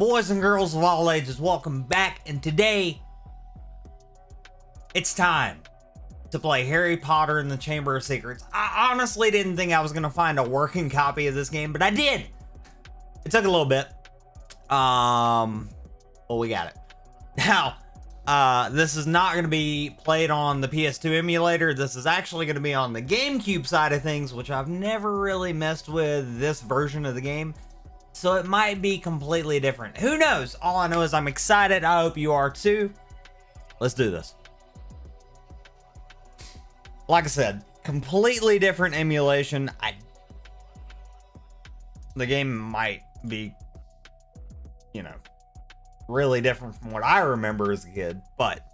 boys and girls of all ages, welcome back, and today it's time to play Harry Potter and the Chamber of Secrets. I honestly didn't think I was gonna find a working copy of this game, but I did. It took a little bit. Well, we got it. Now, this is not gonna be played on the PS2 emulator. This is actually gonna be on the GameCube side of things, which I've never really messed with this version of the game. So it might be completely different. Who knows? All I know is I'm excited. I hope you are too. Let's do this. Like I said, completely different emulation. The game might be, you know, really different from what I remember as a kid, but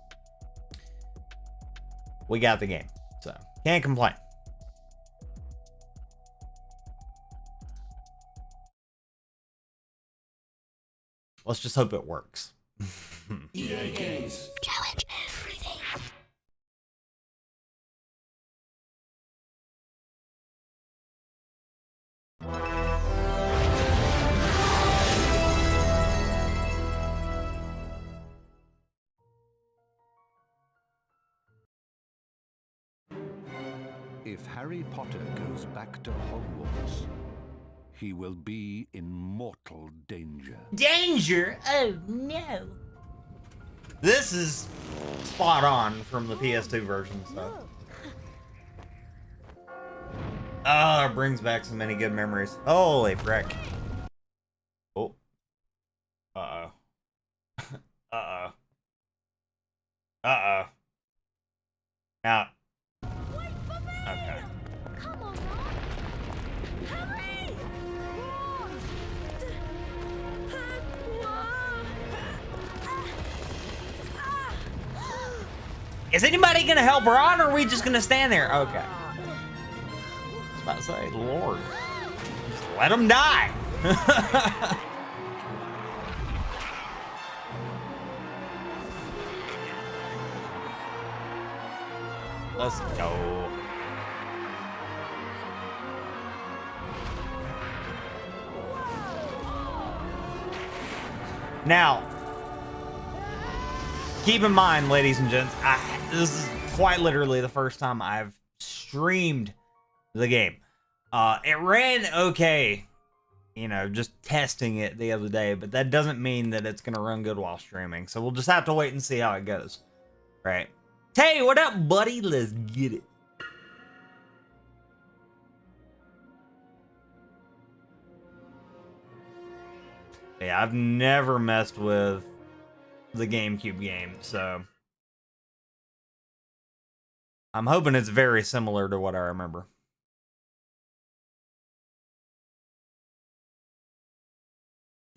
we got the game, so can't complain. Let's just hope it works. EA Games. Challenge everything. If Harry Potter goes back to Hogwarts, he will be in mortal danger. Danger? Oh no. This is spot on from the PS2 version, so. Oh, it brings back so many good memories. Holy frick. Oh. Uh-oh. Uh-oh. Uh-oh. Now. Okay. Come on, Harry! Is anybody gonna help Ron, or are we just gonna stand there? Okay. I was about to say, Lord. Just let him die. Let's go. Now, keep in mind, ladies and gents, this is quite literally the first time I've streamed the game. It ran okay, you know, just testing it the other day, but that doesn't mean that it's going to run good while streaming. So we'll just have to wait and see how it goes. Right. Hey, what up, buddy? Let's get it. Yeah, I've never messed with the GameCube game, so I'm hoping it's very similar to what I remember.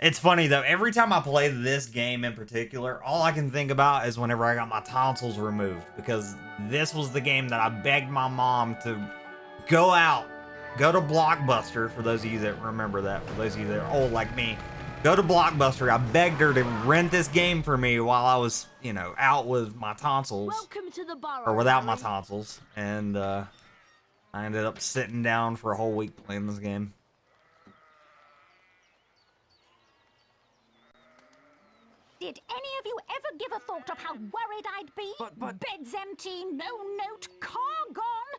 It's funny though, every time I play this game in particular, all I can think about is whenever I got my tonsils removed, because this was the game that I begged my mom to go to Blockbuster, for those of you that remember that, for those of you that are old like me. Go to Blockbuster. I begged her to rent this game for me while I was, you know, out with my tonsils. Welcome to the burrow, or without my Harry. tonsils. And I ended up sitting down for a whole week playing this game. Did any of you ever give a thought of how worried I'd be? But- Bed's empty, no note, car gone.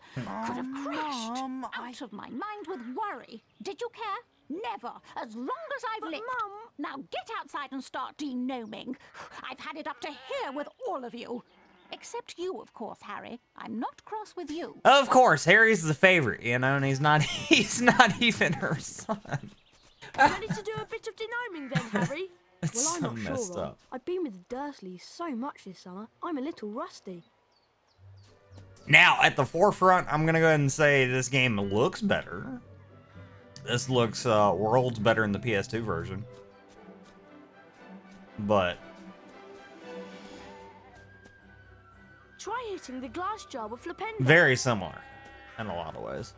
Could have crashed. Mum, Out of my mind with worry. Did you care? Never. As long as I've lived. Mum. Now get outside and start denoming. I've had it up to here with all of you. Except you, of course, Harry. I'm not cross with you. Of course, Harry's the favorite, you know, and he's not even her son. Ready to do a bit of denoming then, Harry? It's Well, I'm so not messed sure, Ron. up. I've been with the Dursleys so much this summer, I'm a little rusty. Now, at the forefront, I'm going to go ahead and say this game looks better. This looks worlds better in the PS2 version. But Try hitting the glass jar with Flipendo. very similar in a lot of ways.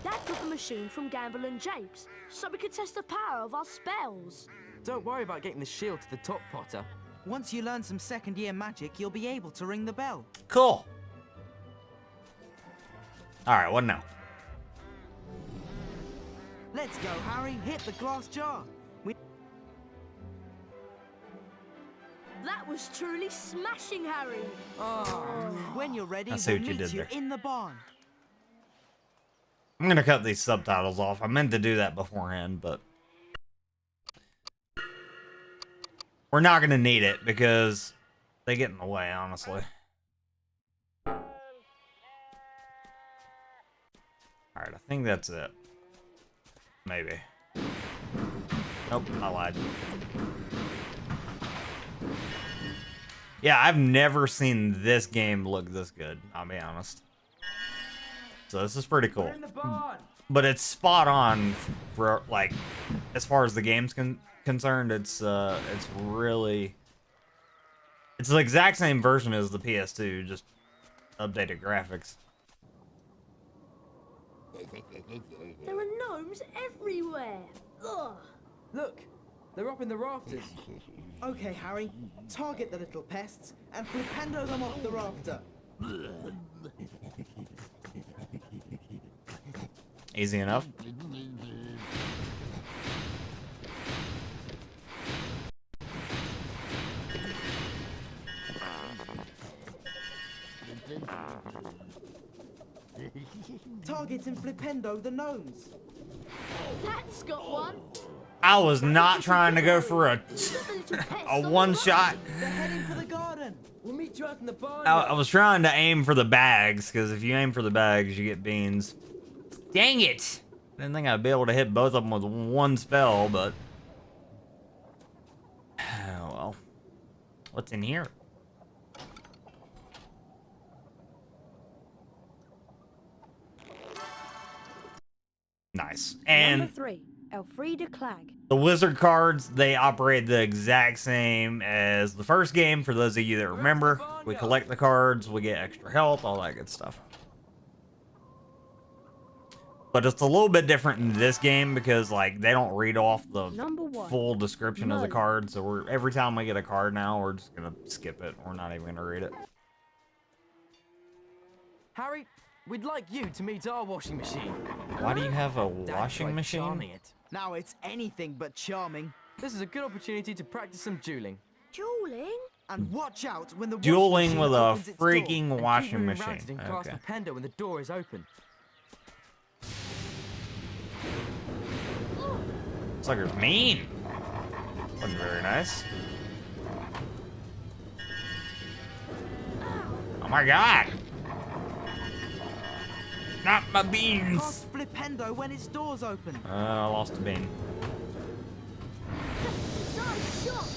Dad got the machine from Gamble and Japes, so we could test the power of our spells. Don't worry about getting the shield to the top, Potter. Once you learn some second-year magic, you'll be able to ring the bell. Cool. All right, what now? Let's go, Harry. Hit the glass jar. That was truly smashing, Harry. When you're ready, I see we'll what you meet did you there. in the barn. I'm gonna cut these subtitles off. I meant to do that beforehand, but we're not gonna need it because they get in the way, honestly. Alright, I think that's it. Maybe. Nope, I lied. Yeah, I've never seen this game look this good, I'll be honest. So this is pretty cool. But it's spot on for, like, as far as the game's concerned. It's really... It's the exact same version as the PS2, just updated graphics. There are gnomes everywhere. Ugh. Look, they're up in the rafters. Okay, Harry. Target the little pests and flipendo them off the rafter. Easy enough. Target and flipendo the gnomes. That's got one. I was not trying to go for a one shot. They're heading for the garden. We'll meet you out in the barn. I was trying to aim for the bags, because if you aim for the bags, you get beans. Dang it! Didn't think I'd be able to hit both of them with one spell, but... Oh, well. What's in here? Nice. And Number 3, Elfrida Clag. the wizard cards, they operate the exact same as the first game. For those of you that remember, we collect the cards, we get extra health, all that good stuff. But it's a little bit different in this game because, like, they don't read off the Number 1. full description of the Merlin. card. So every time we get a card now, we're just gonna skip it. We're not even gonna read it. Harry, we'd like you to meet our washing machine. Why do you have a Dad washing tried machine? charming it. Now it's anything but charming. This is a good opportunity to practice some dueling. Dueling? And watch out when the washing Dueling machine with a opens its door. freaking And washing keep moving machine. around and cast Okay. the pendo when the door is open. Sucker's mean. Wasn't very nice. Oh my god! Not my beans! Cast flipendo when its door's open. I lost a bean. Nice shot.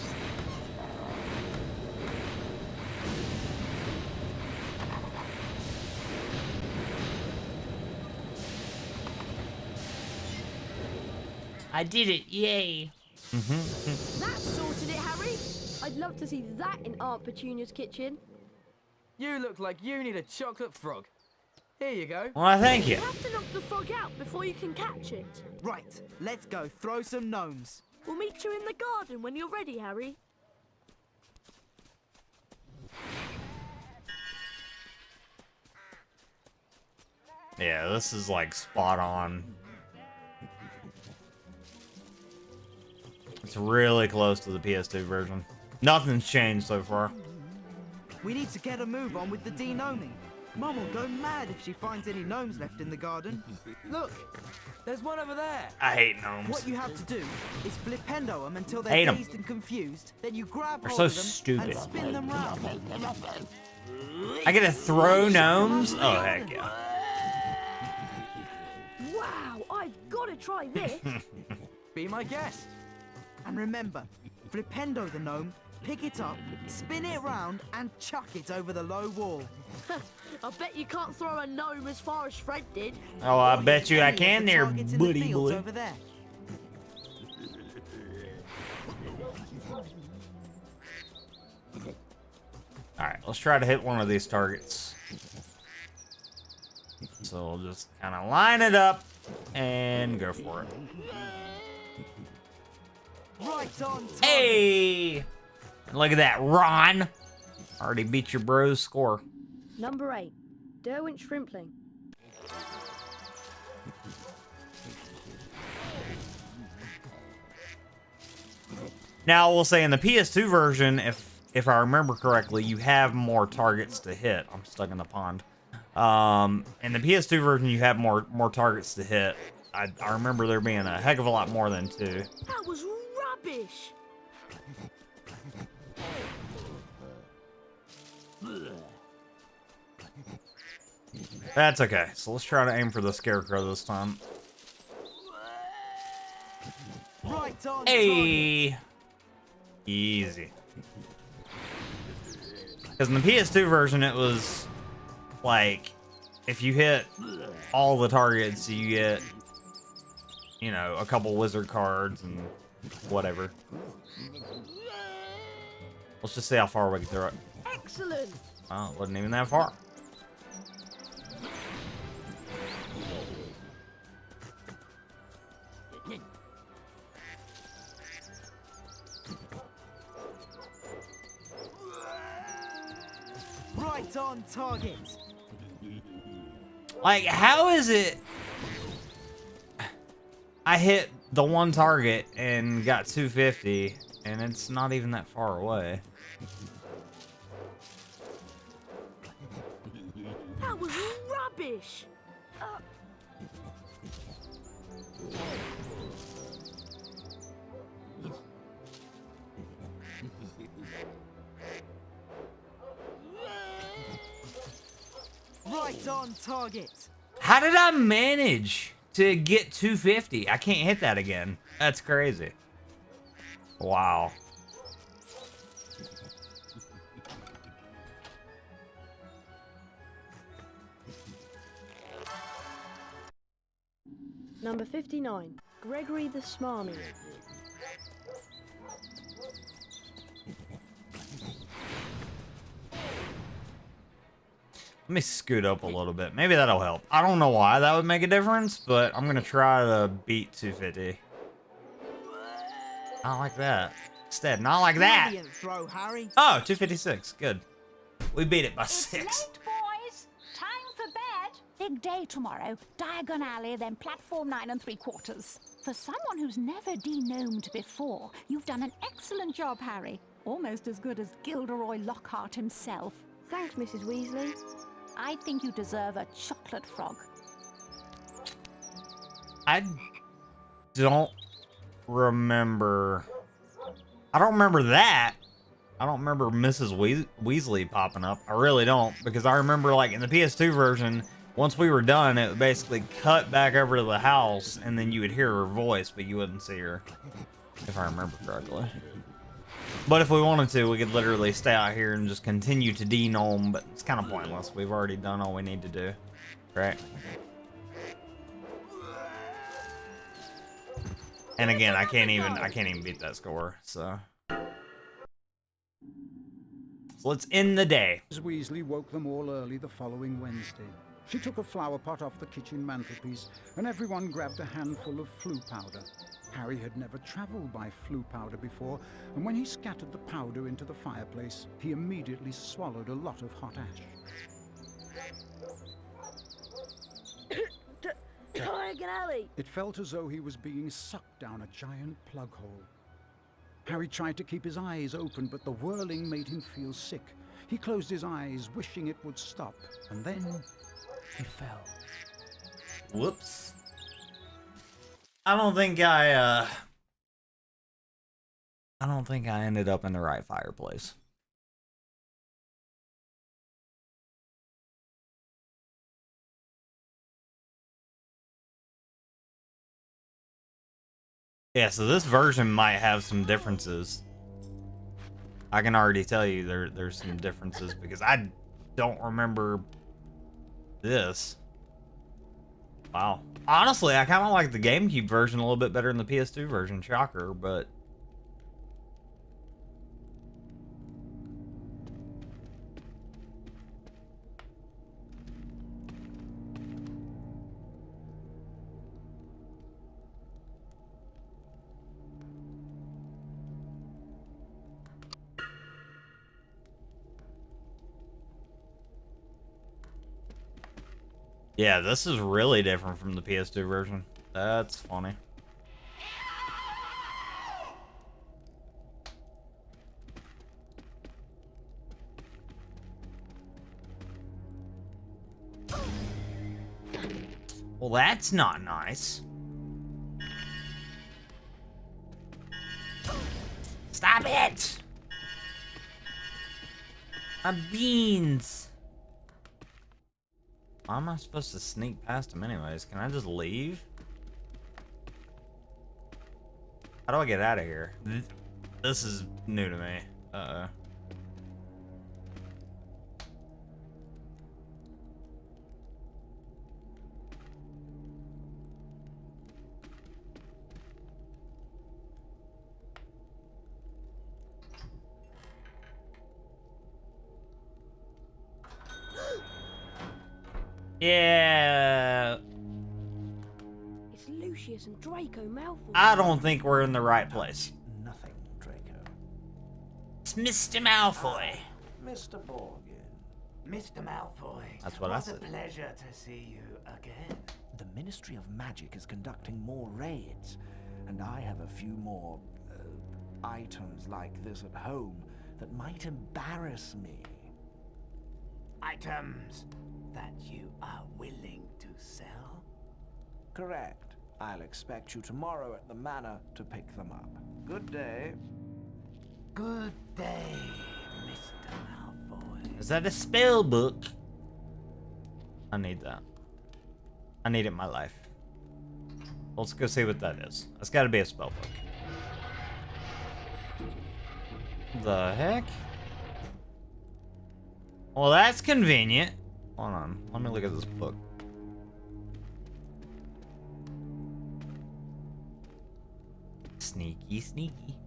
I did it, yay! That sorted it, Harry. I'd love to see that in Aunt Petunia's kitchen. You look like you need a chocolate frog. Here you go. Well, thank you. You have to knock the frog out before you can catch it. Right, let's go throw some gnomes. We'll meet you in the garden when you're ready, Harry. Yeah, this is like spot on. It's really close to the PS2 version. Nothing's changed so far. We need to get a move on with the de-gnoming. Mum will go mad if she finds any gnomes left in the garden. Look, there's one over there. I hate gnomes. What you have to do is flipendo them until Hate they're 'em. dazed and confused. Then you grab They're hold so of them stupid. and spin them round. I get to throw gnomes? Oh, heck yeah. Wow, I've got to try this. Be my guest. And remember, flipendo the gnome, pick it up, spin it round, and chuck it over the low wall. I bet you can't throw a gnome as far as Fred did. Oh, I Or bet hit you I any of can the there, targets in the buddy fields boy. over there. Alright, let's try to hit one of these targets. So we'll just kind of line it up and go for it. Right on target. Hey! Look at that, Ron. Already beat your bro's score. Number 8. Derwent Shrimpling. Now, we'll say in the PS2 version, if I remember correctly, you have more targets to hit. I'm stuck in the pond. In the PS2 version, you have more targets to hit. I remember there being a heck of a lot more than 2. That was rubbish. That's okay. So let's try to aim for the Scarecrow this time. Right on target. Hey! Easy. Because in the PS2 version, it was like, if you hit all the targets, you get, you know, a couple wizard cards and whatever. Let's just see how far we can throw it. Excellent. Oh, it wasn't even that far. Right on target. Like, how is it I hit the one target and got 250 and it's not even that far away? That was rubbish. Right on target. How did I manage to get 250? I can't hit that again. That's crazy. Wow. Number 59. Gregory the Smarmy. Let me scoot up a little bit. Maybe that'll help. I don't know why that would make a difference, but I'm gonna try to beat 250. Not like that. Instead, not like that. Brilliant throw, Harry. Oh, 256. Good. We beat it by It's 6. late, boys. Time for bed. Big day tomorrow. Diagon Alley, then platform 9 3/4. For someone who's never de-gnomed before, you've done an excellent job, Harry. Almost as good as Gilderoy Lockhart himself. Thanks, Mrs. Weasley. I think you deserve a chocolate frog. I don't remember. I don't remember that. I don't remember Mrs. Weasley popping up. I really don't, because I remember, like, in the PS2 version, once we were done, it would basically cut back over to the house, and then you would hear her voice, but you wouldn't see her, if I remember correctly. But if we wanted to, we could literally stay out here and just continue to de-gnome, but it's kind of pointless. We've already done all we need to do, right? And again, I can't even beat that score, so let's end the day. Mrs. Weasley woke them all early the following Wednesday. She took a flower pot off the kitchen mantelpiece, and everyone grabbed a handful of flue powder. Harry had never travelled by flue powder before, and when he scattered the powder into the fireplace, he immediately swallowed a lot of hot ash. Diagon Alley. It felt as though he was being sucked down a giant plug hole. Harry tried to keep his eyes open, but the whirling made him feel sick. He closed his eyes, wishing it would stop, and then he fell. Whoops. I don't think I ended up in the right fireplace. Yeah, so this version might have some differences. I can already tell you there's some differences because I don't remember this. Wow. Honestly, I kind of like the GameCube version a little bit better than the PS2 version. Shocker, but... Yeah, this is really different from the PS2 version. That's funny. Well, that's not nice. Stop it! My beans. How am I supposed to sneak past him anyways? Can I just leave? How do I get out of here? This is new to me. Uh-oh. Yeah. It's Lucius and Draco Malfoy. I don't think we're in the right place. Nothing, Draco. It's Mr. Malfoy. Mr. Borgin. Mr. Malfoy. That's what I said. What a pleasure to see you again. The Ministry of Magic is conducting more raids, and I have a few more items like this at home that might embarrass me. Items that you are willing to sell? Correct. I'll expect you tomorrow at the manor to pick them up. Good day. Good day, Mr. Malfoy. Is that a spell book? I need that. I need it in my life. Let's go see what that is. That's got to be a spell book. The heck? Well, that's convenient. Hold on. Let me look at this book. Sneaky, sneaky.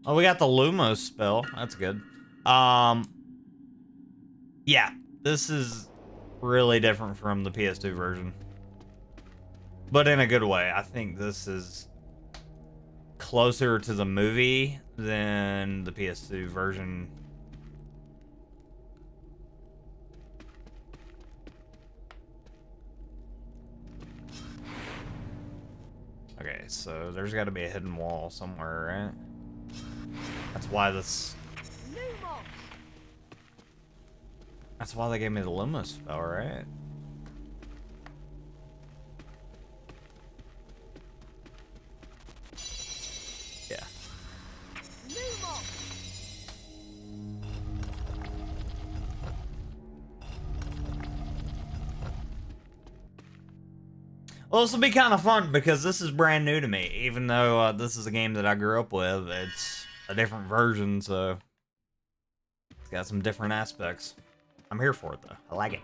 Oh, we got the Lumos spell. That's good. Yeah, this is really different from the PS2 version. But in a good way. I think this is closer to the movie than the PS2 version. Okay, so there's got to be a hidden wall somewhere, right? That's why this... That's why they gave me the Lumos spell, right? Yeah. Well, this will be kind of fun because this is brand new to me. Even though this is a game that I grew up with, it's a different version, so it's got some different aspects. I'm here for it, though. I like it.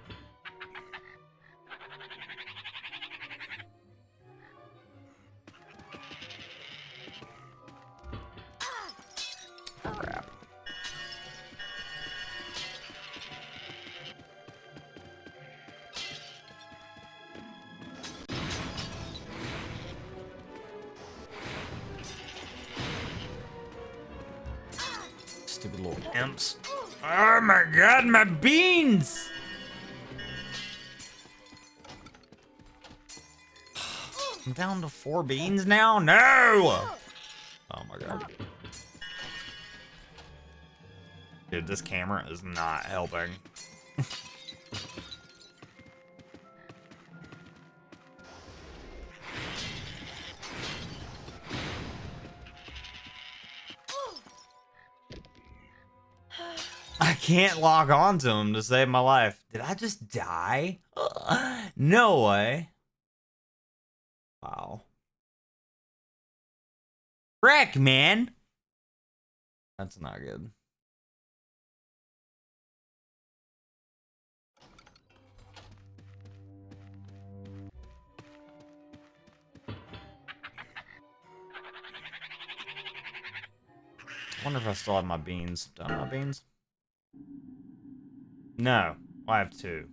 Crap. Stupid little imps. Oh my god, my beans! I'm down to 4 beans now? No! Oh my god. Dude, this camera is not helping. I can't log on to him to save my life. Did I just die? No way. Wow. Frick, man. That's not good. I wonder if I still have my beans. Do I have my beans? No, I have 2.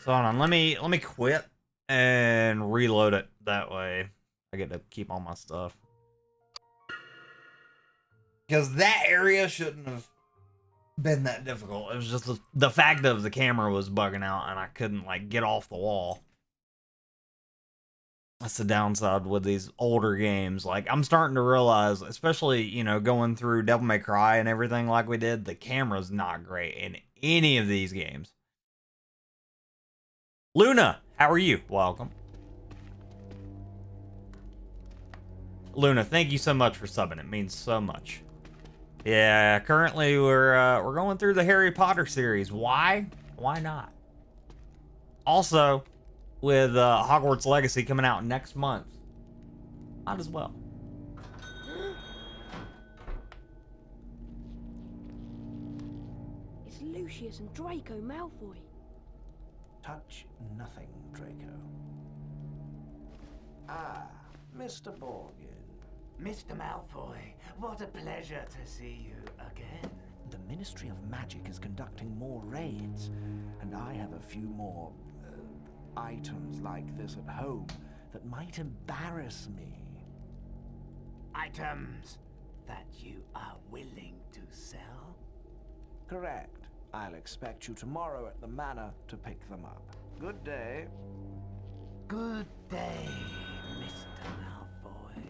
So hold on, let me quit and reload it. That way I get to keep all my stuff. Because that area shouldn't have been that difficult. It was just the fact of the camera was bugging out and I couldn't like get off the wall. That's the downside with these older games. Like, I'm starting to realize, especially, you know, going through Devil May Cry and everything like we did, the camera's not great in any of these games. Luna, how are you? Welcome. Luna, thank you so much for subbing. It means so much. Yeah, currently we're going through the Harry Potter series. Why? Why not? Also, with Hogwarts Legacy coming out next month, might as well. It's Lucius and Draco Malfoy. Touch nothing, Draco. Ah, Mr. Borgin. Mr. Malfoy, what a pleasure to see you again. The Ministry of Magic is conducting more raids, and I have a few more items like this at home that might embarrass me. Items that you are willing to sell? Correct. I'll expect you tomorrow at the manor to pick them up. Good day. Good day, Mr. Malfoy.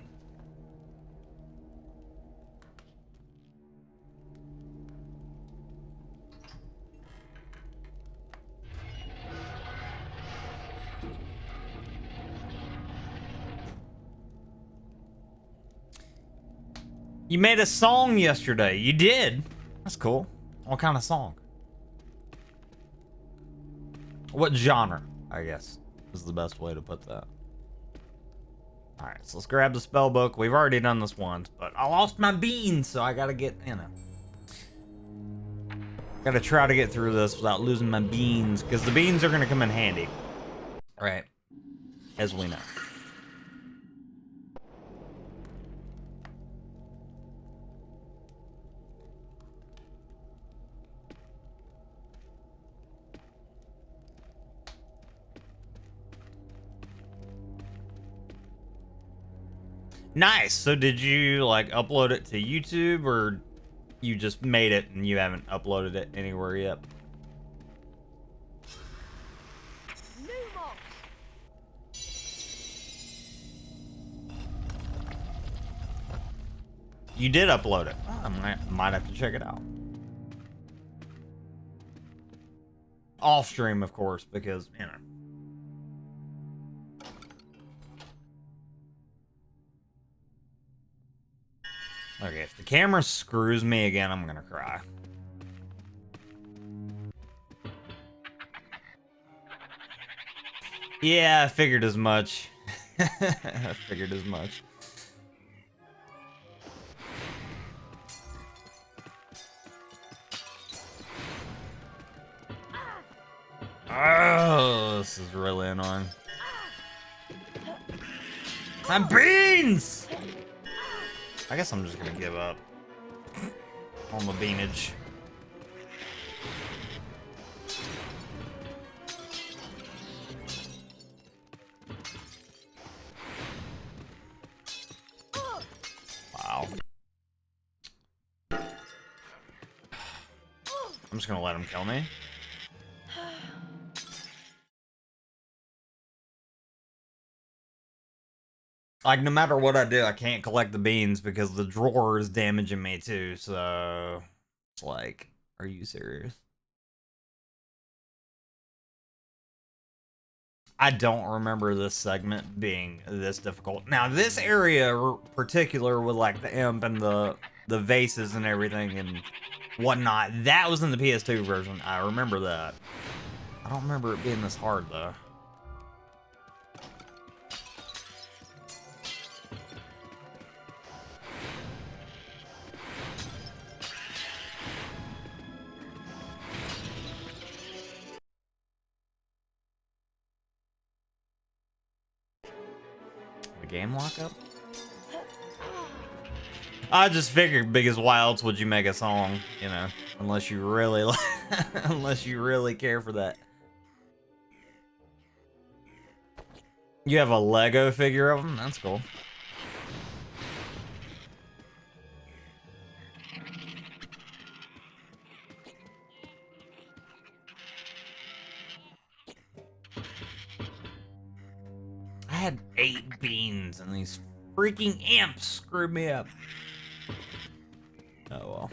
You made a song yesterday. You did. That's cool. What kind of song? What genre, I guess, is the best way to put that. Alright, so let's grab the spell book. We've already done this once, but I lost my beans, so I gotta get, you know. Gotta try to get through this without losing my beans, because the beans are gonna come in handy. Right. As we know. Nice. So did you like upload it to YouTube, or you just made it and you haven't uploaded it anywhere yet? You did upload it. Oh, I might have to check it out. Off stream, of course, because, you know. Okay, if the camera screws me again, I'm gonna cry. Yeah, I figured as much. I figured as much. Oh, this is really annoying. My beans! I guess I'm just gonna give up on the beanage. Wow. I'm just gonna let him kill me. Like, no matter what I do, I can't collect the beans because the drawer is damaging me too, so... It's like, are you serious? I don't remember this segment being this difficult. Now, this area particular with, like, the imp and the vases and everything and whatnot, that was in the PS2 version. I remember that. I don't remember it being this hard, though. Game lockup? I just figured, because why else would you make a song, you know, unless you really unless you really care for that. You have a Lego figure of him? That's cool. I had 8 beans and these freaking imps screwed me up. Oh well.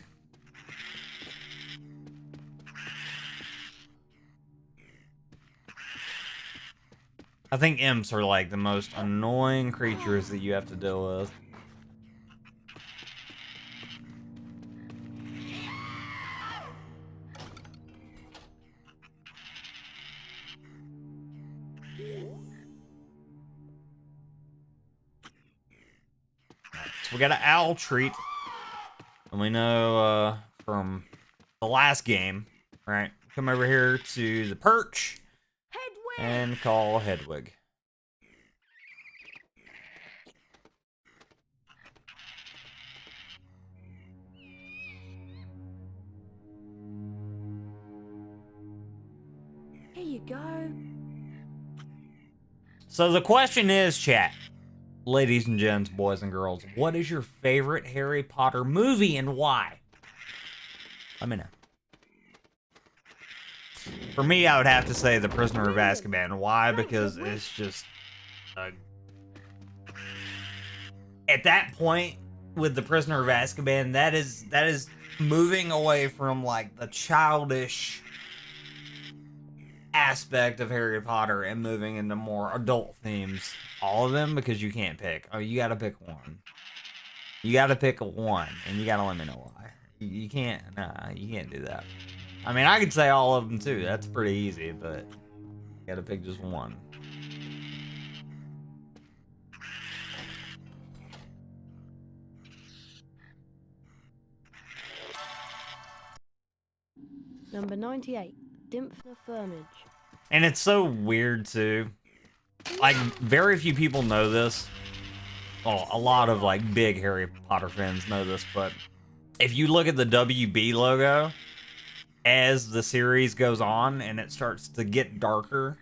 I think imps are like the most annoying creatures that you have to deal with. So we got an owl treat. And we know from the last game, right? Come over here to the perch and call Hedwig. Here you go. So the question is, chat, ladies and gents, boys and girls, what is your favorite Harry Potter movie and why? Let me know. For me, I would have to say The Prisoner of Azkaban. Why? Because it's just... at that point, with The Prisoner of Azkaban, that is moving away from, like, the childish aspect of Harry Potter and moving into more adult themes. All of them, because you can't pick. Oh, you gotta pick one. You gotta pick one, and you gotta let me know why. You can't, nah, you can't do that. I mean, I could say all of them too. That's pretty easy, but you gotta pick just one. Number 98, Dymphna Firmage. And it's so weird too. Like, very few people know this. Well, a lot of like big Harry Potter fans know this, but if you look at the WB logo as the series goes on and it starts to get darker,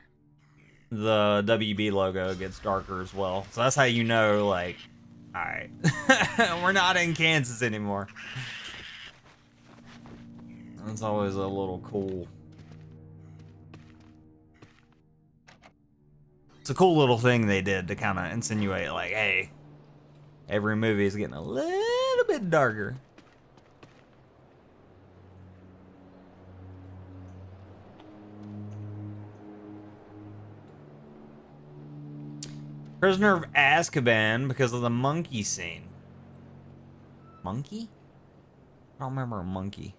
the WB logo gets darker as well. So that's how you know, like, all right, we're not in Kansas anymore. That's always a little cool. It's a cool little thing they did to kind of insinuate, like, hey, every movie is getting a little bit darker. Prisoner of Azkaban because of the monkey scene. Monkey? I don't remember a monkey.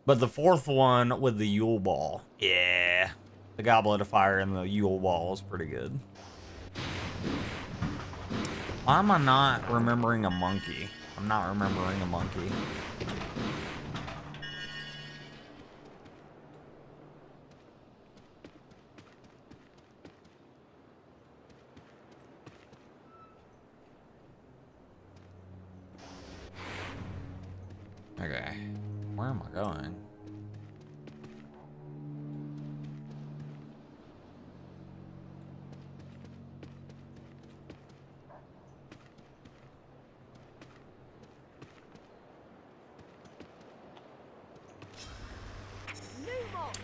But the fourth one with the Yule Ball. Yeah. The Goblet of Fire and the Yule Ball is pretty good. Why am I not remembering a monkey? I'm not remembering a monkey. Okay. Where am I going?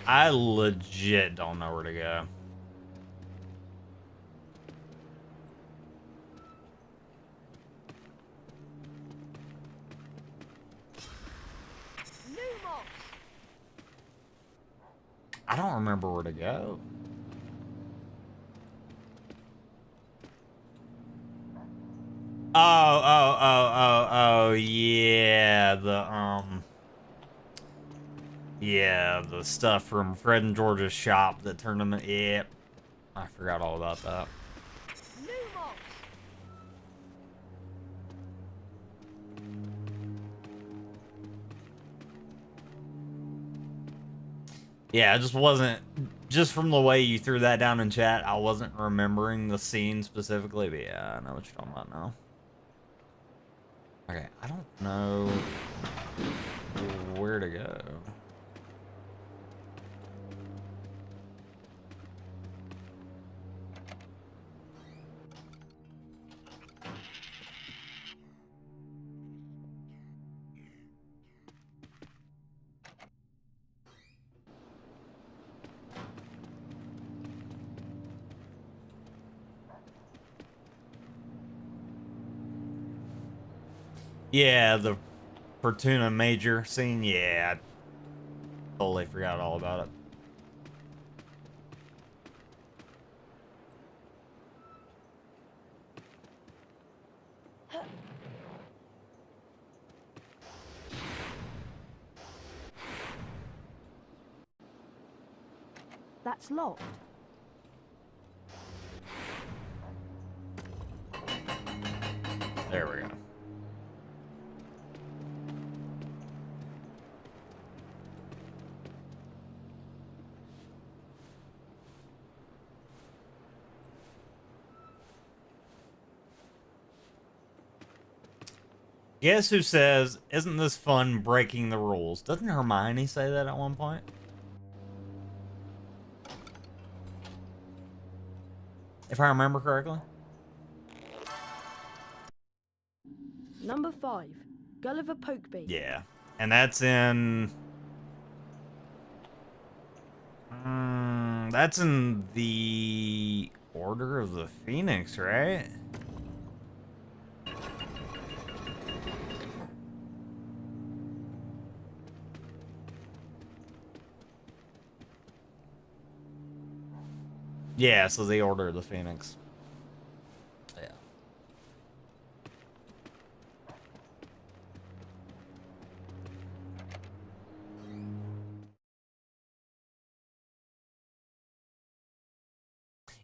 I legit don't know where to go. I don't remember where to go. Oh, yeah, yeah, the stuff from Fred and George's shop that turned them, yep. I forgot all about that. Yeah, it just wasn't, just from the way you threw that down in chat, I wasn't remembering the scene specifically, but yeah, I know what you're talking about now. Okay, I don't know where to go. Yeah, the Fortuna Major scene. Yeah, I totally forgot all about it. That's locked. There we go. Guess who says, isn't this fun breaking the rules? Doesn't Hermione say that at one point? If I remember correctly? Number 5. Gulliver Pokeby. Yeah. And that's in... that's in the Order of the Phoenix, right? Yeah, so the Order of the Phoenix. Yeah.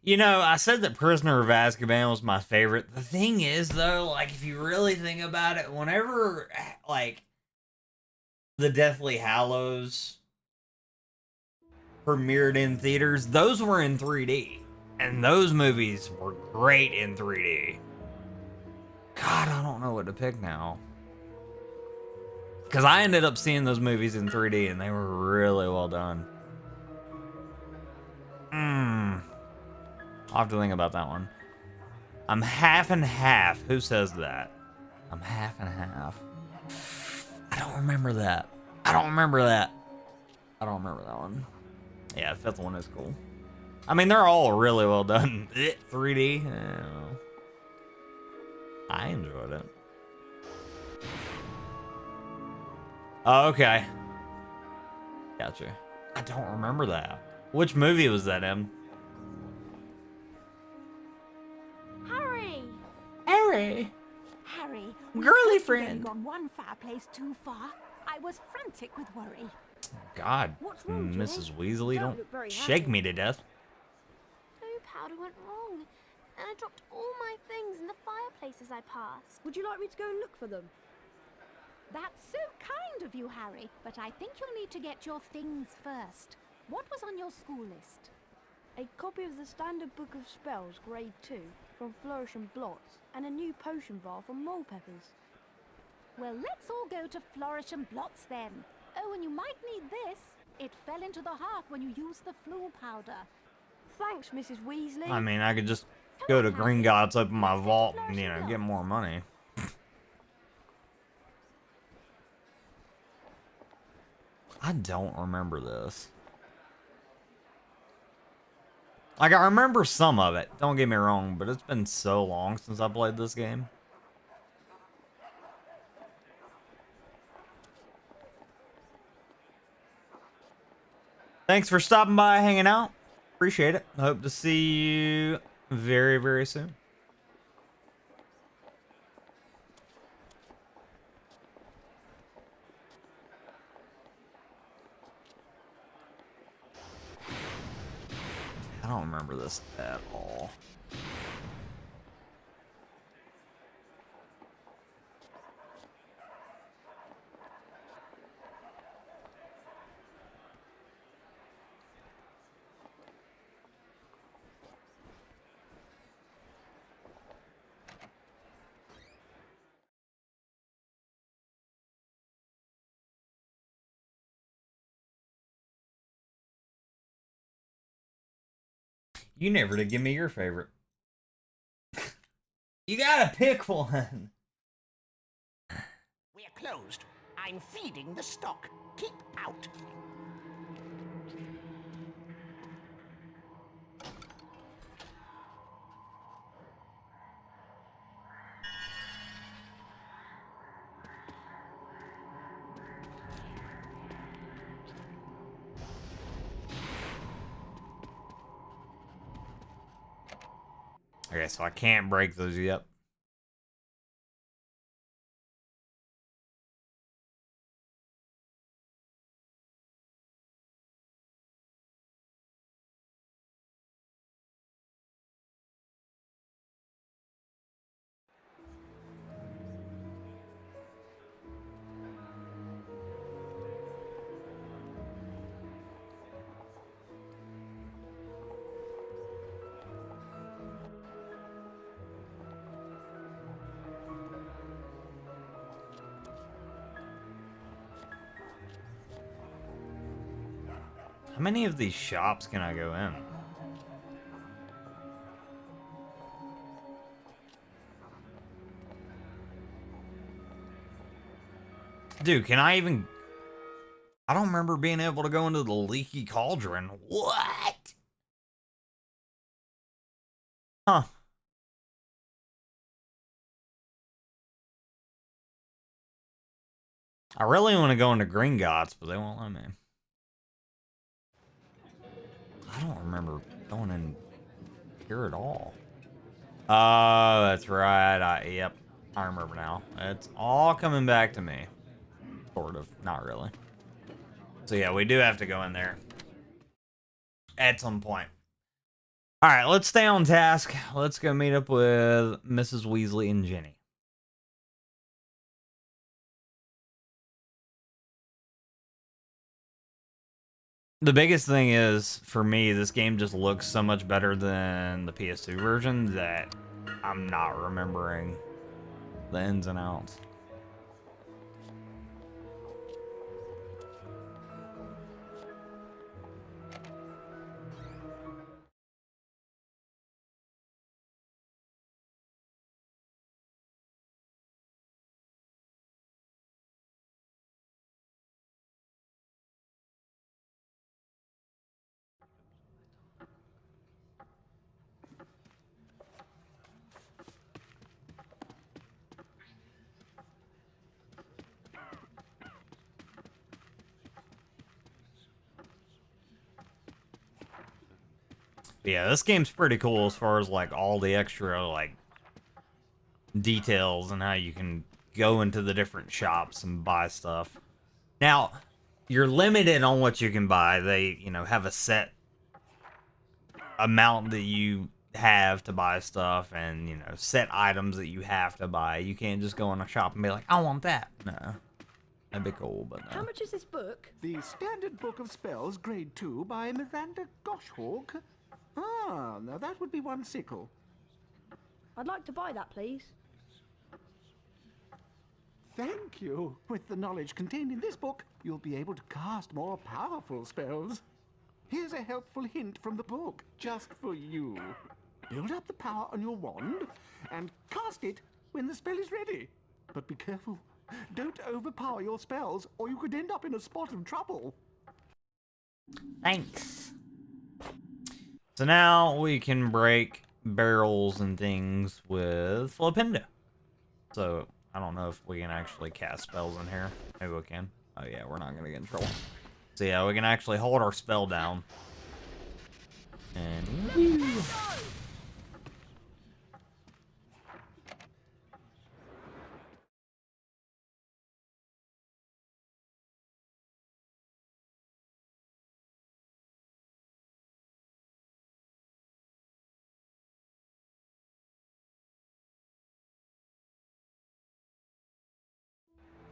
You know, I said that Prisoner of Azkaban was my favorite. The thing is, though, like, if you really think about it, whenever, like, the Deathly Hallows premiered in theaters, those were in 3D. And those movies were great in 3D. God, I don't know what to pick now. Because I ended up seeing those movies in 3D, and they were really well done. I'll have to think about that one. I'm half and half. Who says that? I'm half and half. I don't remember that. I don't remember that. I don't remember that one. Yeah, the fifth one is cool. I mean, they're all really well done. 3D. I enjoyed it. Oh, okay. Gotcha. I don't remember that. Which movie was that in? Harry. Harry, Girly we've friend. gone one fireplace too far. I was frantic with worry. God, What's wrong, Ginny? Mrs. Weasley, Don't don't look very shake happy. me to death. Blue powder went wrong, and I dropped all my things in the fireplace as I passed. Would you like me to go and look for them? That's so kind of you, Harry. But I think you'll need to get your things first. What was on your school list? A copy of the Standard Book of Spells, Grade 2, from Flourish and Blots, and a new potion vial from Mole Peppers. Well, let's all go to Flourish and Blots then. Oh, and you might need this. It fell into the hearth when you used the flu powder. Thanks, Mrs. Weasley. I mean, I could just go to Green Gods, open my vault, and, you know, get more money. I don't remember this. Like, I remember some of it, don't get me wrong, but it's been so long since I played this game. Thanks for stopping by, hanging out. Appreciate it. Hope to see you very, very soon. I don't remember this at all. You never did give me your favorite. You gotta pick one. We're closed. I'm feeding the stock. Keep out. Okay, so I can't break those yet. How many of these shops can I go in? Dude, can I even... I don't remember being able to go into the Leaky Cauldron. What? Huh. I really want to go into Gringotts, but they won't let me. I don't remember going in here at all. Oh, that's right. Yep, I remember now. It's all coming back to me. Sort of, not really. So yeah, we do have to go in there at some point. All right, let's stay on task. Let's go meet up with Mrs. Weasley and Ginny. The biggest thing is, for me, this game just looks so much better than the PS2 version that I'm not remembering the ins and outs. Yeah, this game's pretty cool as far as like all the extra like details and how you can go into the different shops and buy stuff. Now, you're limited on what you can buy. They, you know, have a set amount that you have to buy stuff and, you know, set items that you have to buy. You can't just go in a shop and be like, I want that. No. That'd be cool, but no. How much is this book? The Standard Book of Spells, Grade 2, by Miranda Goshawk. Ah, now that would be one sickle. I'd like to buy that, please. Thank you. With the knowledge contained in this book, you'll be able to cast more powerful spells. Here's a helpful hint from the book, just for you. Build up the power on your wand, and cast it when the spell is ready. But be careful. Don't overpower your spells, or you could end up in a spot of trouble. Thanks. So now we can break barrels and things with Flipendo. So I don't know if we can actually cast spells in here. Maybe we can. Oh yeah, we're not gonna get in trouble. So yeah, we can actually hold our spell down. And woo.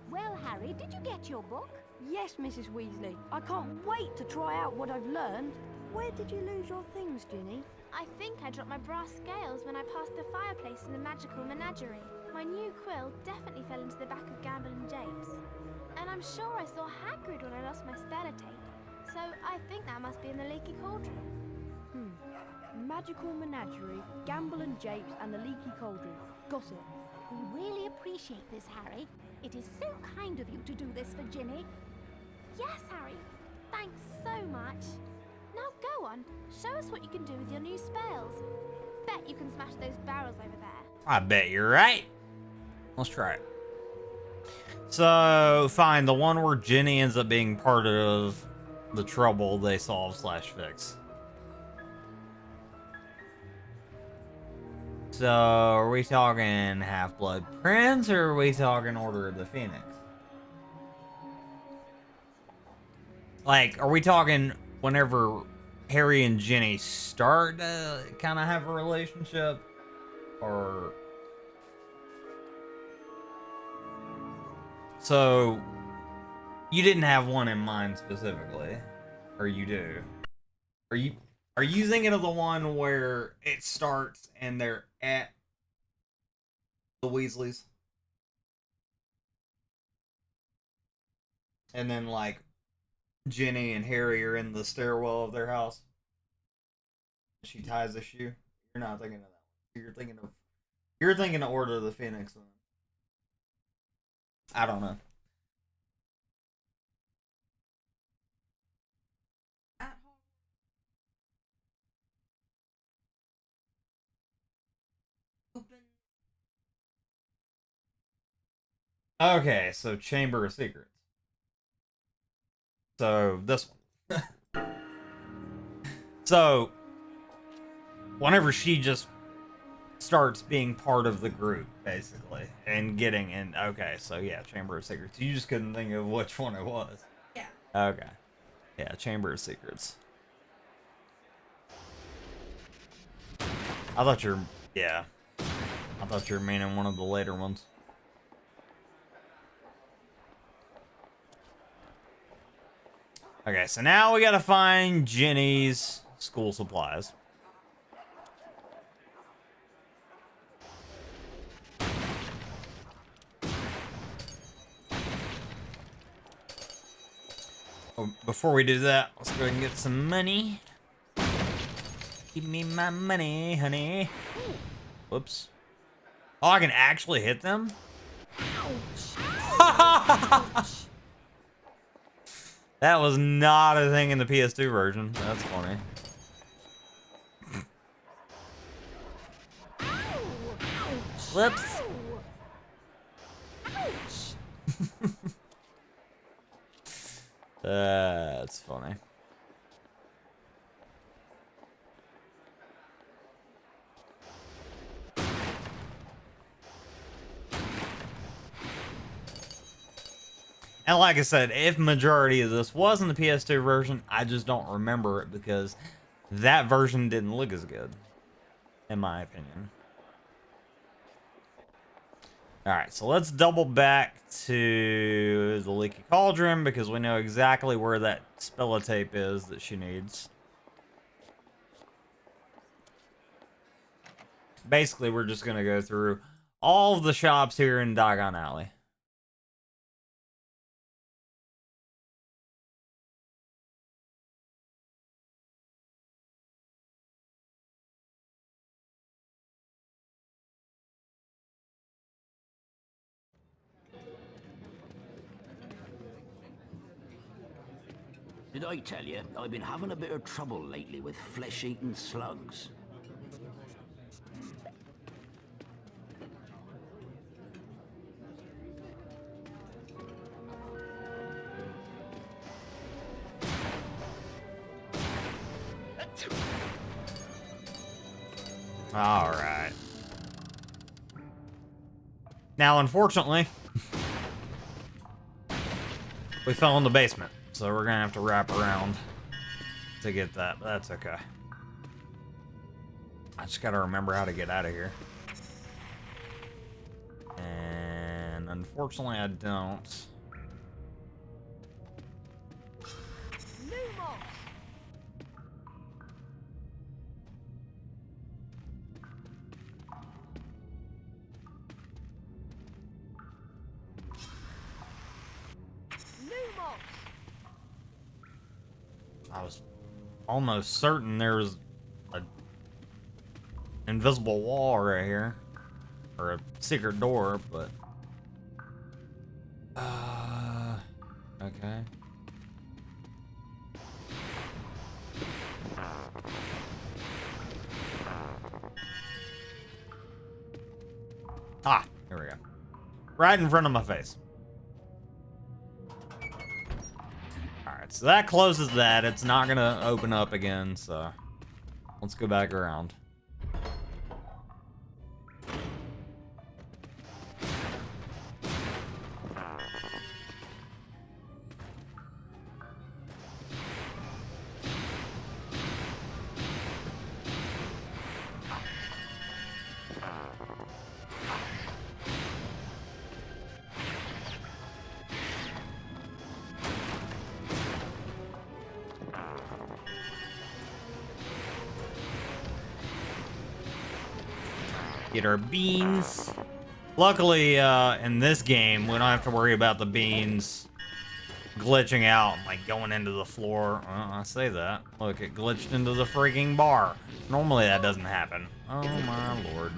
Well, Harry, did you get your book? Yes, Mrs. Weasley. I can't wait to try out what I've learned. Where did you lose your things, Ginny? I think I dropped my brass scales when I passed the fireplace in the magical menagerie. My new quill definitely fell into the back of Gamble and Japes. And I'm sure I saw Hagrid when I lost my spellotape. So I think that must be in the Leaky Cauldron. Magical Menagerie, Gamble and Japes, and the Leaky Cauldron. Got it. We really appreciate this, Harry. It is so kind of you to do this for Ginny. Yes, Harry. Thanks so much. Now go on. Show us what you can do with your new spells. Bet you can smash those barrels over there. I bet you're right. Let's try it. So, fine. The one where Ginny ends up being part of the trouble they solve / fix. So, are we talking Half-Blood Prince, or are we talking Order of the Phoenix? Like, are we talking whenever Harry and Ginny start to kind of have a relationship? Or... So, you didn't have one in mind specifically, or you do? Are you thinking of the one where it starts and they're at the Weasleys? And then, like, Ginny and Harry are in the stairwell of their house. She ties a shoe. You're not thinking of that. You're thinking of Order of the Phoenix. I don't know. Okay, so Chamber of Secrets. So, this one. So, whenever she just starts being part of the group, basically, and getting in. Okay, so yeah, Chamber of Secrets. You just couldn't think of which one it was. Yeah. Okay. Yeah, Chamber of Secrets. I thought you're... Yeah. I thought you were meaning one of the later ones. Okay, so now we gotta find Ginny's school supplies. Oh, before we do that, let's go ahead and get some money. Give me my money, honey. Whoops. Oh, I can actually hit them? That was not a thing in the PS2 version. That's funny. Whoops. That's funny. And like I said, if majority of this was in the PS2 version, I just don't remember it because that version didn't look as good, in my opinion. Alright, so let's double back to the Leaky Cauldron because we know exactly where that Spellotape is that she needs. Basically, we're just going to go through all of the shops here in Diagon Alley. Did I tell you, I've been having a bit of trouble lately with flesh-eating slugs. All right. Now, unfortunately, we fell in the basement. So we're gonna have to wrap around to get that, but that's okay. I just gotta remember how to get out of here. And unfortunately I don't. I was almost certain there was a invisible wall right here, or a secret door, but okay. Ah, here we go. Right in front of my face. Alright, so that closes that. It's not gonna open up again, so let's go back around. Get our beans. Luckily, in this game, we don't have to worry about the beans glitching out and, like, going into the floor. I say that. Look, it glitched into the freaking bar. Normally that doesn't happen. Oh my lord.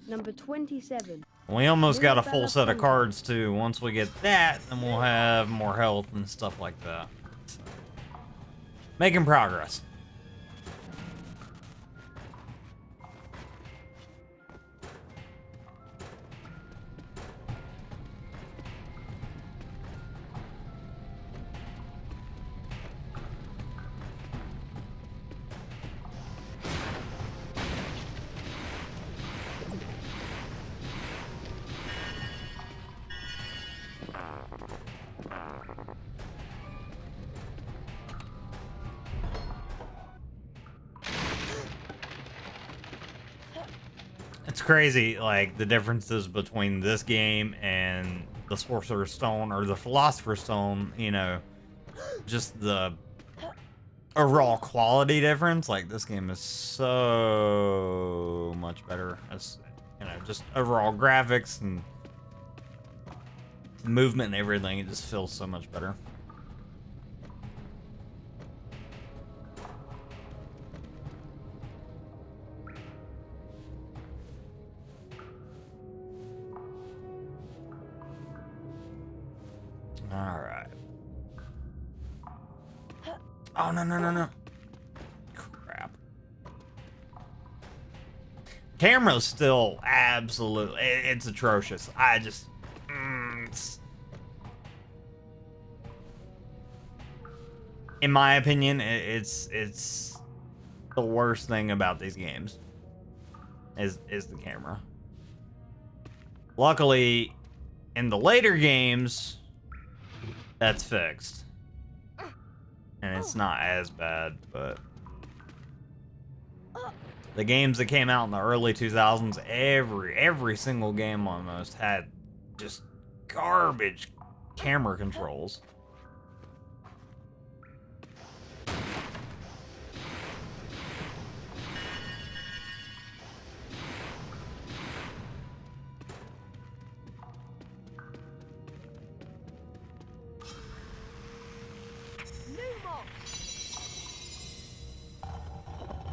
Number 27. We almost got a full set of cards too. Once we get that, then we'll have more health and stuff like that. So, making progress. It's crazy, like, the differences between this game and the Sorcerer's Stone or the Philosopher's Stone, you know, just the overall quality difference. Like, this game is so much better as, you know, just overall graphics and movement and everything. It just feels so much better. Alright. Oh, no, no, no, no. Crap. Camera's still absolutely... It's atrocious. I just... in my opinion, it's the worst thing about these games. Is the camera. Luckily, in the later games... that's fixed. And it's not as bad, but... the games that came out in the early 2000s, every single game almost had just garbage camera controls.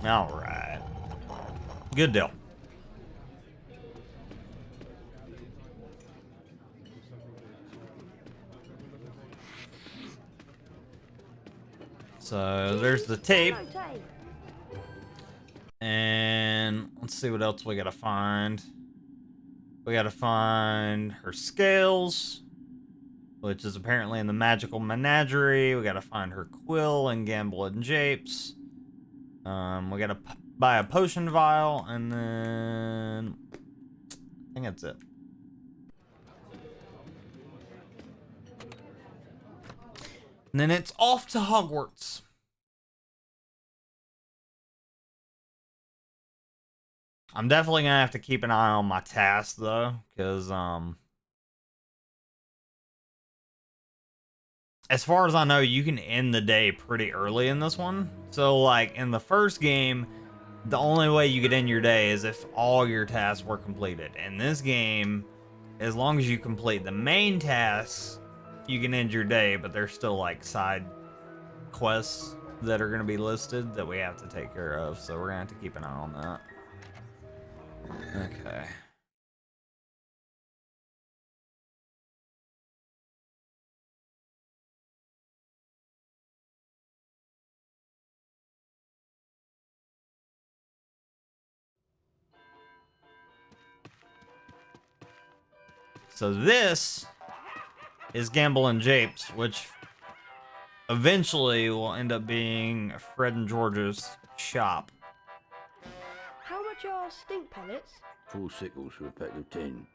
All right. Good deal. So there's the tape. And let's see what else we gotta find. We gotta find her scales, which is apparently in the Magical Menagerie. We gotta find her quill in Gamble and Japes. We gotta buy a potion vial, and then I think that's it. And then it's off to Hogwarts. I'm definitely gonna have to keep an eye on my tasks though, because as far as I know, you can end the day pretty early in this one. So, like, in the first game, the only way you could end your day is if all your tasks were completed. In this game, as long as you complete the main tasks, you can end your day, but there's still, like, side quests that are going to be listed that we have to take care of. So we're going to have to keep an eye on that. Okay. So this is Gamble and Japes, which eventually will end up being Fred and George's shop. How much are stink pellets? 4 sickles for a pack of 10.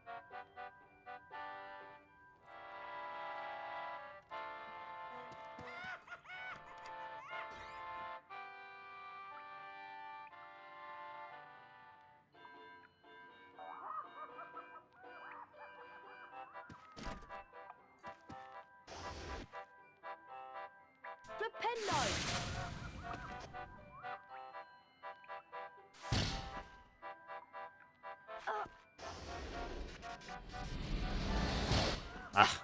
Flipendo! Ah.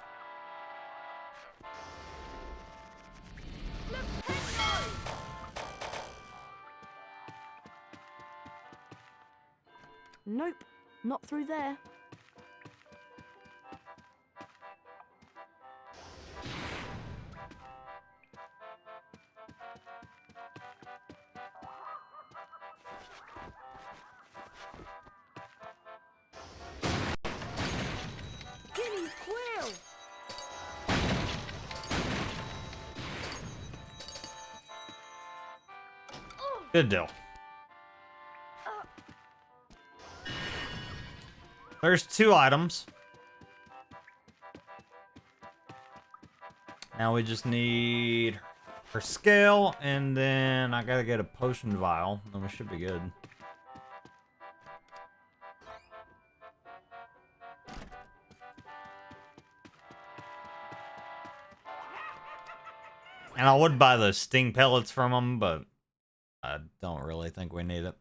Nope, not through there. Guinea quill! Good deal. There's 2 items. Now we just need her scale, and then I gotta get a potion vial, and we should be good. And I would buy those sting pellets from them, but I don't really think we need it.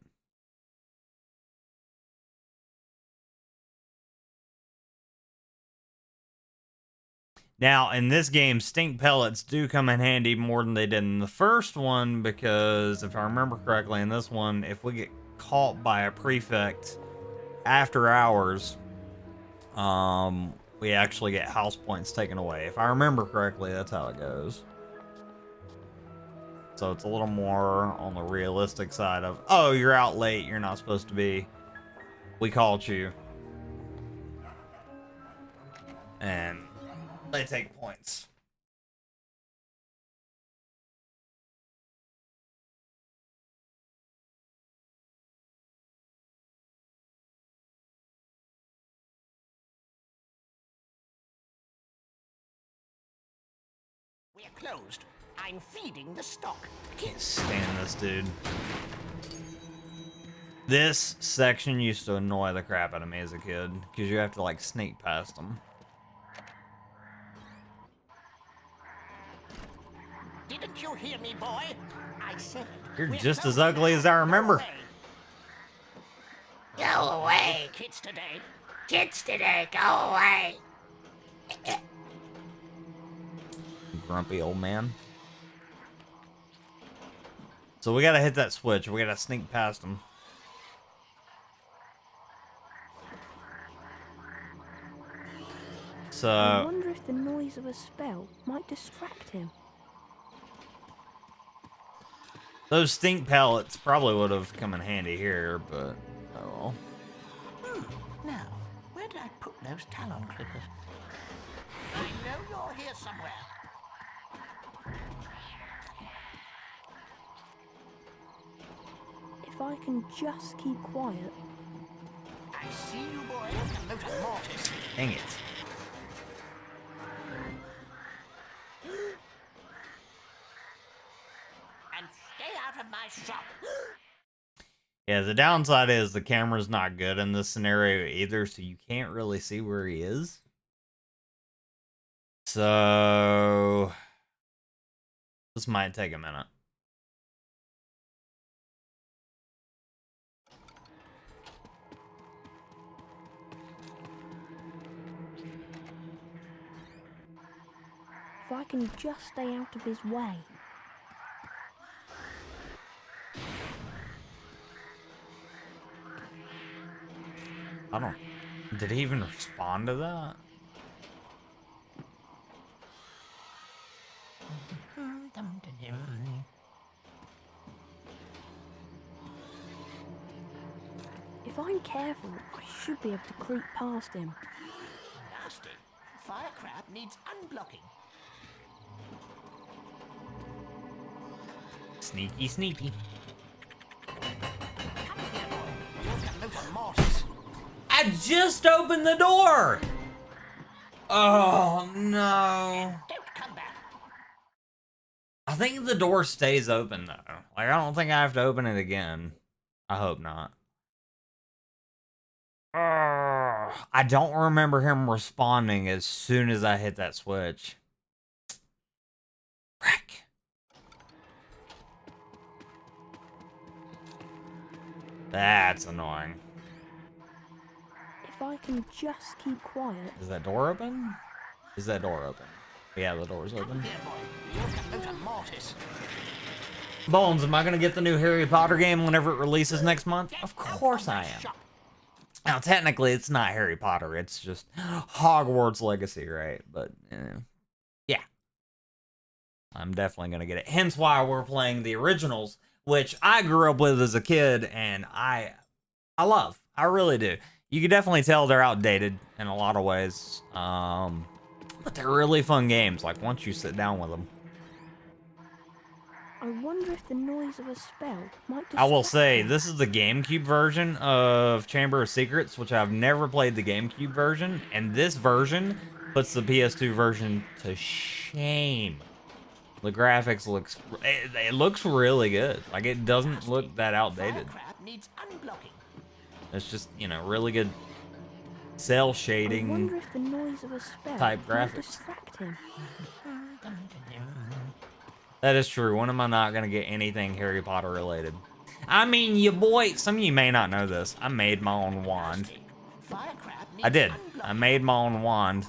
Now, in this game, stink pellets do come in handy more than they did in the first one, because if I remember correctly, in this one, if we get caught by a prefect after hours, we actually get house points taken away. If I remember correctly, that's how it goes. So it's a little more on the realistic side of, oh, you're out late, you're not supposed to be. We called you. And they take points. We're closed. I'm feeding the stock. I can't stand this dude. This section used to annoy the crap out of me as a kid, because you have to like sneak past them. Didn't you hear me, boy? I said. You're we're just as closed ugly now. as I remember. Go away. Kids today. Kids today, go away. Grumpy old man. So we gotta hit that switch. We gotta sneak past him. So I wonder if the noise of a spell might distract him. those stink pellets probably would have come in handy here, but oh well. Now, where did I put those talon clippers? I know you're here somewhere. If I can just keep quiet. I see you, boy. Motor mortis. Dang it. And stay out of my shop. Yeah, the downside is the camera's not good in this scenario either, so you can't really see where he is. So this might take a minute. If I can just stay out of his way. I don't... Did he even respond to that? If I'm careful, I should be able to creep past him. Fire crab needs unblocking. Sneaky, sneaky. Come here, boy. You'll get loose of mortars. I just opened the door! Oh, no. Don't come back. I think the door stays open, though. Like, I don't think I have to open it again. I hope not. I don't remember him responding as soon as I hit that switch. Frick. That's annoying. If I can just keep quiet. Is that door open? Is that door open? Yeah, the door's open. Come here, boy. You'll get loose of mortars. Bones, am I gonna get the new Harry Potter game whenever it releases next month? Of course I am. Now, technically, it's not Harry Potter. It's just Hogwarts Legacy, right? But, yeah. I'm definitely going to get it. Hence why we're playing the originals, which I grew up with as a kid, and I love. I really do. You can definitely tell they're outdated in a lot of ways. But they're really fun games, like, once you sit down with them. I wonder if the noise of a spell might I will distract say, them. this is the GameCube version of Chamber of Secrets, which I've never played the GameCube version, and this version puts the PS2 version to shame. The graphics it looks really good. Like, it doesn't look that outdated. Fire crab needs unblocking. It's just, you know, really good cell I shading wonder if the noise of a spell type might graphics. distract him. That is true. When am I not going to get anything Harry Potter related? I mean, you boy, some of you may not know this. I made my own wand. Fire crab needs I did. unblocking. I made my own wand.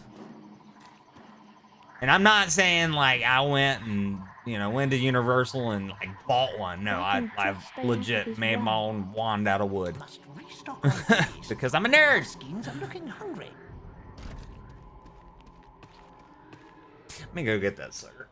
And I'm not saying, like, I went and, you know, went to Universal and, like, bought one. No, I've legit made my own wand out of wood. Must restock on these. Because I'm a nerd. Skins are looking hungry. Let me go get that sucker.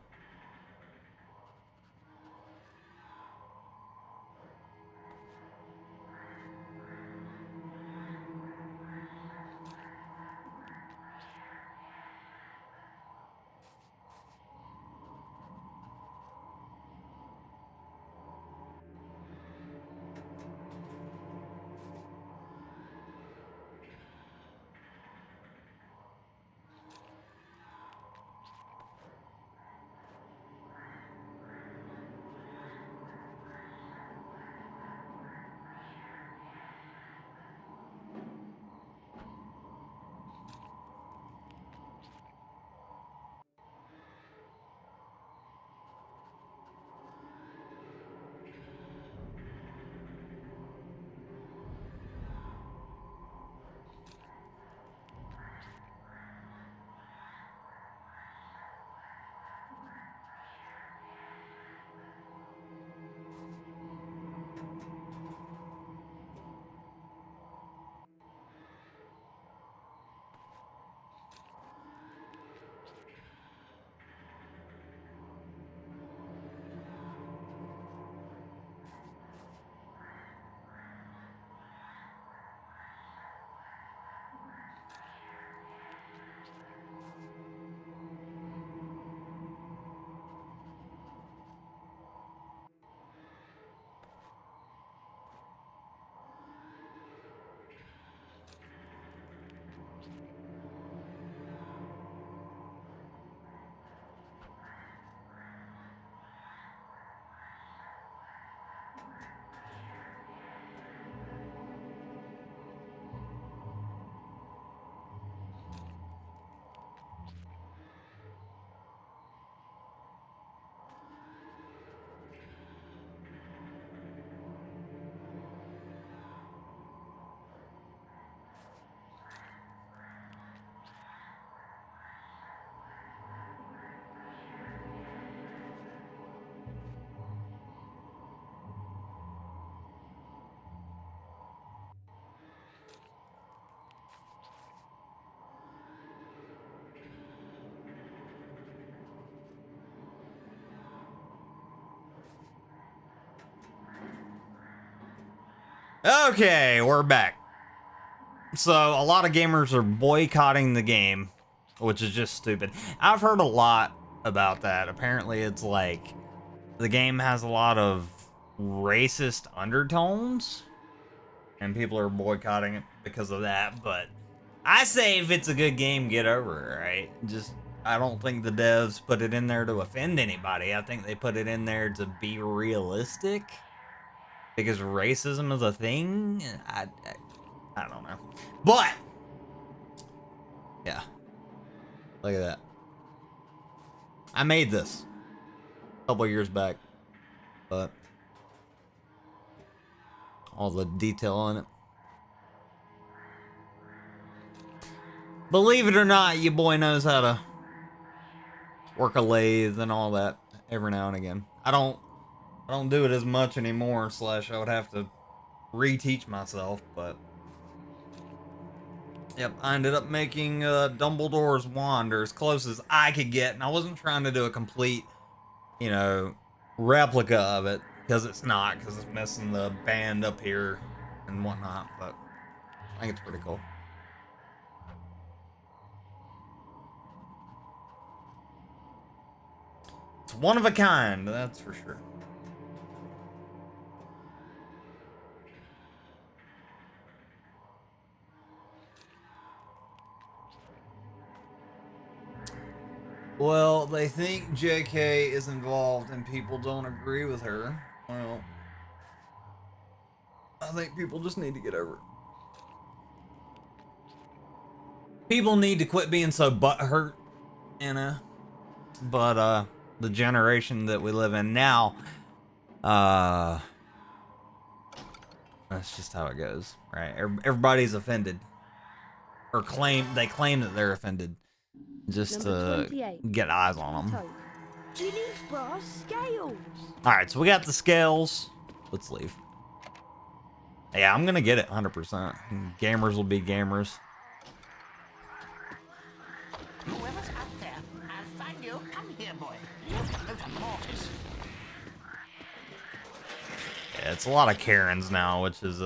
Okay, we're back. So, a lot of gamers are boycotting the game which is just stupid. I've heard a lot about that. Apparently it's like the game has a lot of racist undertones and people are boycotting it because of that, but I say if it's a good game, get over it, right? Just, I don't think the devs put it in there to offend anybody. I think they put it in there to be realistic because racism is a thing. I don't know, but yeah, look at that. I made this a couple years back, but all the detail on it. Believe it or not, your boy knows how to work a lathe and all that every now and again. I don't do it as much anymore, / I would have to reteach myself, but yep, I ended up making Dumbledore's wand, or as close as I could get, and I wasn't trying to do a complete, you know, replica of it, because it's not, because it's missing the band up here and whatnot, but I think it's pretty cool. It's one of a kind, that's for sure. Well, they think JK is involved and people don't agree with her. Well, I think people just need to get over it. People need to quit being so butthurt, you know? But, the generation that we live in now, that's just how it goes, right? Everybody's offended. Or they claim that they're offended. Just to get eyes on them. Ginny's brass scales. Alright, so we got the scales. Let's leave. Yeah, I'm gonna get it 100%. Gamers will be gamers. Whoever's out there, I'll find you. Come here, boy. Look at those mortars. Yeah, it's a lot of Karens now, which is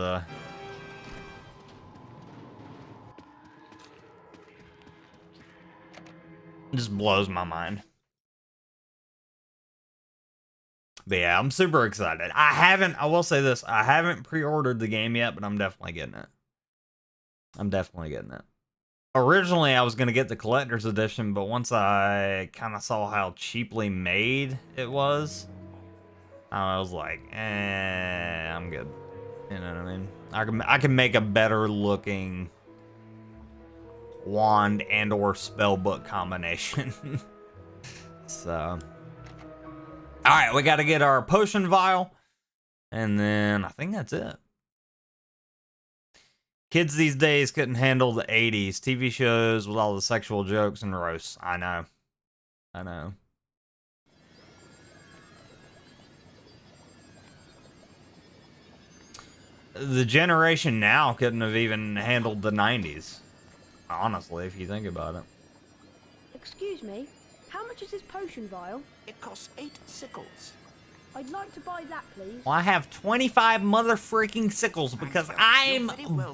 just blows my mind. But yeah, I'm super excited. I will say this, I haven't pre-ordered the game yet, but I'm definitely getting it. I'm definitely getting it. Originally, I was going to get the collector's edition, but once I kind of saw how cheaply made it was, I was like, I'm good. You know what I mean? I can make a better looking wand and or spellbook combination. So, all right, we got to get our potion vial, and then I think that's it. Kids these days couldn't handle the 80s TV shows with all the sexual jokes and roasts. I know. The generation now couldn't have even handled the 90s. Honestly, if you think about it. Excuse me, how much is this potion vial? It costs 8 sickles. I'd like to buy that, please. Well, I have 25 mother-freaking sickles because I'm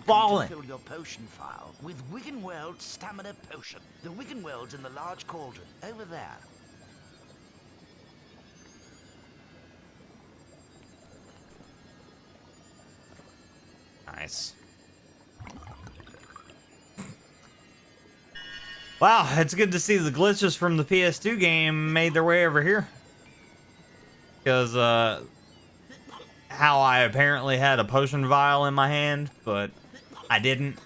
balling. Fill your potion vial with Wiggenweld Stamina Potion. The Wiggenweld's in the large cauldron over there. Nice. Wow, it's good to see the glitches from the PS2 game made their way over here. Because, how I apparently had a potion vial in my hand, but I didn't.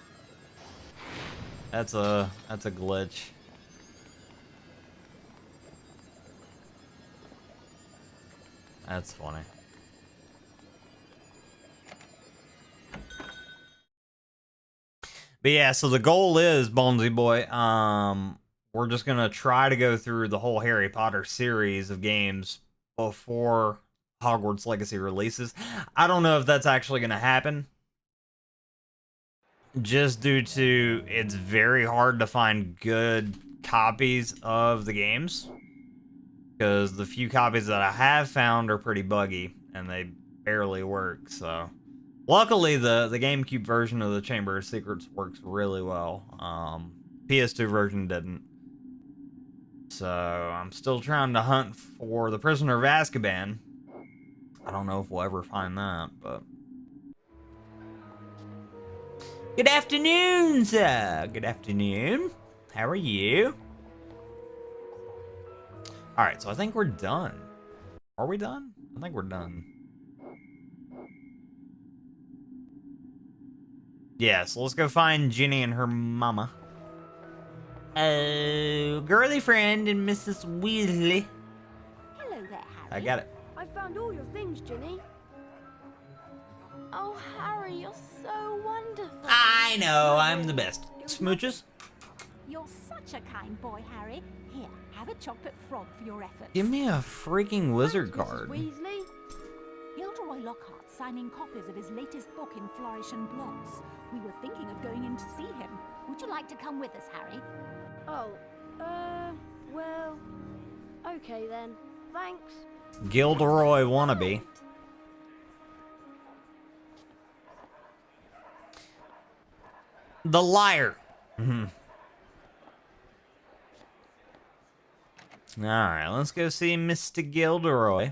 That's a glitch. That's funny. But yeah, so the goal is, Bonesy Boy, we're just gonna try to go through the whole Harry Potter series of games before Hogwarts Legacy releases. I don't know if that's actually gonna happen, just due to it's very hard to find good copies of the games, because the few copies that I have found are pretty buggy and they barely work. So luckily the GameCube version of the Chamber of Secrets works really well. PS2 version didn't. So I'm still trying to hunt for the Prisoner of Azkaban. I don't know if we'll ever find that, but... Good afternoon, sir. Good afternoon. How are you? Alright, so I think we're done. Are we done? I think we're done. Yeah, so let's go find Ginny and her mama. Oh, girly friend and Mrs. Weasley. Hello there, Harry. I got it. I found all your things, Ginny. Oh, Harry, you're so wonderful. I know, I'm the best. Smooches? You're such a kind boy, Harry. Here, have a chocolate frog for your efforts. Give me a freaking wizard Thanks, card. Mrs. Weasley. Gilderoy Lockhart signing copies of his latest book in Flourish and Blots. We were thinking of going in to see him. Would you like to come with us, Harry? Oh, well, okay then. Thanks. Gilderoy wannabe. The liar. Alright, let's go see Mr. Gilderoy.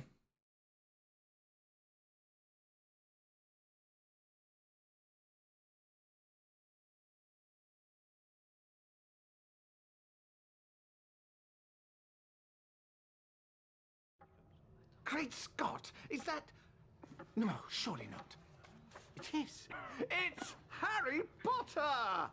Great Scott! Is that... No, surely not. It is. It's Harry Potter!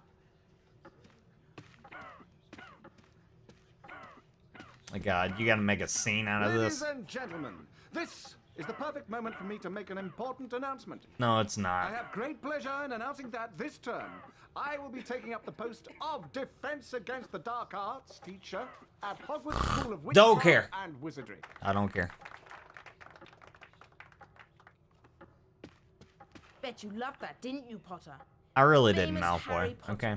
My God, you gotta make a scene out of Ladies this. and gentlemen, this is the perfect moment for me to make an important announcement. No, it's I not. have great pleasure in announcing that this term, I will be taking up the post of Defense Against the Dark Arts teacher at Hogwarts School of Don't Witchcraft care. and Wizardry. I don't care. Bet you loved that, didn't you, Potter? I really didn't, Famous Malfoy. Harry Potter. Okay.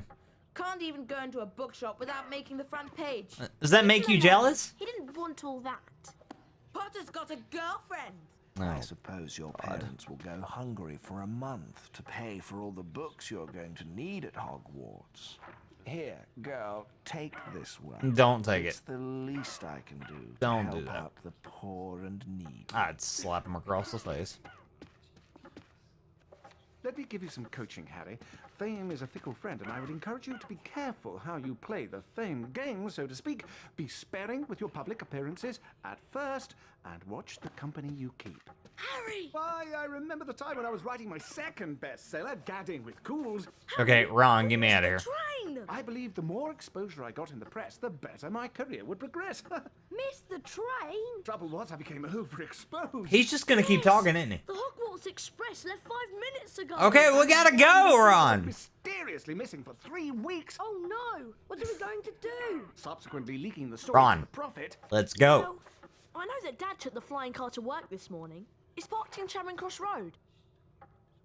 Can't even go into a bookshop without making the front page. Does that make you jealous? He didn't want all that. Potter's got a girlfriend. I suppose your parents will go hungry for a month to pay for all the books you're going to need at Hogwarts. Here, girl, take this one. Don't take it's it. the least I can do to Don't help do that. out the poor and needy. I'd slap him across the face. Let me give you some coaching, Harry. Fame is a fickle friend, and I would encourage you to be careful how you play the fame game, so to speak. Be sparing with your public appearances at first, and watch the company you keep. Harry! Why, I remember the time when I was writing my second bestseller, Gadding with Cools. Okay, Ron, get me out of here. Train! I believe the more exposure I got in the press, the better my career would progress. Missed the train? Trouble was, I became overexposed. He's just gonna keep talking, isn't he? The Hogwarts Express left 5 minutes ago. Okay, we gotta go, Ron. Mysteriously missing for 3 weeks. Oh no! What are we going to do? Subsequently leaking the story Ron. to the Prophet. Let's go. Well, I know that Dad took the flying car to work this morning. It's parked in Charing Cross Road.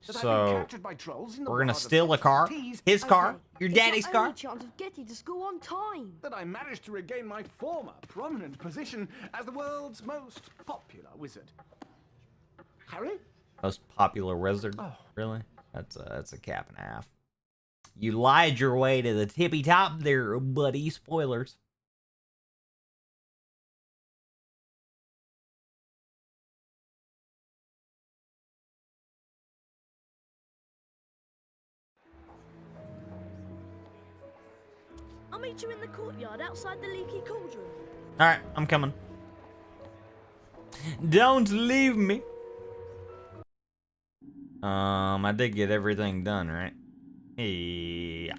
That I've been So, captured by trolls in the we're gonna wild of steal a car? Tees. His car? Okay, Your it's daddy's our car? only chance of getting to school on time. That I managed to regain my former prominent position as the world's most popular wizard. Harry? Most popular wizard? Oh. Really? That's a cap and a half. You lied your way to the tippy top there, buddy. Spoilers. I'll meet you in the courtyard outside the leaky cauldron. Alright, I'm coming. Don't leave me. I did get everything done, right? Yeah.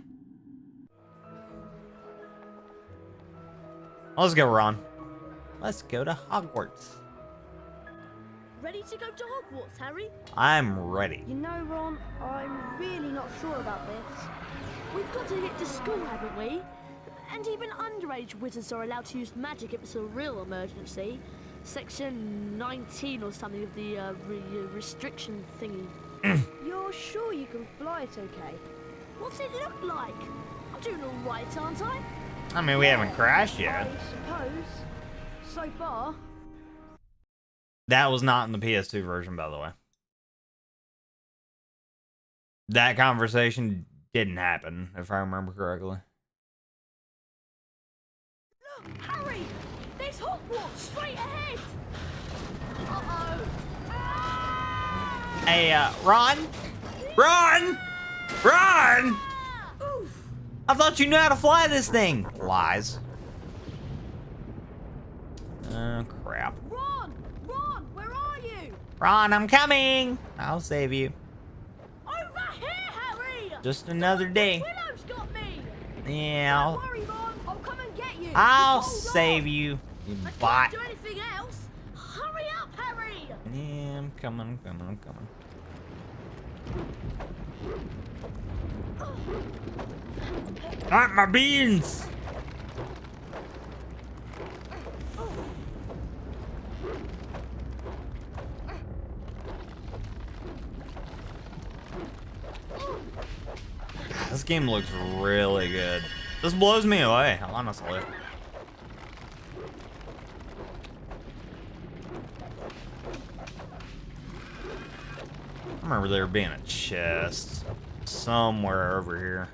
Let's go, Ron. Let's go to Hogwarts. Ready to go to Hogwarts, Harry? I'm ready. You know, Ron, I'm really not sure about this. We've got to get to school, haven't we? And even underage wizards are allowed to use magic if it's a real emergency. Section 19 or something of the restriction thingy. You're sure you can fly it okay? What's it look like? I'm doing all right, aren't I? I mean, we haven't crashed yet. I suppose. So far. That was not in the PS2 version, by the way. That conversation didn't happen, if I remember correctly. Harry! There's Hogwarts straight ahead! Uh-oh! Hey, Ron? Ron! Ron! I thought you knew how to fly this thing. Lies. Oh, crap. Ron! Ron, where are you? Ron, I'm coming. I'll save you. Over here, Harry! Just another day. Willow's got me! Yeah, Don't worry, Ron. I'll come and get you. I'll Hold save on. you, you I bot. can't do anything else. Hurry up, Harry! Yeah, I'm coming, I'm coming, I'm coming. Not my beans! This game looks really good. This blows me away, honestly. I remember there being a chest somewhere over here.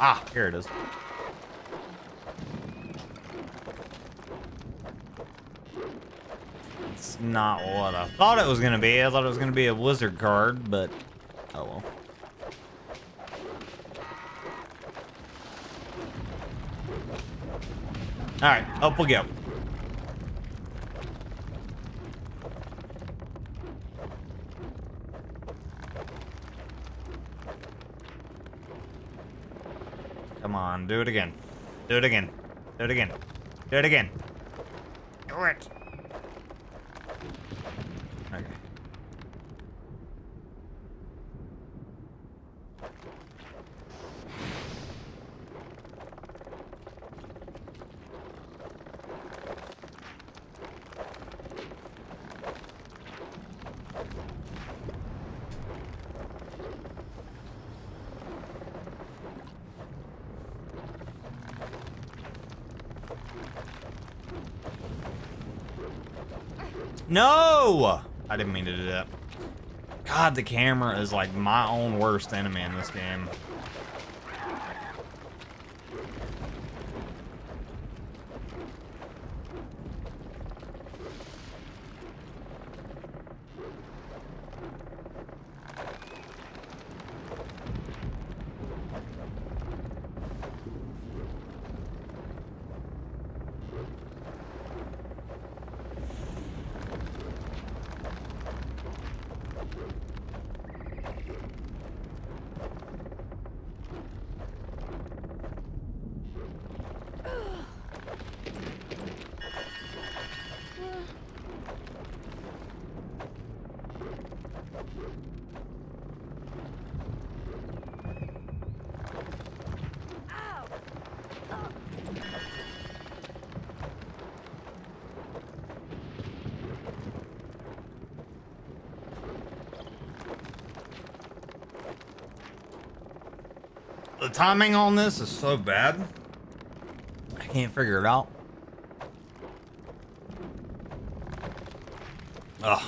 Ah, here it is. It's not what I thought it was gonna be. I thought it was gonna be a wizard card, but oh well. Alright, up we go. Come on, do it again. Do it again. Do it again. Do it again. Do it. Okay. No! I didn't mean to do that. God, the camera is like my own worst enemy in this game. The timing on this is so bad. I can't figure it out. Ugh.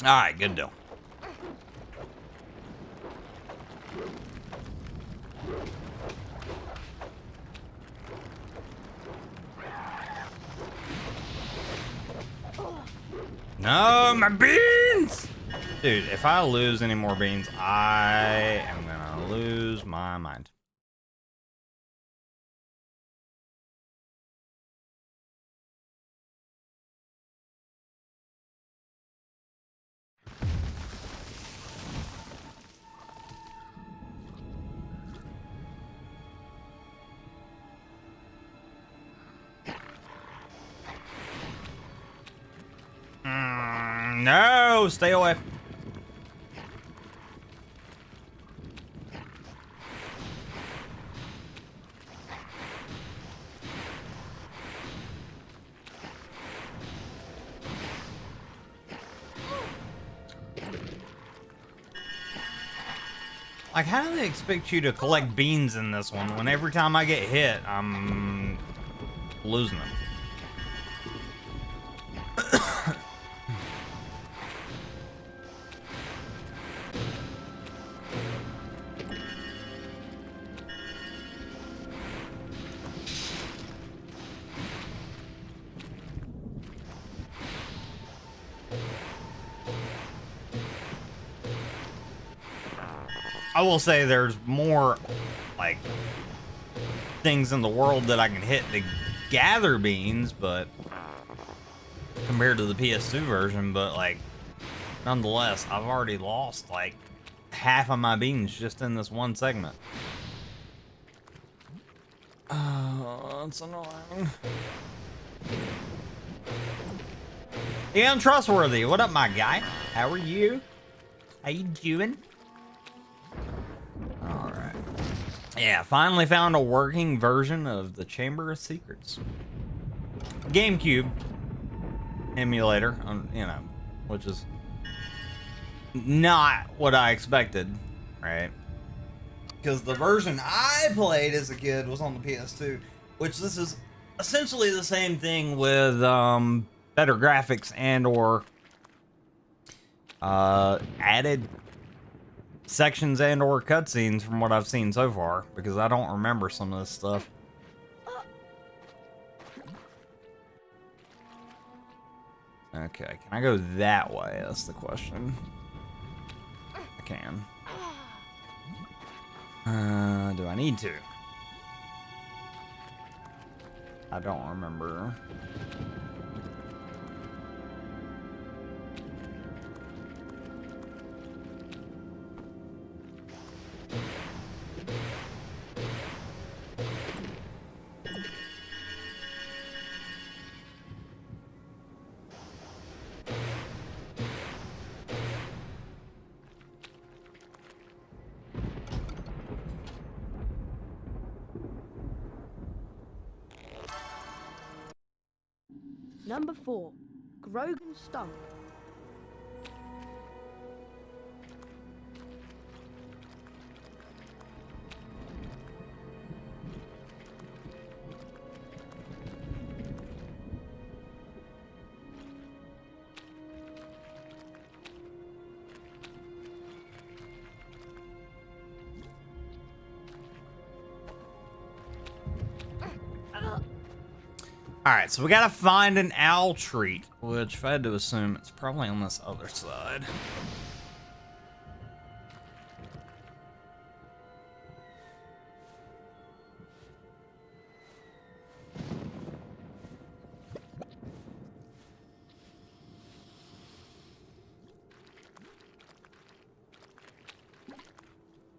All right, good deal. No, my beans! Dude, if I lose any more beans, I am gonna lose my mind. No, stay away. Like, how do they expect you to collect beans in this one when every time I get hit, I'm losing them? I will say there's more, like, things in the world that I can hit to gather beans, but compared to the PS2 version, but, like, nonetheless, I've already lost, like, half of my beans just in this one segment. Oh, that's annoying. The Untrustworthy, what up, my guy? How are you? How you doing? Alright. Yeah, finally found a working version of the Chamber of Secrets. GameCube emulator, you know, which is not what I expected, right? Because the version I played as a kid was on the PS2, which this is essentially the same thing with better graphics and or added sections and or cutscenes from what I've seen so far, because I don't remember some of this stuff. Okay, can I go that way? That's the question. I can. Do I need to? I don't remember. Number 4, Grogan Stump. Alright, so we gotta find an owl treat, which if I had to assume it's probably on this other side.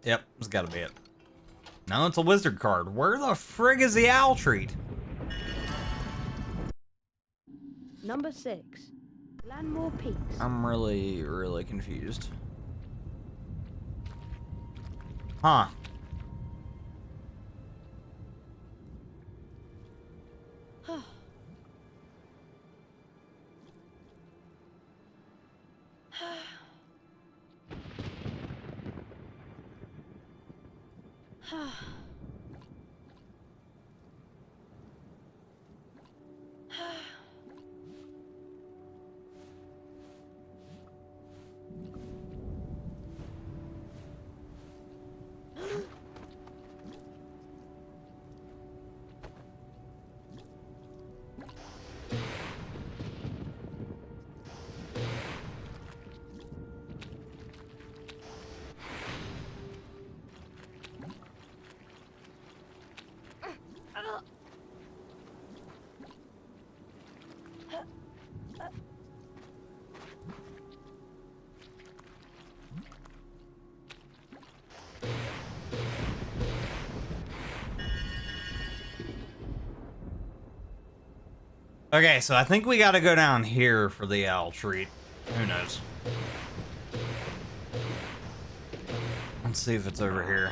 Yep, this gotta be it. No, it's a wizard card. Where the frig is the owl treat? Number 6, Glanmore Peaks. I'm really confused. Huh. Okay, so I think we gotta go down here for the owl treat. Who knows? Let's see if it's over here.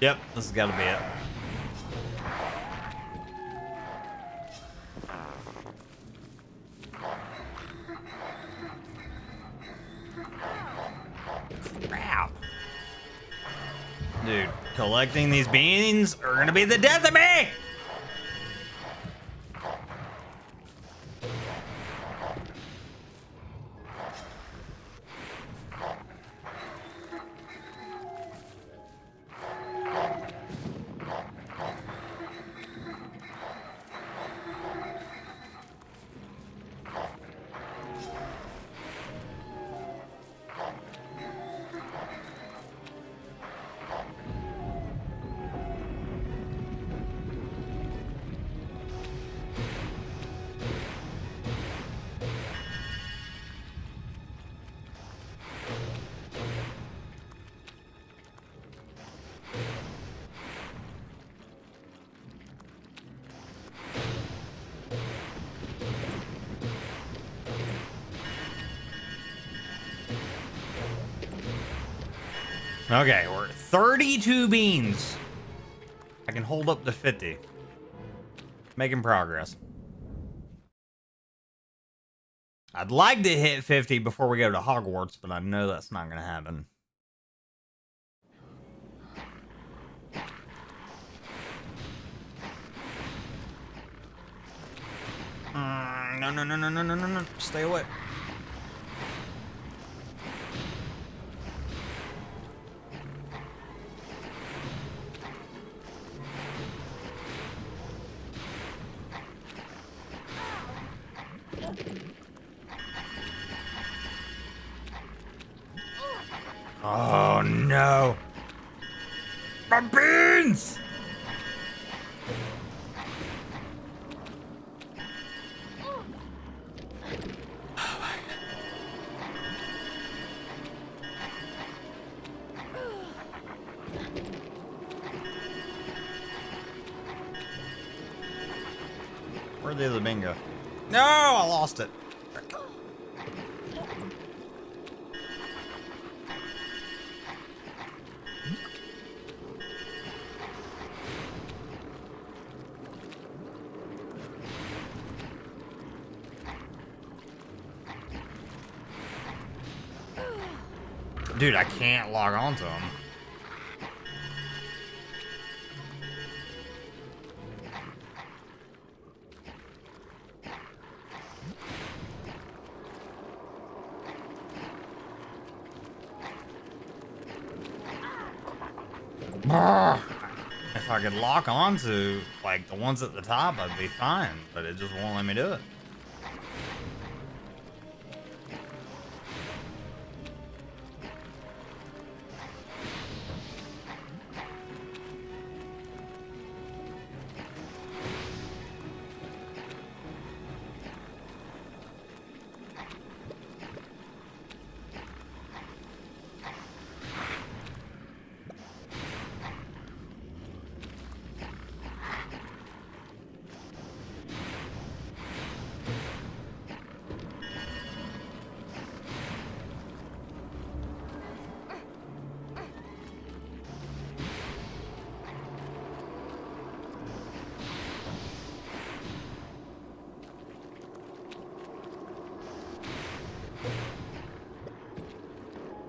Yep, this has got to be it. Crap. Dude, collecting these beans are gonna be the death of me! Okay, we're at 32 beans. I can hold up to 50. Making progress. I'd like to hit 50 before we go to Hogwarts, but I know that's not going to happen. No. Stay away. Oh no! My beans! Where'd the other bean go? No, I lost it. Dude, I can't log on to him. If I could lock onto like the ones at the top, I'd be fine, but it just won't let me do it.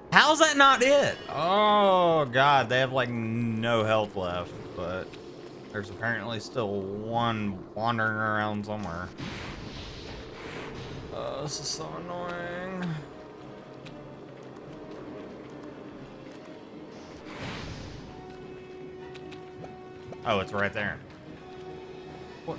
How's that not it? Oh god, they have like no health left, but there's apparently still one wandering around somewhere. This is so annoying. Oh, it's right there. What?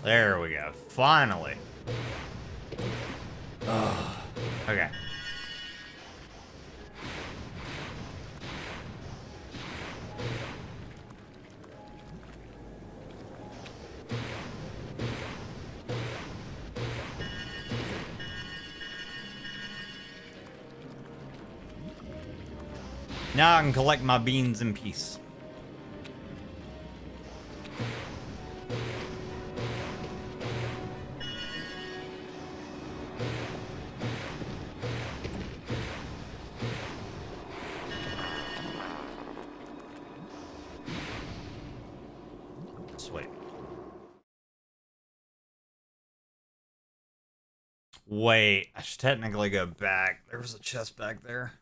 There we go. Finally. Oh, okay. Now I can collect my beans in peace. Sweet. Wait, I should technically go back. There was a chest back there.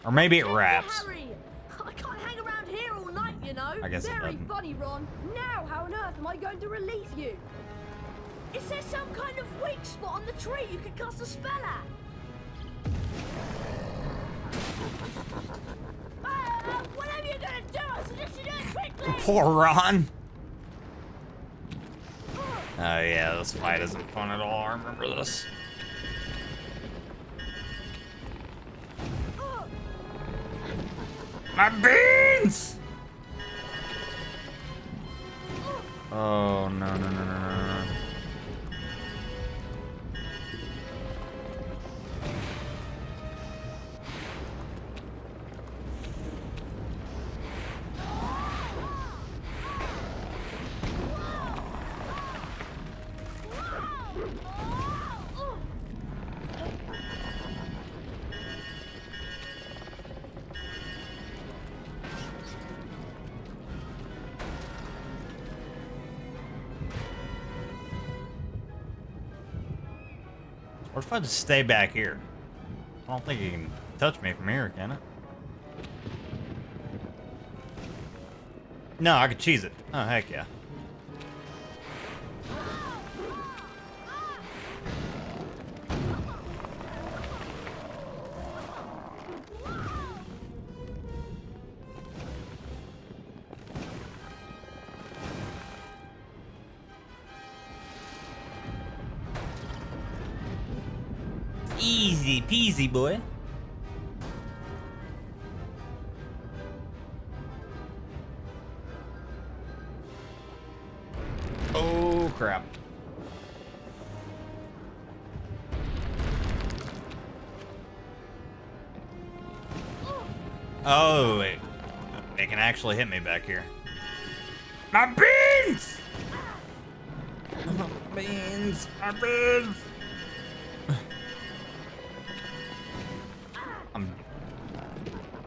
Or maybe it wraps. Harry, I can't hang around here all night, you know. I guess it Very doesn't. funny, Ron. Now, how on earth am I going to relieve you? Is there some kind of weak spot on the tree you can cast a spell at? Whatever you're gonna do, I suggest you do it quickly. Poor Ron. Oh yeah, this fight isn't fun at all. I remember this. My beans! Oh no no no no no. What if I just stay back here? I don't think you can touch me from here, can it? No, I could cheese it. Oh, heck yeah. Easy peasy, boy. Oh, crap. Oh, it can actually hit me back here. My beans! My beans! My beans! I'm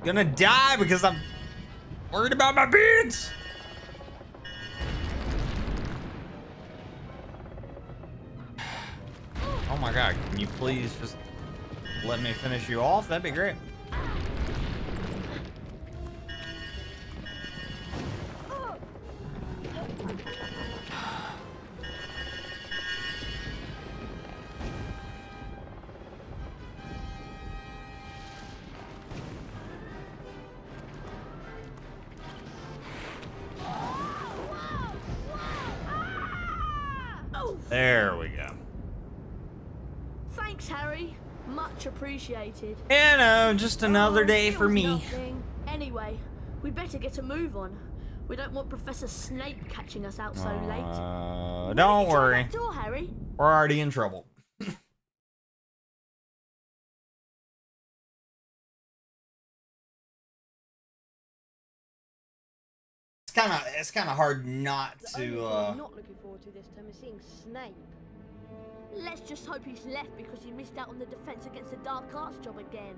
gonna die because I'm worried about my beans. Oh my god, can you please just let me finish you off? That'd be great. There we go. Thanks, Harry. Much appreciated. You know, just another day It for was me. nothing. Anyway, we'd better get a move on. We don't want Professor Snape catching us out so late. Don't worry. That door, Harry. We're already in trouble. It's kind of hard not The only thing to I'm not looking forward to this time is seeing Snape. Let's just hope he's left because he missed out on the defense against the dark arts job again.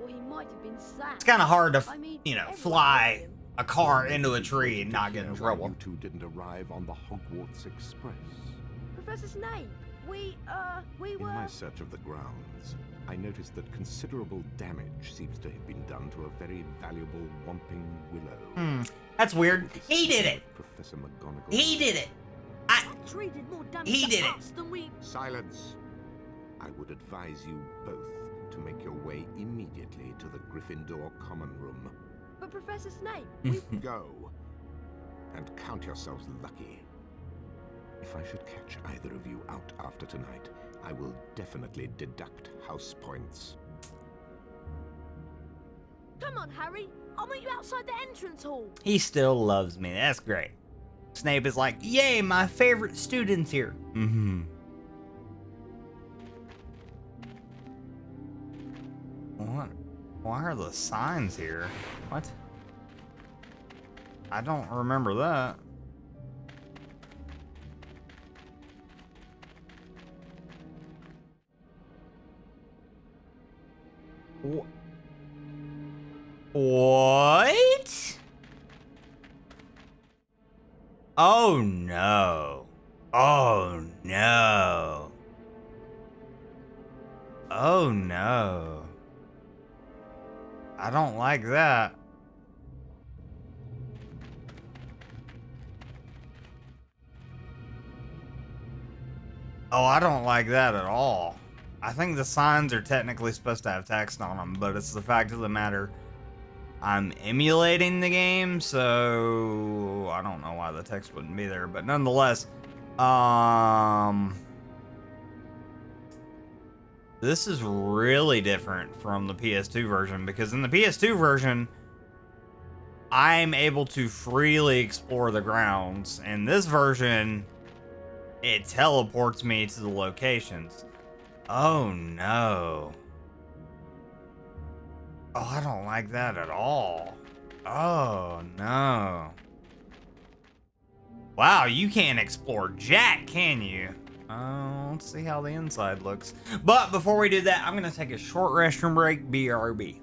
Or he might have been sacked. It's kind of hard to, I mean, you know, everyone fly knows him. a car into a tree and not get in Why trouble. you two didn't arrive on the Hogwarts Express. Professor Snape, we In were... my search of the grounds, I noticed that considerable damage seems to have been done to a very valuable Whomping Willow. That's weird. He did it. Professor McGonagall. He did it. That tree did more damage He to did it. us than we... Silence! I would advise you both to make your way immediately to the Gryffindor Common Room. But Professor Snape, Go, and count yourselves lucky. If I should catch either of you out after tonight, I will definitely deduct house points. Come on, Harry. I'll meet you outside the entrance hall. He still loves me. That's great. Snape is like, yay, my favorite student's here. Why are the signs here? What? I don't remember that. What? Oh no. Oh no. Oh no. I don't like that. Oh, I don't like that at all. I think the signs are technically supposed to have text on them, but it's the fact of the matter, I'm emulating the game, so I don't know why the text wouldn't be there, but nonetheless, this is really different from the PS2 version, because in the PS2 version, I'm able to freely explore the grounds. In this version, it teleports me to the locations. Oh no. Oh, I don't like that at all. Oh no. Wow, you can't explore jack, can you? Let's see how the inside looks. But before we do that, I'm gonna take a short restroom break. BRB.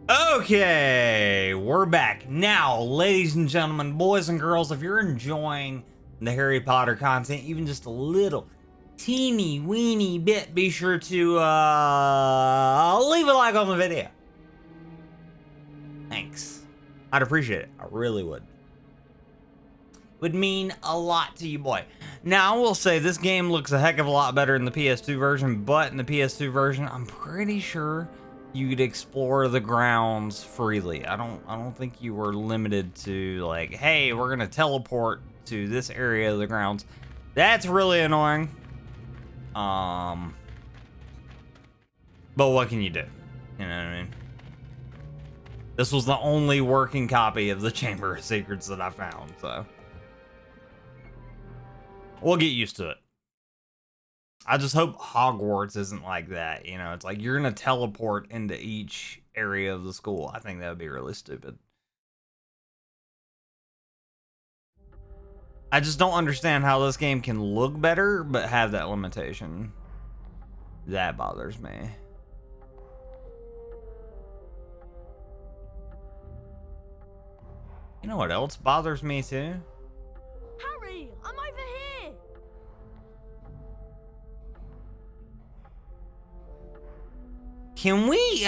Okay, we're back. Now, ladies and gentlemen, boys and girls, if you're enjoying the Harry Potter content, even just a little teeny weeny bit, be sure to leave a like on the video. Thanks. I'd appreciate it. I really would. Would mean a lot to you, boy. Now, I will say this game looks a heck of a lot better in the PS2 version, but in the PS2 version, I'm pretty sure you could explore the grounds freely. I don't think you were limited to like, hey, we're gonna teleport to this area of the grounds. That's really annoying. But what can you do? You know what I mean? This was the only working copy of the Chamber of Secrets that I found, so we'll get used to it. I just hope Hogwarts isn't like that. You know, it's like you're going to teleport into each area of the school. I think that would be really stupid. I just don't understand how this game can look better, but have that limitation. That bothers me. You know what else bothers me too? Harry, I'm over here. Can we,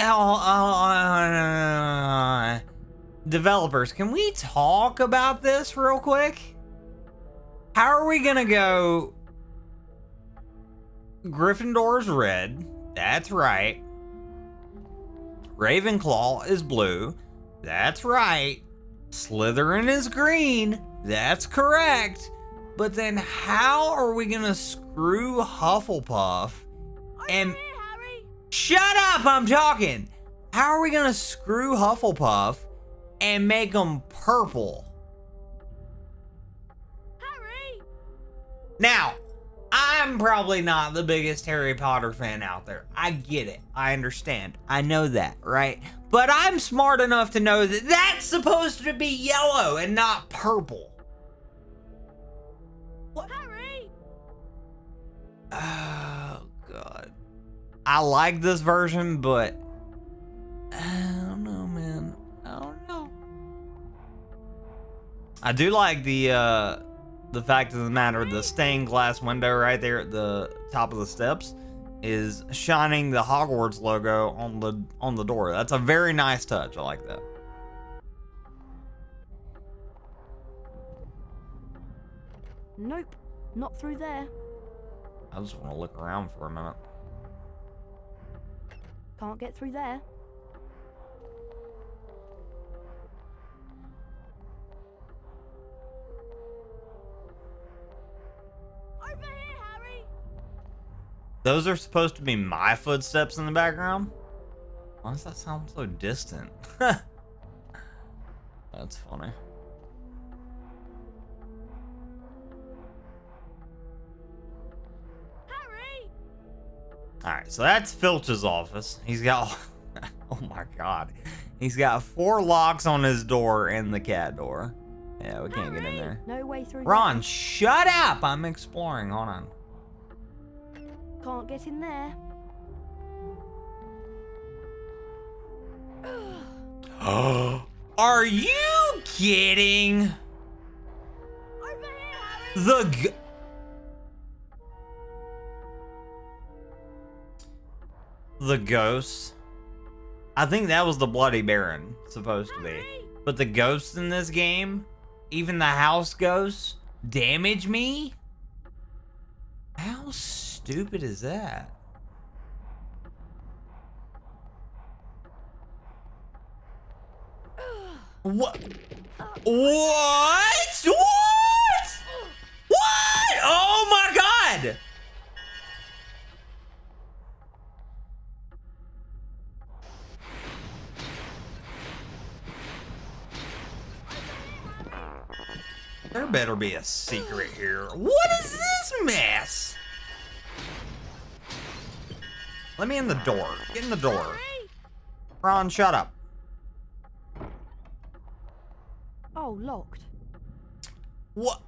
developers, can we talk about this real quick? How are we gonna go? Gryffindor's red. That's right. Ravenclaw is blue. That's right. Slytherin is green. That's correct. But then how are we gonna screw Hufflepuff and... Shut up, I'm talking. How are we gonna screw Hufflepuff and make them purple? Harry! Now, I'm probably not the biggest Harry Potter fan out there. I get it. I understand. I know that, right? But I'm smart enough to know that that's supposed to be yellow and not purple. What? Harry! Oh, God. I like this version, but I don't know, man. I don't know. I do like the fact of the matter, the stained glass window right there at the top of the steps is shining the Hogwarts logo on the door. That's a very nice touch. I like that. Nope, not through there. I just want to look around for a minute. Can't get through there. Over here, Harry! Those are supposed to be my footsteps in the background? Why does that sound so distant? That's funny. Alright, so that's Filch's office. He's got, oh my God. He's got 4 locks on his door and the cat door. Yeah, we can't get in there. No way through. Ron, shut up! I'm exploring. Hold on. Can't get in there. Are you kidding? Over here, Harry! The ghost. I think that was the Bloody Baron, supposed to be. But the ghosts in this game, even the house ghosts, damage me? How stupid is that? What? What? What? What? Oh my God! There better be a secret here. What is this mess? Let me in the door. Get in the door. Ron, shut up. Oh, locked. What?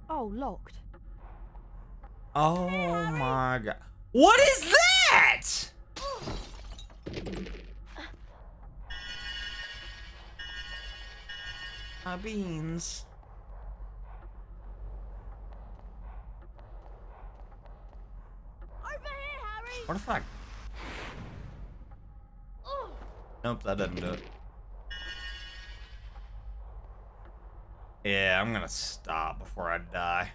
Oh, locked. Oh my God. What is that? my beans. Over here, Harry! What the fuck? Oh. Nope, that doesn't do it. Yeah, I'm gonna stop before I die.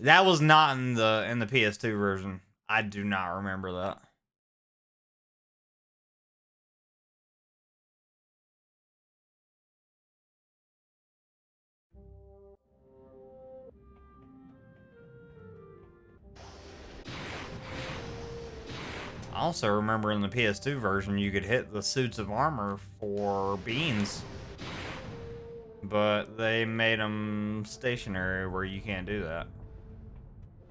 That was not in the PS2 version. I do not remember that. I also remember in the PS2 version you could hit the suits of armor for beans. But they made them stationary where you can't do that.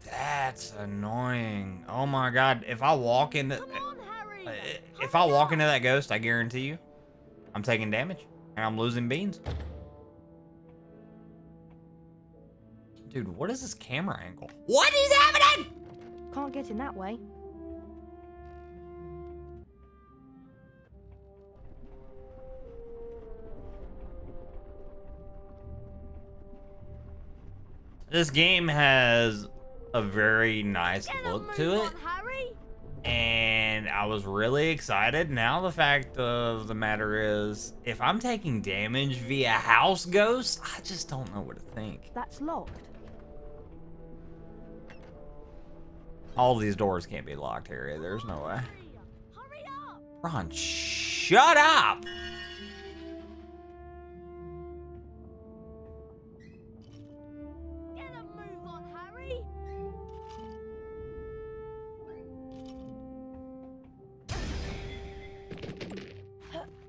That's annoying. Oh my god, if I walk into that ghost, I guarantee you I'm taking damage and I'm losing beans. Dude, what is this camera angle? What is happening? Can't get in that way. This game has a very nice look to it, and I was really excited. Now the fact of the matter is, if I'm taking damage via house ghosts, I just don't know what to think. That's locked. All these doors can't be locked, Harry. There's no way. Ron, shut up!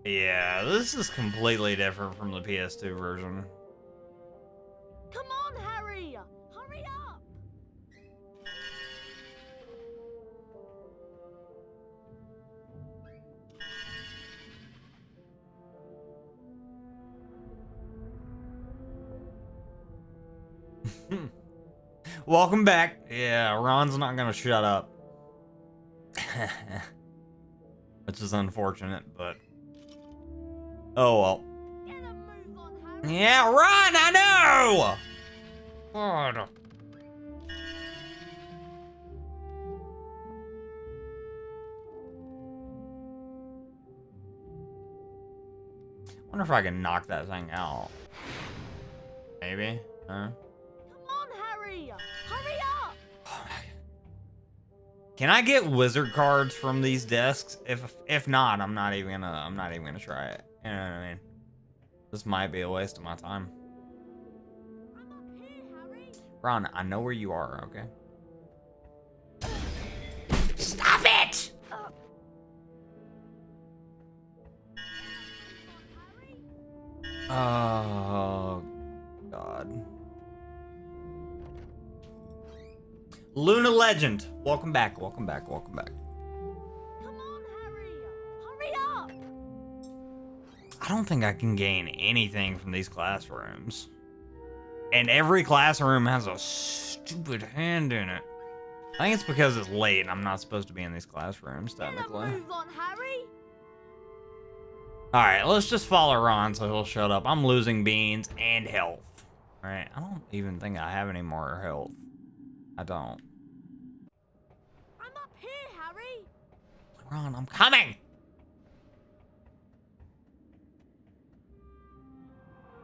Yeah, this is completely different from the PS2 version. Come on, Harry! Hurry up! Welcome back. Yeah, Ron's not gonna shut up. Which is unfortunate, but... oh well. Yeah, run! I know! God. Wonder if I can knock that thing out. Maybe? Huh? Come on, Harry! Hurry up! Can I get wizard cards from these desks? If not, I'm not even gonna try it. You know what I mean? This might be a waste of my time. I'm up here, Harry. Ron, I know where you are, okay? Stop it! Oh God. Luna Legend, welcome back, welcome back, welcome back. Come on, Harry! Hurry up! I don't think I can gain anything from these classrooms. And every classroom has a stupid hand in it. I think it's because it's late and I'm not supposed to be in these classrooms, technically. Move on, Harry! Alright, let's just follow Ron so he'll shut up. I'm losing beans and health. Alright, I don't even think I have any more health. I don't. I'm up here, Harry! Ron, I'm coming!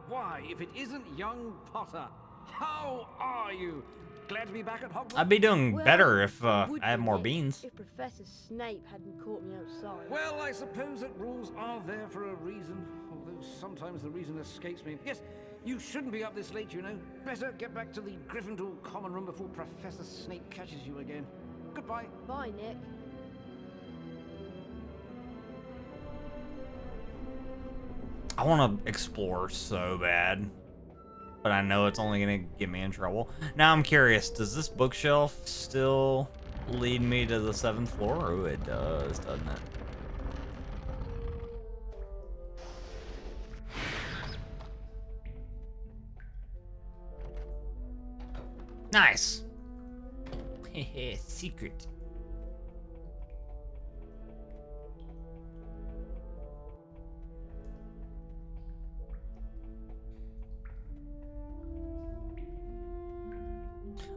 Why, if it isn't young Potter, how are you? Glad to be back at Hogwarts? I'd be doing better if I had more beans. If Professor Snape hadn't caught me outside. Well, I suppose that rules are there for a reason, although sometimes the reason escapes me. Yes, you shouldn't be up this late, you know. Better get back to the Gryffindor common room before Professor Snape catches you again. Goodbye. Bye, Nick. I want to explore so bad, but I know it's only going to get me in trouble. Now I'm curious, does this bookshelf still lead me to the 7th floor? Oh, it does, doesn't it? Nice. Secret.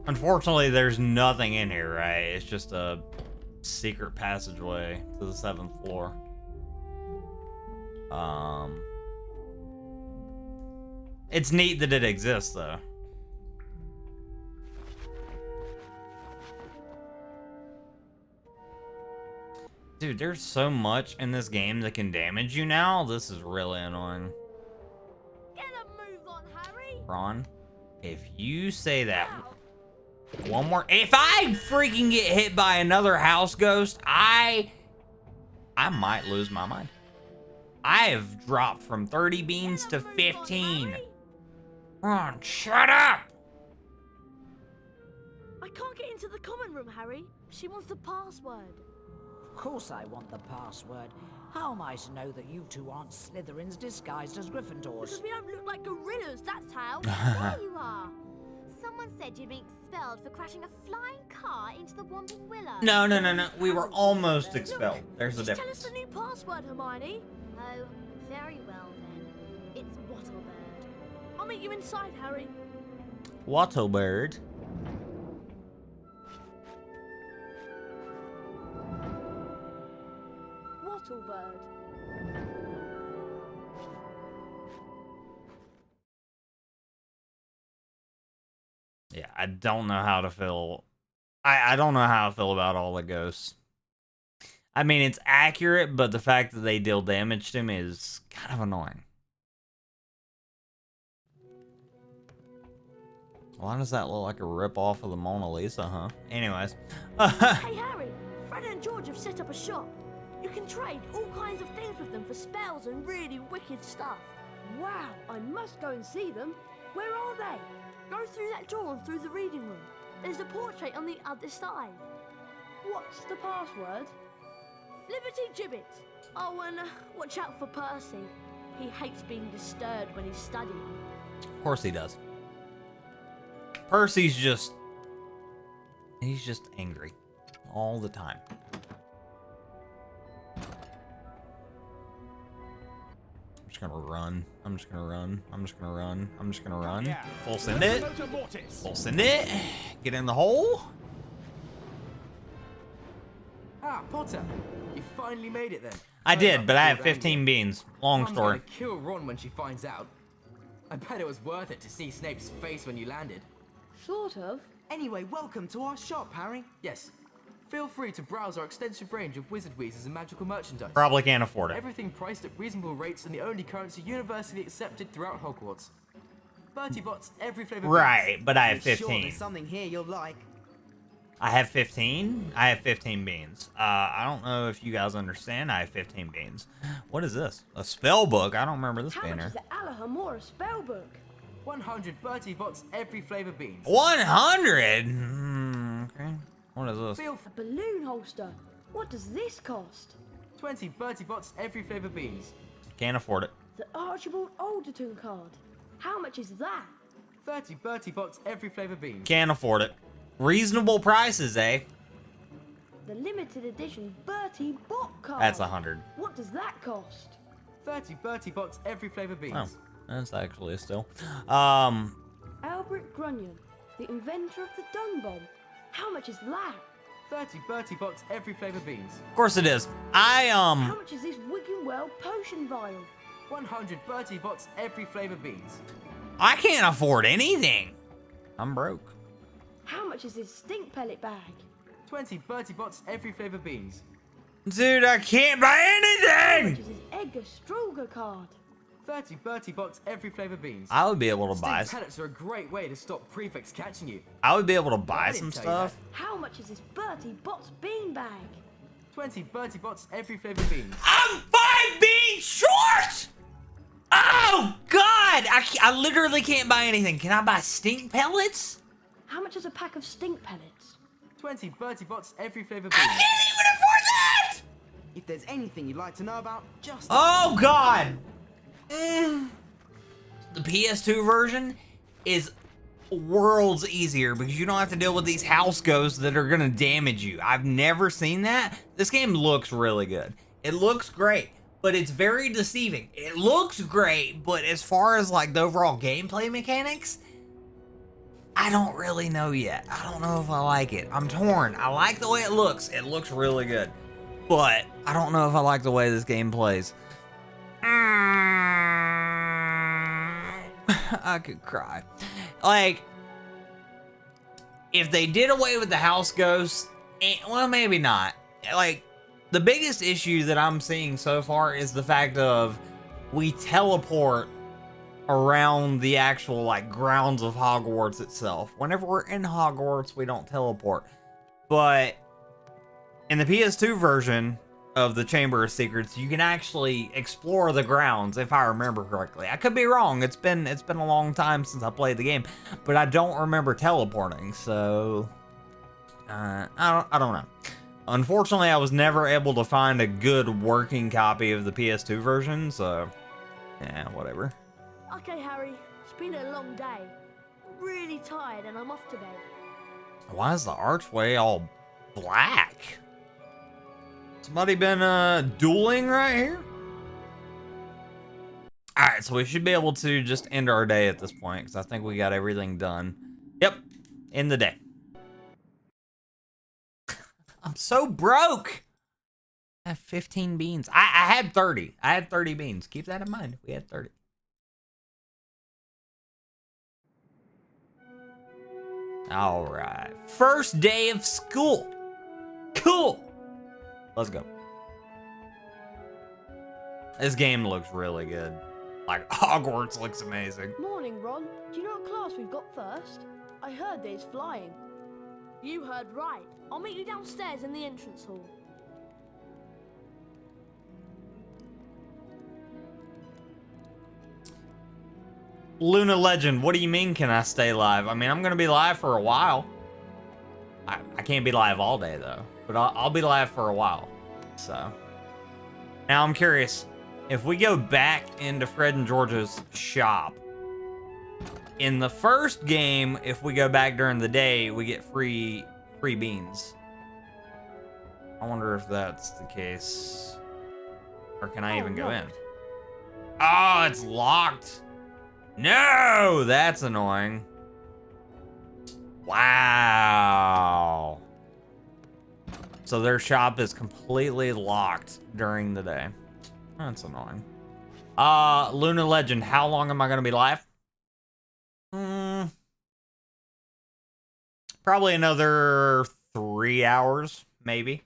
Unfortunately, there's nothing in here, right? It's just a secret passageway to the 7th floor. It's neat that it exists, though. Dude, there's so much in this game that can damage you now. This is really annoying. Get a move on, Harry. Ron, if you say that one more, if I freaking get hit by another house ghost, I might lose my mind. I have dropped from 30 beans to 15. Ron, shut up! I can't get into the common room, Harry. She wants the password. Of course I want the password. How am I to know that you two aren't Slytherins disguised as Gryffindors? Because we don't look like gorillas, that's how. There you are. Someone said you'd been expelled for crashing a flying car into the Whomping Willow. No. We were almost expelled. There's a Just tell us difference. the new password, Hermione. Oh, very well then. It's Wattlebird. I'll meet you inside, Harry. Wattlebird. Wattlebird. Yeah, I don't know how to feel. I don't know how I feel about all the ghosts. I mean, it's accurate, but the fact that they deal damage to him is kind of annoying. Why does that look like a rip-off of the Mona Lisa, huh? Anyways. Hey, Harry. Fred and George have set up a shop. You can trade all kinds of things with them for spells and really wicked stuff. Wow, I must go and see them. Where are they? Go through that door and through the reading room. There's a portrait on the other side. What's the password? Liberty Gibbet. Oh, and watch out for Percy. He hates being disturbed when he's studying. Of course he does. Percy's just... he's just angry. All the time. I'm just gonna run. I'm just gonna run. I'm just gonna run. I'm just gonna run. Yeah. Full send it. Full send it. Get in the hole. Ah, Potter. You finally made it then. I did, but I have 15 beans. Long Mom's story. gonna kill Ron when she finds out. I bet it was worth it to see Snape's face when you landed. Sort of. Anyway, welcome to our shop, Harry. Yes. Feel free to browse our extensive range of wizard wheezes and magical merchandise. Probably can't afford it. Everything priced at reasonable rates and the only currency universally accepted throughout Hogwarts. Bertie Bott's every flavor. Right, but I have Sure, 15. there's something here you'll like. I have 15? I have 15 beans. I don't know if you guys understand. I have 15 beans. What is this? A spell book? I don't remember this How being much here. is the Alohomora spellbook? 100 Bertie Bott's every flavor beans. 100? Okay. What is this? A balloon holster. What does this cost? 20 Bertie Bott's every flavor beans. Can't afford it. The Archibald Alderton card. How much is that? 30 Bertie Bott's every flavor beans. Can't afford it. Reasonable prices, eh? The limited edition Bertie Bott card. That's 100. What does that cost? 30 Bertie Bott's every flavor beans. Oh, that's actually a steal. Albert Grunion, the inventor of the dung bomb. How much is that? 30 Bertie Bott's every flavor beans. Of course it is. How much is this Wiggenweld potion vial? 100 Bertie Bott's every flavor beans. I can't afford anything. I'm broke. How much is this stink pellet bag? 20 Bertie Bott's every flavor beans. Dude, I can't buy How anything! much is this Edgar Struger card? 30 Bertie Bott's every flavor beans. I would be able to buy. Stink pellets are a great way to stop prefects catching you. I would be able to I buy didn't some tell you stuff. How much is this Bertie Bott's bean bag? 20 Bertie Bott's every flavor beans. I'm 5 beans short! Oh, God! I literally can't buy anything. Can I buy stink pellets? How much is a pack of stink pellets? 20 Bertie Bott's every flavor I beans. can't even afford that! If there's anything you'd like to know about, just... Oh, God! The PS2 version is worlds easier because you don't have to deal with these house ghosts that are gonna damage you. I've never seen that. This game looks really good. It looks great, but it's very deceiving. It looks great, but as far as like the overall gameplay mechanics, I don't really know yet. I don't know if I like it. I'm torn. I like the way it looks. It looks really good, but I don't know if I like the way this game plays. I could cry. Like, if they did away with the house ghosts, well, maybe not. Like, the biggest issue that I'm seeing so far is the fact of we teleport around the actual, like, grounds of Hogwarts itself. Whenever we're in Hogwarts, we don't teleport. But in the PS2 version of the Chamber of Secrets, you can actually explore the grounds, if I remember correctly. I could be wrong. It's been a long time since I played the game, but I don't remember teleporting, so I don't know. Unfortunately, I was never able to find a good working copy of the PS2 version, so yeah, whatever. Okay, Harry, it's been a long day. I'm really tired and I'm off to bed. Why is the archway all black? Somebody been dueling right here? Alright, so we should be able to just end our day at this point, because I think we got everything done. Yep, end the day. I'm so broke! I have 15 beans. I had 30. I had 30 beans. Keep that in mind. We had 30. Alright. First day of school. Cool! Let's go. This game looks really good. Like, Hogwarts looks amazing. Morning, Ron. Do you know what class we've got first? I heard there's flying. You heard right. I'll meet you downstairs in the entrance hall. Luna Legend, what do you mean can I stay live? I mean, I'm gonna be live for a while. I can't be live all day though, but I'll be live for a while. So now I'm curious, if we go back into Fred and George's shop, in the first game, if we go back during the day, we get free beans. I wonder if that's the case, or can I even go in? Oh, it's locked. No, that's annoying. Wow. So their shop is completely locked during the day. That's annoying. Luna Legend, how long am I gonna be live? Probably another 3 hours, maybe.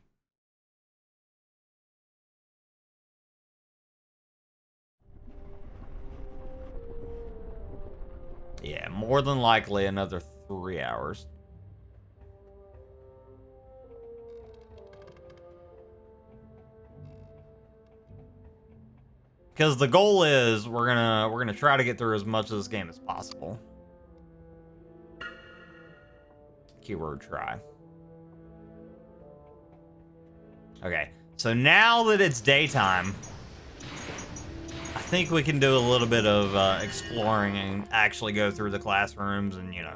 Yeah, more than likely another 3 hours. Because the goal is we're gonna try to get through as much of this game as possible. Keyword try. Okay, so now that it's daytime, I think we can do a little bit of exploring and actually go through the classrooms and, you know,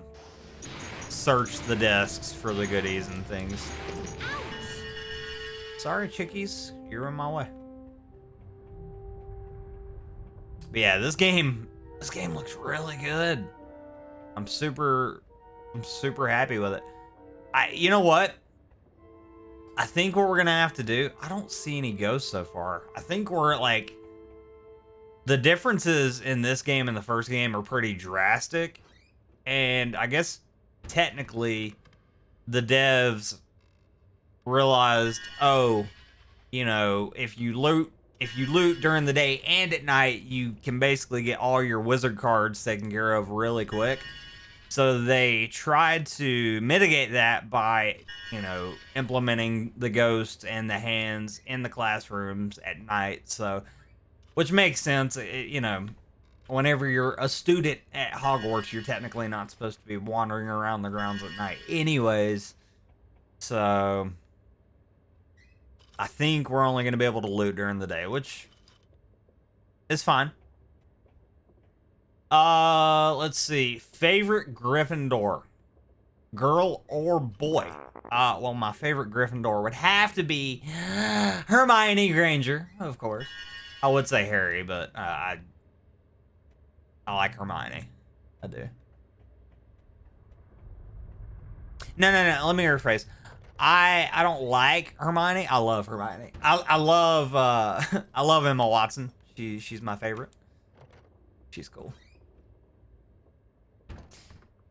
search the desks for the goodies and things. Sorry, chickies, you're in my way. But yeah, this game looks really good. I'm super happy with it. You know what? I think what we're gonna have to do, I don't see any ghosts so far. I think we're like, the differences in this game and the first game are pretty drastic. And I guess technically the devs realized, oh, you know, if you loot during the day and at night, you can basically get all your wizard cards taken care of really quick. So they tried to mitigate that by, you know, implementing the ghosts and the hands in the classrooms at night. So, which makes sense. You know, whenever you're a student at Hogwarts, you're technically not supposed to be wandering around the grounds at night anyways. So I think we're only going to be able to loot during the day, which is fine. Let's see. Favorite Gryffindor, girl or boy? Well, my favorite Gryffindor would have to be Hermione Granger, of course. I would say Harry, but I like Hermione. I do. No. Let me rephrase. I don't like Hermione. I love Hermione. I love I love Emma Watson. She's my favorite. She's cool.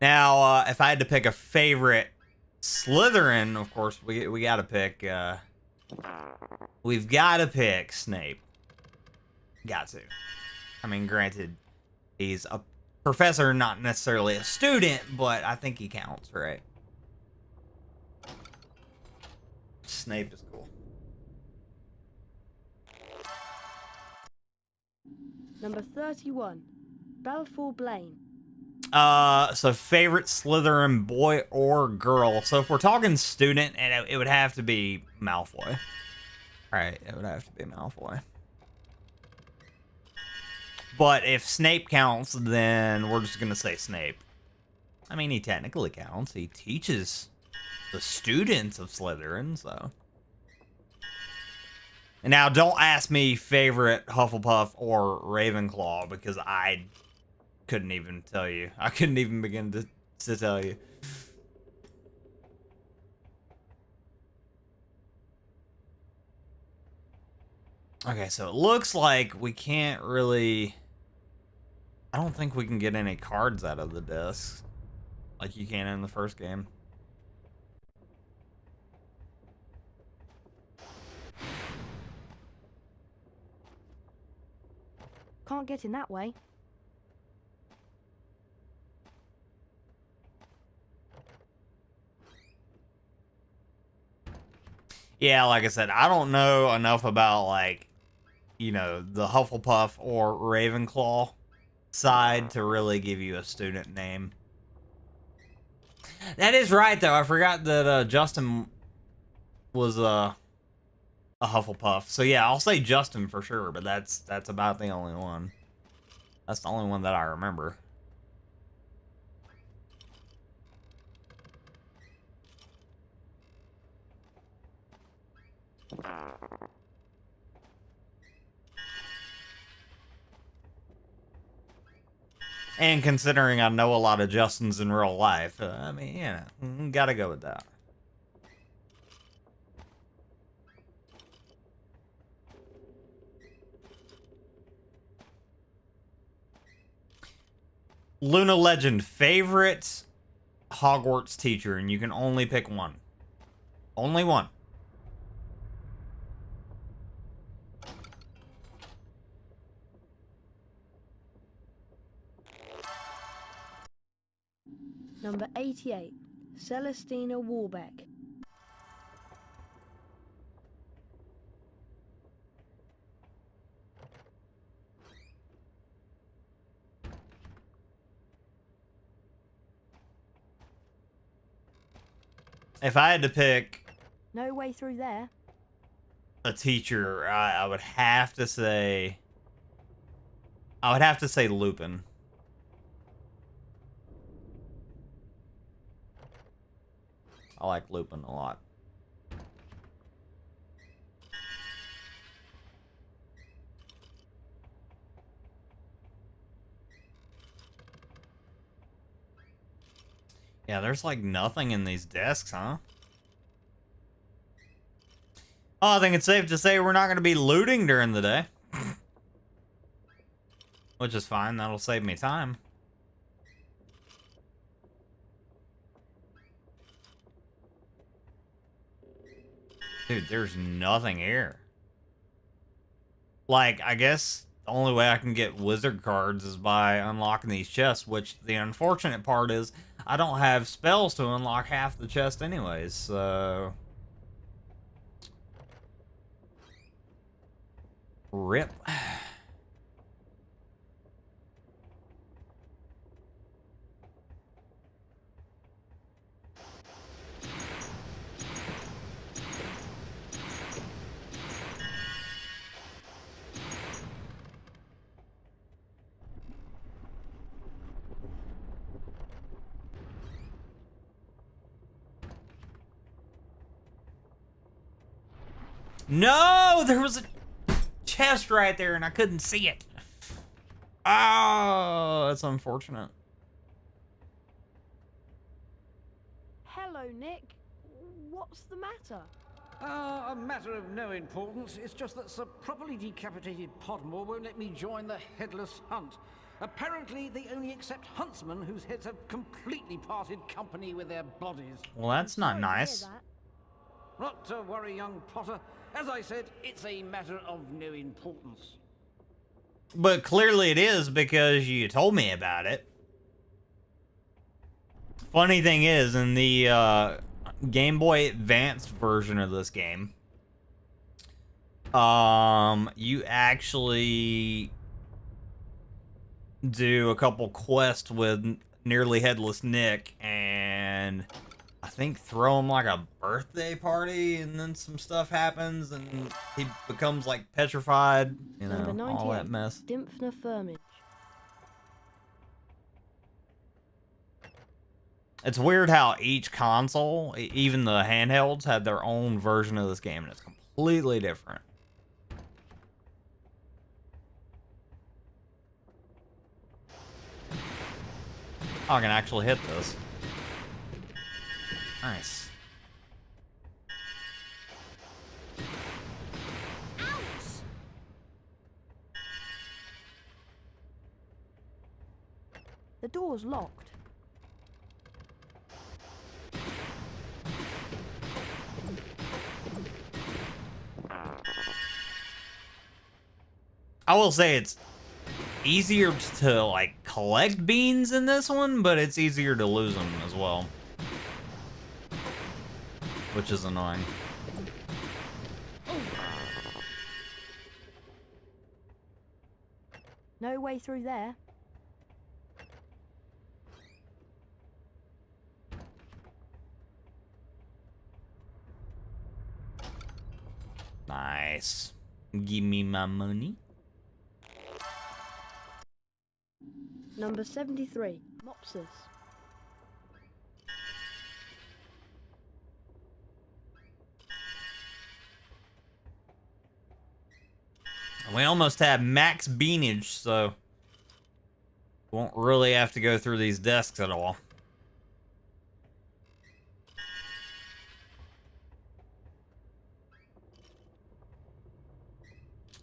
Now, if I had to pick a favorite Slytherin, of course, we gotta pick. We've gotta pick Snape. Got to. I mean, granted, he's a professor, not necessarily a student, but I think he counts, right? Snape is cool. Number 31, Balfour Blaine. So favorite Slytherin boy or girl. So if we're talking student, and it would have to be Malfoy. Right, it would have to be Malfoy. But if Snape counts, then we're just gonna say Snape. I mean, he technically counts. He teaches the students of Slytherin, so. And now, don't ask me favorite Hufflepuff or Ravenclaw, because I couldn't even tell you. I couldn't even begin to tell you. Okay, so it looks like we can't really... I don't think we can get any cards out of the discs like you can in the first game. Can't get in that way. Yeah, like I said, I don't know enough about, like, you know, the Hufflepuff or Ravenclaw side to really give you a student name. That is right, though. I forgot that Justin was a Hufflepuff. So yeah, I'll say Justin for sure, but that's about the only one. That's the only one that I remember. And considering I know a lot of Justins in real life, I mean, you know, gotta go with that. Luna Legend, favorite Hogwarts teacher, and you can only pick one. Only one. Number 88, Celestina Warbeck. If I had to pick No way through there. a teacher, I would have to say... Lupin. I like Lupin a lot. Yeah, there's like nothing in these desks, huh? Oh, I think it's safe to say we're not going to be looting during the day. Which is fine, that'll save me time. Dude, there's nothing here. Like, I guess the only way I can get wizard cards is by unlocking these chests, which the unfortunate part is I don't have spells to unlock half the chest anyways, so... RIP. No, there was a chest right there and I couldn't see it. Oh, that's unfortunate. Hello, Nick. What's the matter? A matter of no importance. It's just that Sir Properly Decapitated Podmore won't let me join the Headless Hunt. Apparently, they only accept huntsmen whose heads have completely parted company with their bodies. Well, that's not nice. Not to worry, young Potter. As I said, it's a matter of no importance. But clearly it is because you told me about it. Funny thing is, in the Game Boy Advance version of this game, you actually do a couple quests with Nearly Headless Nick and I think throw him like a birthday party, and then some stuff happens and he becomes like petrified, you know, all that mess. Dymphna Firmage. It's weird how each console, even the handhelds, had their own version of this game, and it's completely different. Oh, I can actually hit this. Nice. The door's locked. I will say it's easier to like collect beans in this one, but it's easier to lose them as well, which is annoying. No way through there. Nice. Give me my money. Number 73, Mopsus. We almost have max beanage, so won't really have to go through these desks at all.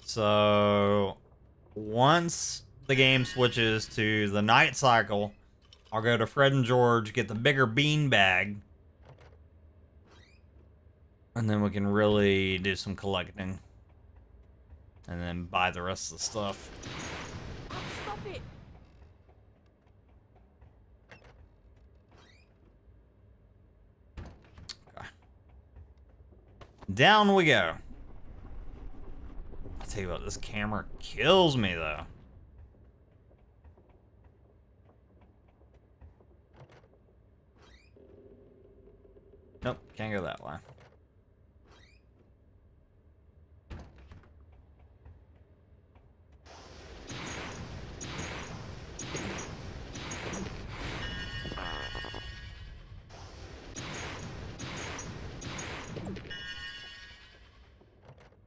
So once the game switches to the night cycle, I'll go to Fred and George, get the bigger bean bag, and then we can really do some collecting. And then buy the rest of the stuff. Stop it! Okay. Down we go. I'll tell you what, this camera kills me though. Nope, can't go that way.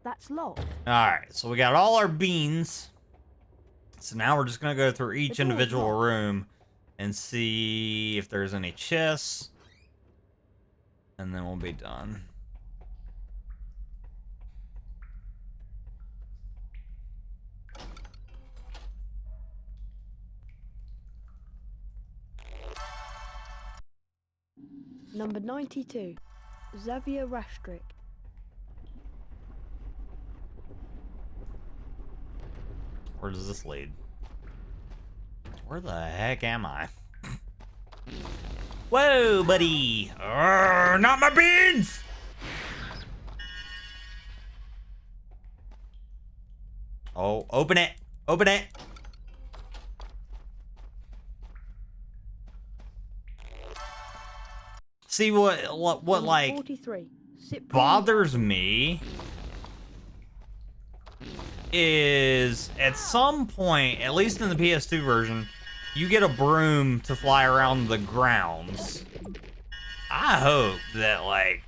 That's locked. Alright, so we got all our beans. So now we're just going to go through each individual room and see if there's any chests. And then we'll be done. Number 92, Xavier Rastrick. Where does this lead? Where the heck am I? Whoa, buddy! Not my beans! Oh, open it! Open it! See what like 43. bothers me is at some point, at least in the PS2 version, you get a broom to fly around the grounds. I hope that like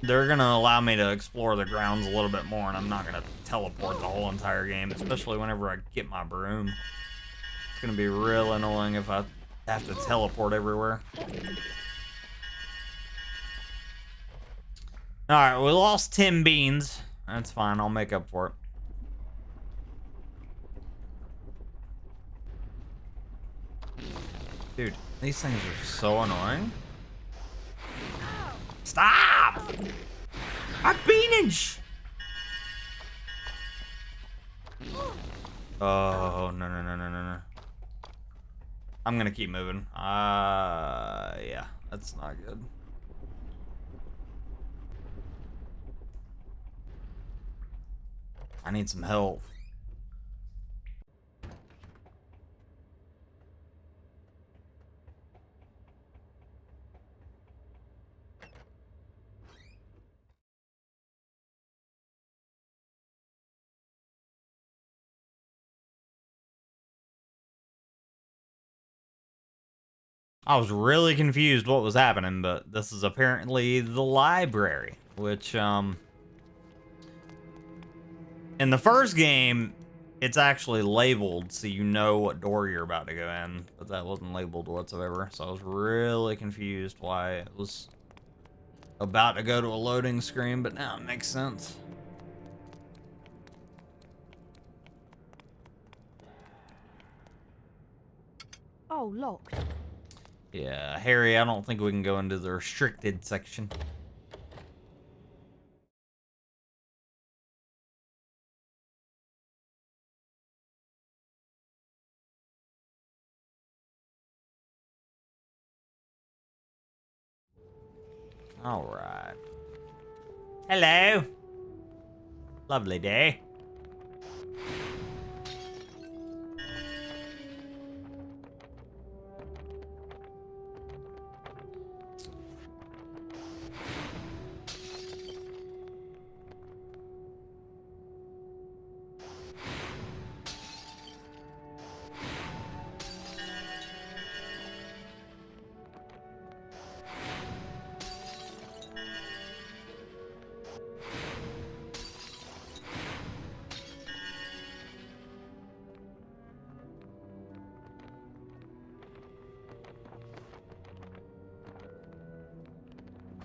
they're gonna allow me to explore the grounds a little bit more, and I'm not gonna teleport the whole entire game, especially whenever I get my broom. It's gonna be real annoying if I have to teleport everywhere. Alright, we lost 10 beans. That's fine, I'll make up for it. Dude, these things are so annoying. Stop! My beanage! Oh, no. I'm gonna keep moving. Yeah, that's not good. I need some help. I was really confused what was happening, but this is apparently the library, which, in the first game, it's actually labeled so you know what door you're about to go in, but that wasn't labeled whatsoever, so I was really confused why it was about to go to a loading screen, but now it makes sense. Oh, locked. Yeah, Harry, I don't think we can go into the restricted section. All right. Hello. Lovely day.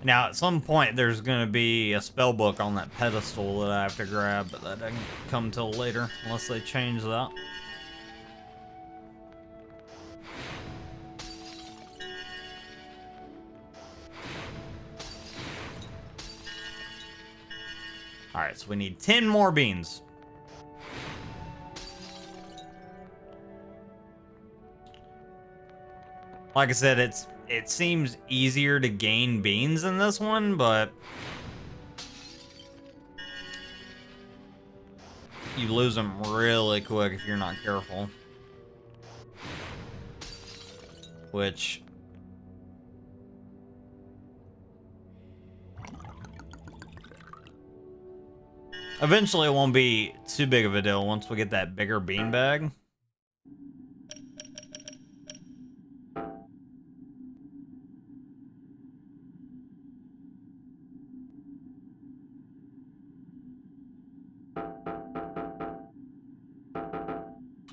Now, at some point, there's going to be a spell book on that pedestal that I have to grab, but that doesn't come till later, unless they change that. Alright, so we need 10 more beans. Like I said, it seems easier to gain beans in this one, but you lose them really quick if you're not careful. Which eventually it won't be too big of a deal once we get that bigger bean bag.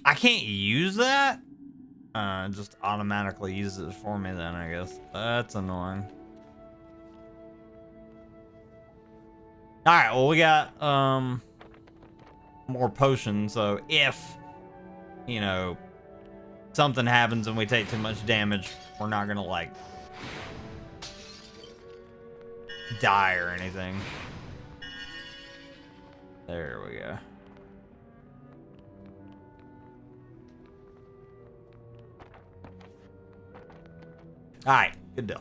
I can't use that? It just automatically uses it for me then, I guess. That's annoying. Alright, well we got more potions, so if, you know, something happens and we take too much damage, we're not gonna like die or anything. There we go. Alright, good deal.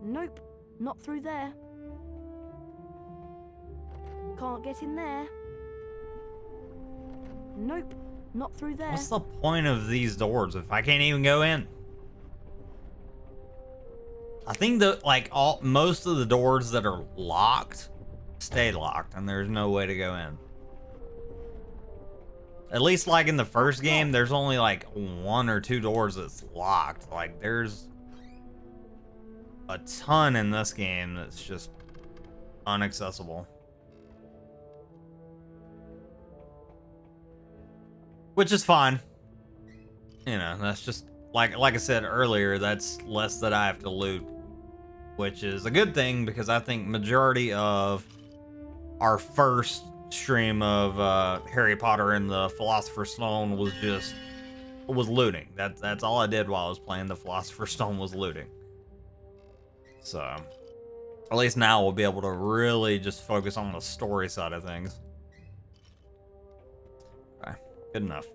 Nope, not through there. Can't get in there. Nope, not through there. What's the point of these doors if I can't even go in? I think that like most of the doors that are locked stay locked and there's no way to go in. At least like in the first game, there's only like 1 or 2 doors that's locked. Like there's a ton in this game that's just inaccessible. Which is fine. You know, that's just like I said earlier, that's less that I have to loot, which is a good thing because I think majority of our first stream of Harry Potter and the Philosopher's Stone was looting. That's all I did while I was playing the Philosopher's Stone was looting. So at least now we'll be able to really just focus on the story side of things. Okay, good enough.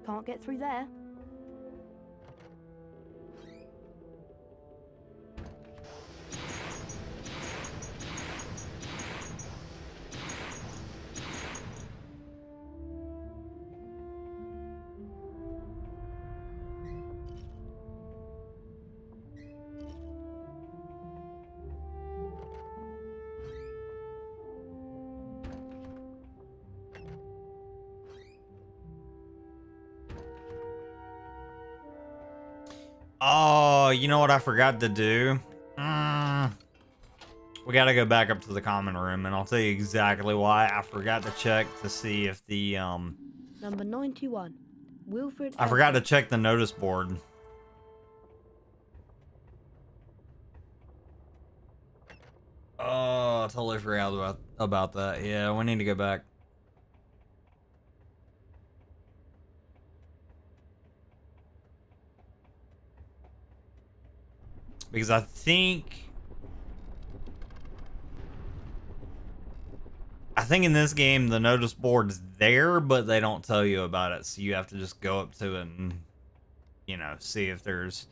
Can't get through there. Oh, you know what I forgot to do? We gotta go back up to the common room, and I'll tell you exactly why. I forgot to check to see if the, Number 91. Wilfred. I forgot to check the notice board. Oh, I totally forgot about that. Yeah, we need to go back. Because I think in this game the notice board's there, but they don't tell you about it, so you have to just go up to it and, you know, see if there's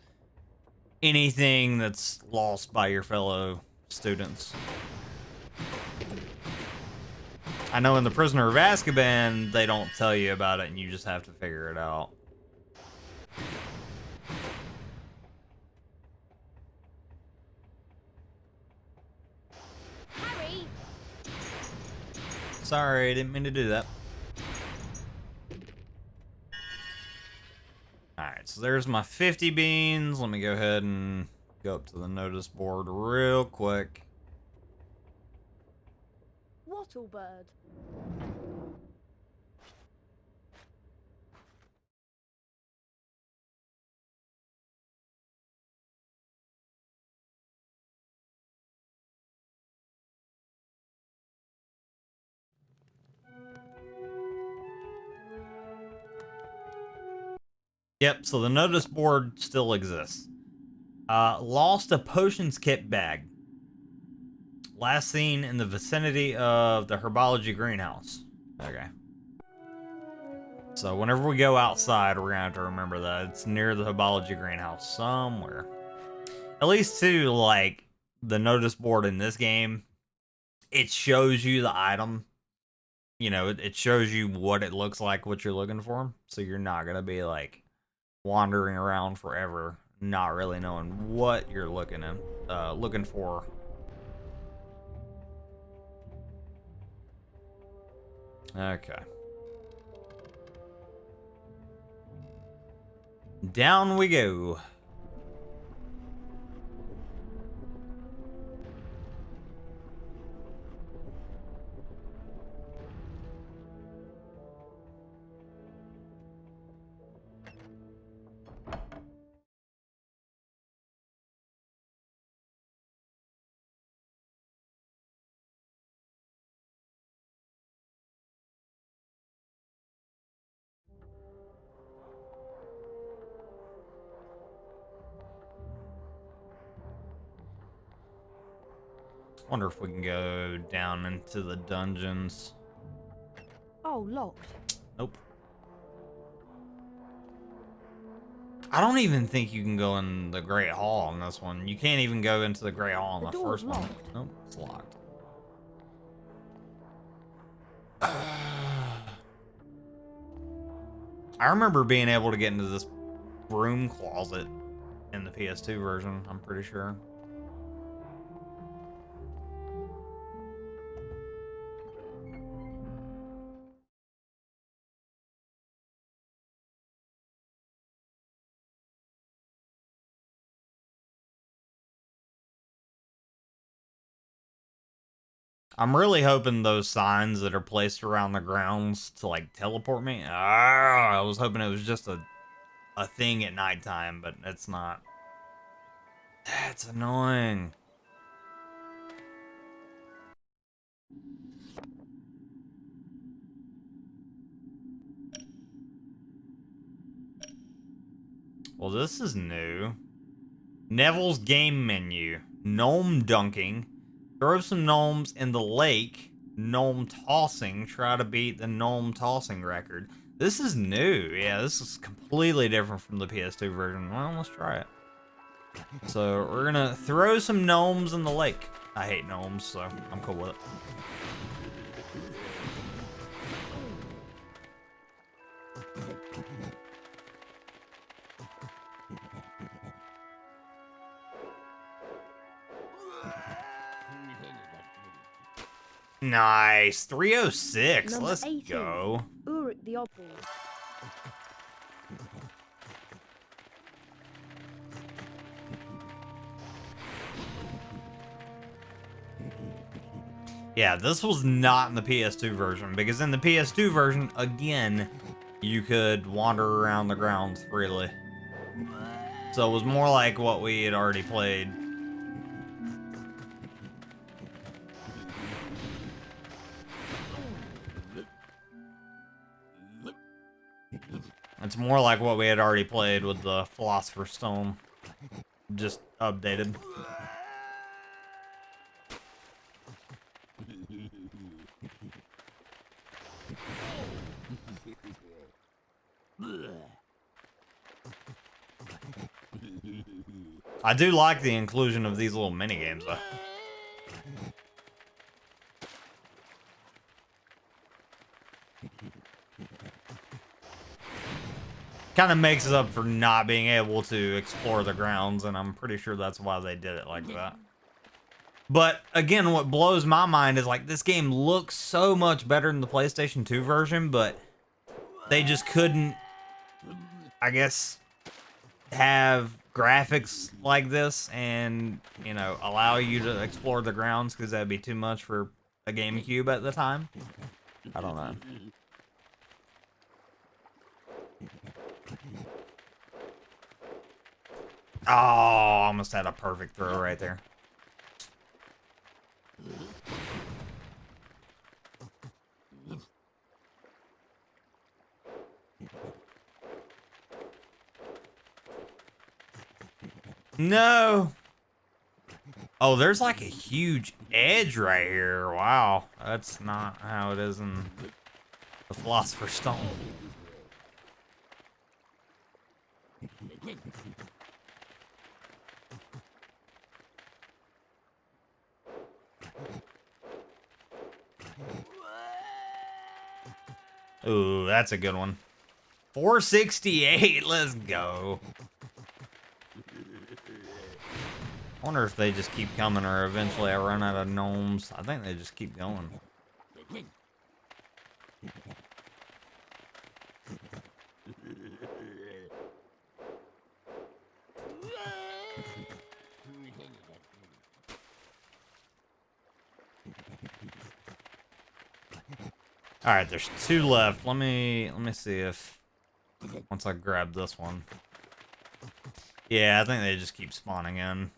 anything that's lost by your fellow students. I know in the Prisoner of Azkaban they don't tell you about it and you just have to figure it out. Sorry, I didn't mean to do that. Alright, so there's my 50 beans. Let me go ahead and go up to the notice board real quick. Wattlebird. Yep, so the notice board still exists. Lost a potions kit bag. Last seen in the vicinity of the herbology greenhouse. Okay. So whenever we go outside, we're gonna have to remember that. It's near the herbology greenhouse somewhere. At least to, like, the notice board in this game, it shows you the item. You know, it shows you what it looks like, what you're looking for. So you're not gonna be, like, wandering around forever, not really knowing what you're looking for. Okay. Down we go. Wonder if we can go down into the dungeons. Oh, locked. Nope. I don't even think you can go in the Great Hall on this one. You can't even go into the Great Hall on the door's first one. locked. Nope, it's locked. I remember being able to get into this broom closet in the PS2 version, I'm pretty sure. I'm really hoping those signs that are placed around the grounds to like teleport me. I was hoping it was just a thing at nighttime, but it's not. That's annoying. Well, this is new. Neville's game menu. Gnome dunking. Throw some gnomes in the lake. Gnome tossing. Try to beat the gnome tossing record. This is new. Yeah, this is completely different from the PS2 version. Well, let's try it. So, we're gonna throw some gnomes in the lake. I hate gnomes, so I'm cool with it. Nice. 306. Number Let's 18. go. Ulrich the Oddball. Yeah, this was not in the PS2 version, because in the PS2 version, again, you could wander around the grounds freely. So it was more like what we had already played. It's more like what we had already played with the Philosopher's Stone. Just updated. I do like the inclusion of these little mini games though. Kind of makes up for not being able to explore the grounds, and I'm pretty sure that's why they did it like that. But again, what blows my mind is like this game looks so much better than the PlayStation 2 version, but they just couldn't, I guess, have graphics like this and, you know, allow you to explore the grounds because that'd be too much for a GameCube at the time. I don't know. Oh, almost had a perfect throw right there. No. Oh, there's like a huge edge right here. Wow. That's not how it is in the Philosopher's Stone. Ooh, that's a good one. 468, let's go. I wonder if they just keep coming or eventually I run out of gnomes. I think they just keep going. All right, there's 2 left. Let me see if once I grab this one. Yeah, I think they just keep spawning in.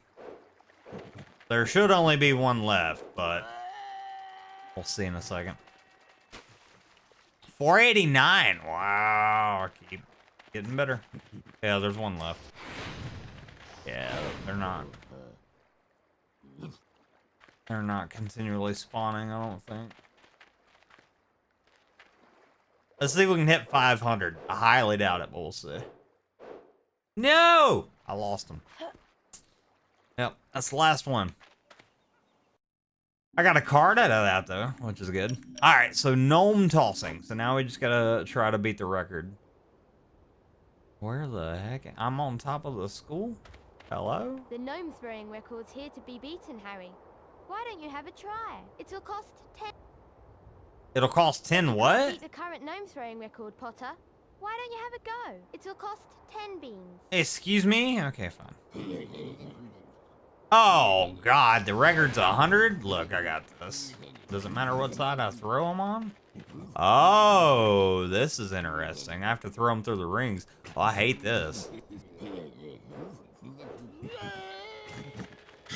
There should only be 1 left, but we'll see in a second. 489. Wow, I keep getting better. Yeah, there's 1 left. Yeah, they're not continually spawning, I don't think. Let's see if we can hit 500. I highly doubt it, but we'll see. No! I lost him. Yep, that's the last one. I got a card out of that, though, which is good. All right, so gnome tossing. So now we just gotta try to beat the record. Where the heck? I'm on top of the school? Hello? The gnome throwing record's here to be beaten, Harry. Why don't you have a try? It'll cost 10. It'll cost 10 what? Beat the current gnome throwing record, Potter. Why don't you have a go? It'll cost 10 beans. Excuse me? Okay, fine. Oh, God, the record's 100? Look, I got this. Doesn't matter what side I throw them on? Oh, this is interesting. I have to throw them through the rings. Oh, I hate this.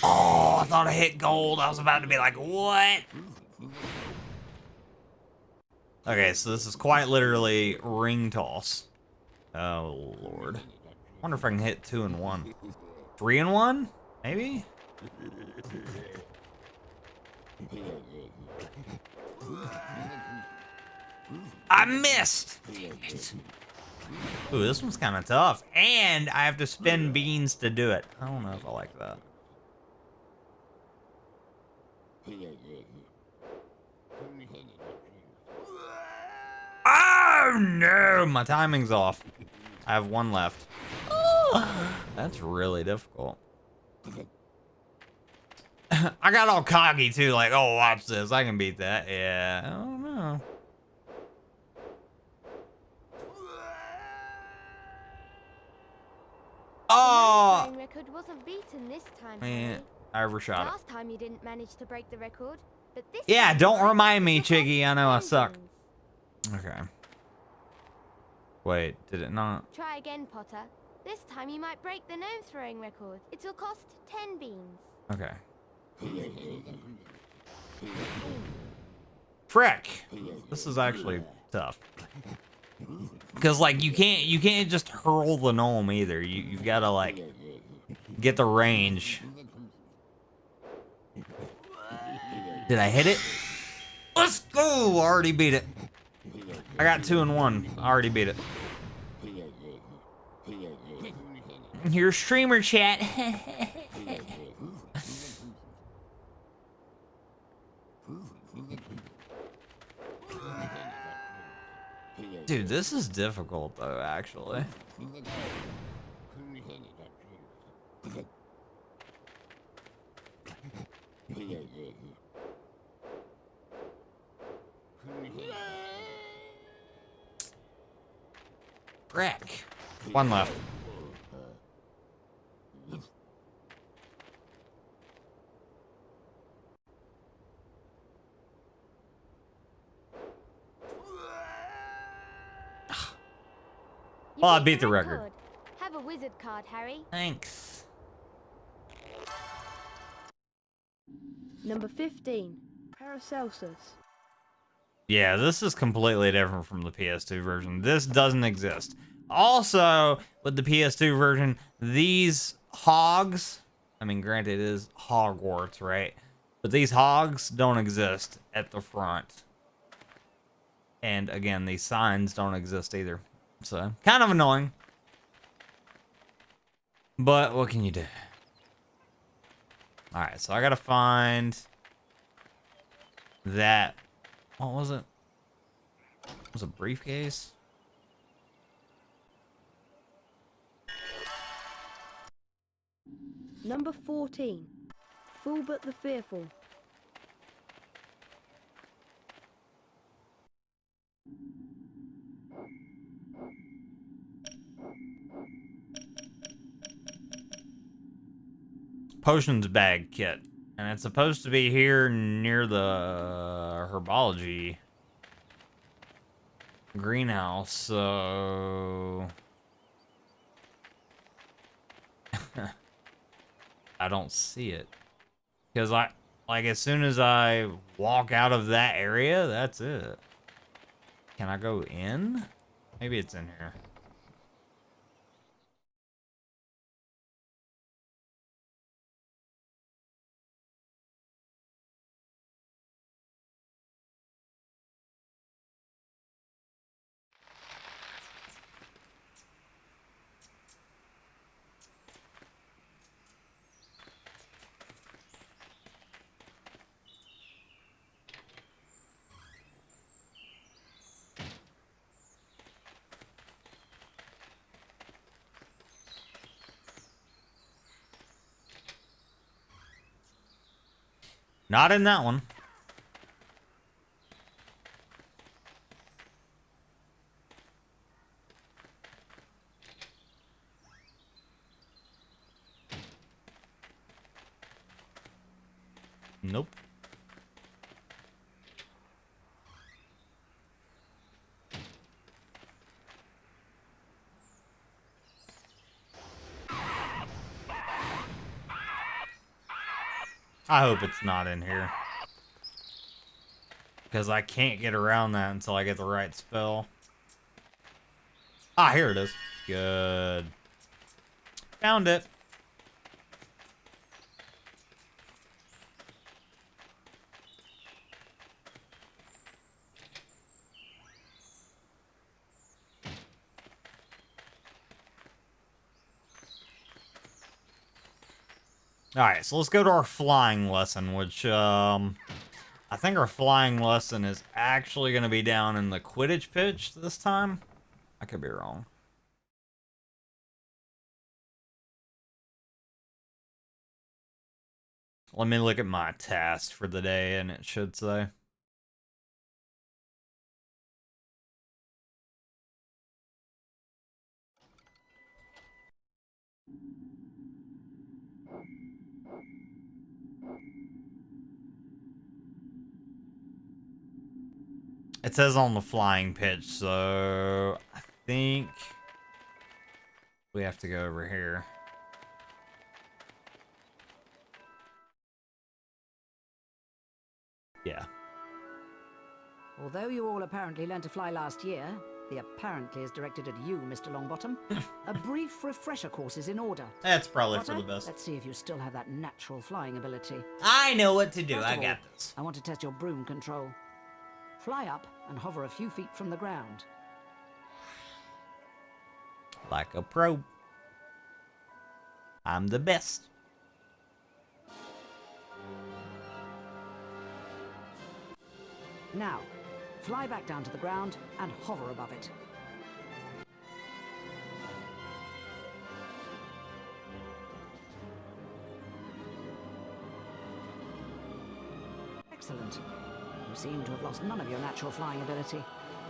Oh, I thought I hit gold. I was about to be like, what? Okay, so this is quite literally ring toss. Oh, Lord. Wonder if I can hit 2 and 1. 3 and 1? Maybe? I missed! Damn it. Ooh, this one's kind of tough. And I have to spin beans to do it. I don't know if I like that. Oh, no! My timing's off. I have 1 left. That's really difficult. I got all cocky too, like, oh, watch this, I can beat that. Yeah, I don't know. Oh! The record wasn't beaten this time. Man, I overshot it. Last time you didn't manage to break the record, but this Yeah, time don't you remind me, might. Chiggy. I know I suck. Okay. Wait, did it not? Try again, Potter. This time you might break the gnome throwing record. It'll cost 10 beans. Okay. Frick! This is actually tough. Because, like, you can't just hurl the gnome either. You've got to, like, get the range. Did I hit it? Let's go! Already beat it. I got 2 and 1. I already beat it. Your streamer chat. Dude, this is difficult though, actually. Frick. 1 left. Well, I beat the record. Have a wizard card, Harry. Thanks. Number 15, Paracelsus. Yeah, this is completely different from the PS2 version. This doesn't exist. Also, with the PS2 version, these hogs, I mean, granted, it is Hogwarts, right? But these hogs don't exist at the front. And again, these signs don't exist either. So, kind of annoying. But what can you do? Alright, so I gotta find that. What was it? It was a briefcase? Number 14, Fulbert the Fearful. Potions bag kit. And it's supposed to be here near the herbology greenhouse, so I don't see it. Because like as soon as I walk out of that area, that's it. Can I go in? Maybe it's in here. Not in that one. Nope. I hope it's not in here. Because I can't get around that until I get the right spell. Ah, here it is. Good. Found it. Alright, so let's go to our flying lesson, which, I think our flying lesson is actually going to be down in the Quidditch pitch this time. I could be wrong. Let me look at my task for the day, and it should say. It says on the flying pitch, so I think we have to go over here. Yeah. Although you all apparently learned to fly last year, the apparently is directed at you, Mr. Longbottom. A brief refresher course is in order. That's probably Potter, for the best. Let's see if you still have that natural flying ability. I know what to do. First I of all, got this. I want to test your broom control. Fly up and hover a few feet from the ground. Like a pro. I'm the best. Now, fly back down to the ground and hover above it. Excellent. You seem to have lost none of your natural flying ability.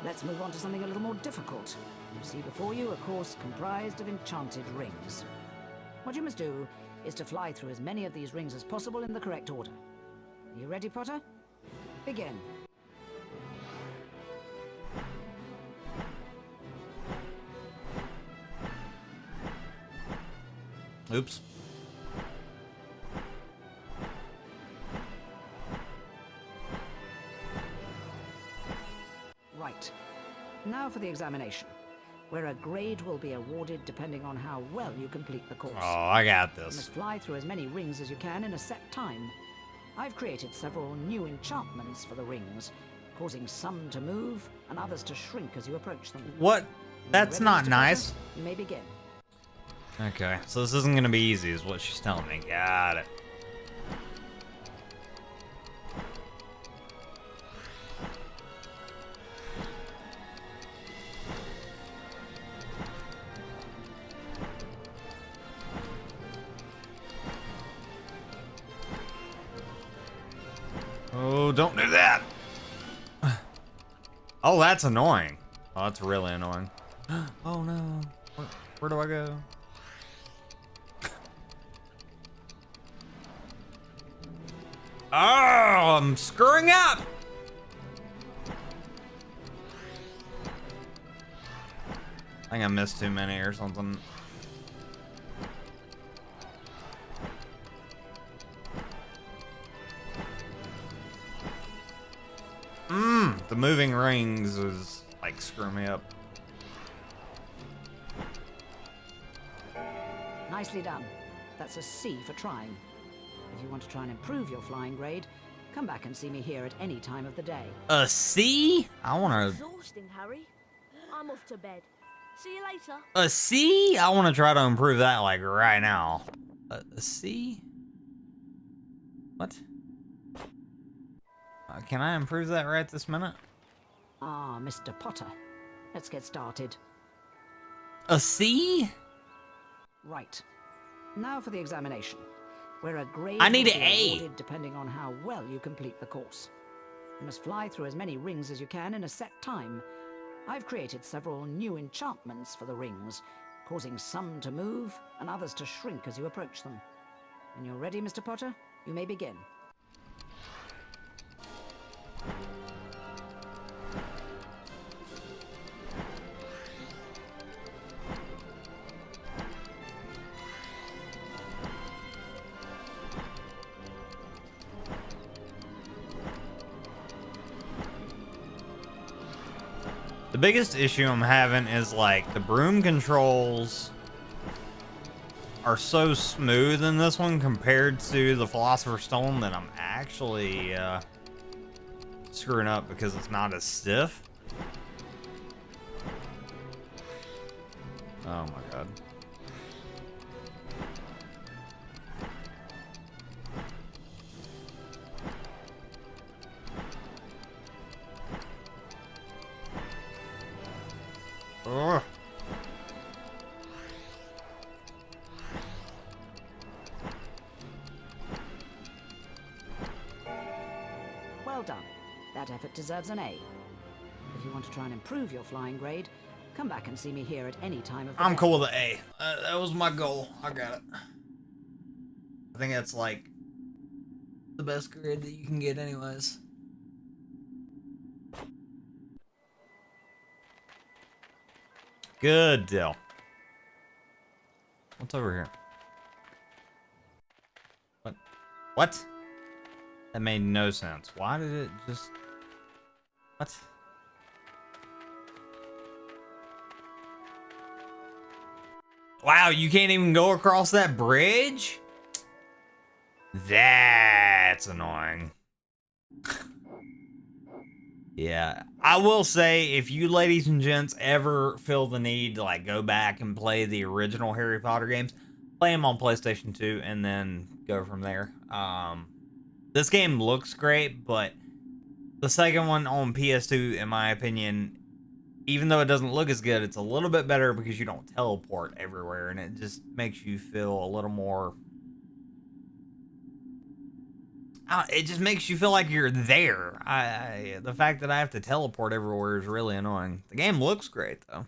Let's move on to something a little more difficult. You see before you a course comprised of enchanted rings. What you must do is to fly through as many of these rings as possible in the correct order. You ready, Potter? Begin. Oops. Right. Now for the examination, where a grade will be awarded depending on how well you complete the course. Oh, I got You this. must fly through as many rings as you can in a set time. I've created several new enchantments for the rings, causing some to move and others to shrink as you approach them. What? You That's ready, not Mr. nice. Potter? You may begin. Okay, so this isn't gonna be easy, is what she's telling me. Got it. Oh, don't do that. Oh, that's annoying. Oh, that's really annoying. Oh no. Where do I go? Oh, I'm screwing up. I think I missed too many or something. The moving rings is like screwing me up. Nicely done. That's a C for trying. If you want to try and improve your flying grade, come back and see me here at any time of the day. A C? I want to. Exhausting, Harry. I'm off to bed. See you later. A C? I want to try to improve that like right now. A C? What? Can I improve that right this minute? Ah, Mr. Potter. Let's get started. A C? Right. Now for the examination. where a grade I need will an be A. awarded depending on how well you complete the course. You must fly through as many rings as you can in a set time. I've created several new enchantments for the rings, causing some to move and others to shrink as you approach them. When you're ready, Mr. Potter, you may begin. The biggest issue I'm having is like the broom controls are so smooth in this one compared to the Philosopher's Stone that I'm actually screwing up because it's not as stiff. Oh my god. Ugh. Well done. That effort deserves an A. If you want to try and improve your flying grade, come back and see me here at any time of the I'm day. cool with the A. That was my goal. I got it. I think that's like the best grade that you can get anyways. Good deal. What's over here? What? What? That made no sense. Why did it just... What? Wow, you can't even go across that bridge? That's annoying. Yeah, I will say, if you ladies and gents ever feel the need to like go back and play the original Harry Potter games, play them on PlayStation 2 and then go from there. This game looks great, but the second one on PS2, in my opinion, even though it doesn't look as good, it's a little bit better because you don't teleport everywhere, and it just makes you feel a little more... it just makes you feel like you're there. The fact that I have to teleport everywhere is really annoying. The game looks great, though.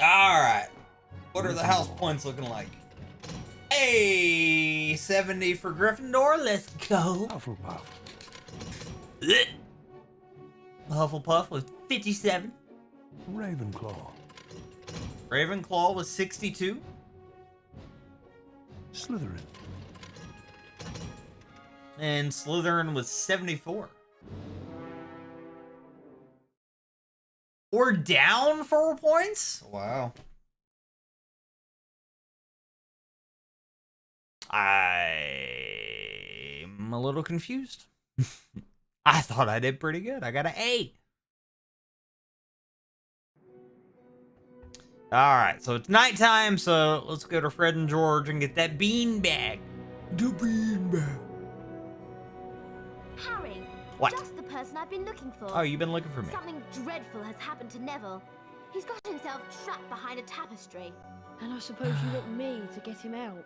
Alright. What are the house points looking like? Hey, 70 for Gryffindor. Let's go. Hufflepuff. Hufflepuff with 57. Ravenclaw. Ravenclaw was 62. Slytherin. And Slytherin was 74. We're down 4 points? Wow. I'm a little confused. I thought I did pretty good. I got an A. Alright, so it's nighttime, so let's go to Fred and George and get that beanbag. The beanbag. Harry! What? Just the person I've been looking for. Oh, you've been looking for me. Something dreadful has happened to Neville. He's got himself trapped behind a tapestry. And I suppose you want me to get him out?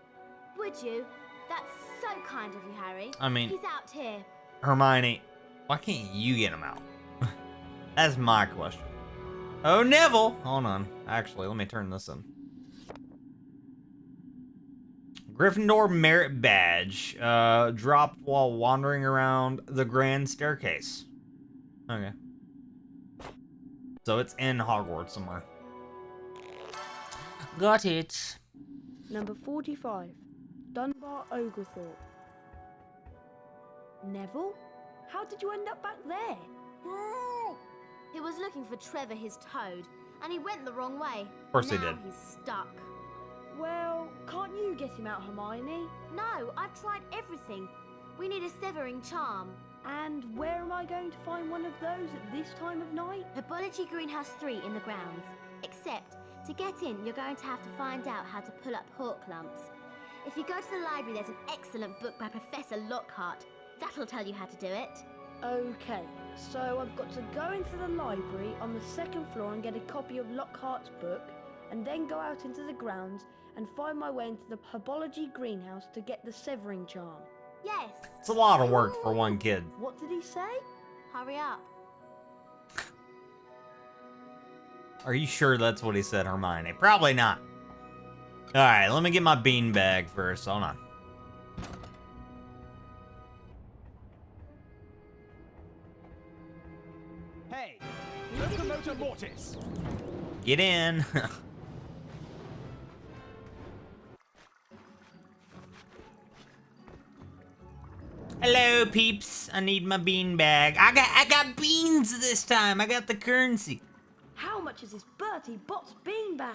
Would you? That's so kind of you, Harry. I mean- He's out here. Hermione, why can't you get him out? That's my question. Oh, Neville! Hold on. Actually, let me turn this in. Gryffindor Merit Badge. Dropped while wandering around the Grand Staircase. Okay. So it's in Hogwarts somewhere. Got it. Number 45. Dunbar Oglethorpe. Neville? How did you end up back there? He was looking for Trevor, his toad, and he went the wrong way. Of course he Now did. He's stuck. Well, can't you get him out, Hermione? No, I've tried everything. We need a severing charm. And where am I going to find one of those at this time of night? Herbology Greenhouse 3 in the grounds. Except, to get in, you're going to have to find out how to pull up Horklumps. If you go to the library, there's an excellent book by Professor Lockhart. That'll tell you how to do it. Okay, so I've got to go into the library on the second floor and get a copy of Lockhart's book, and then go out into the grounds and find my way into the herbology greenhouse to get the Severing charm. Yes. It's a lot of work for one kid. What did he say? Hurry up. Are you sure that's what he said, Hermione? Probably not. Alright, let me get my bean bag first. Hold on. Hey, Locomotor Mortis. Get in. Hello, peeps. I need my bean bag. I got beans this time. I got the currency. How much is this Bertie Bott's beanbag?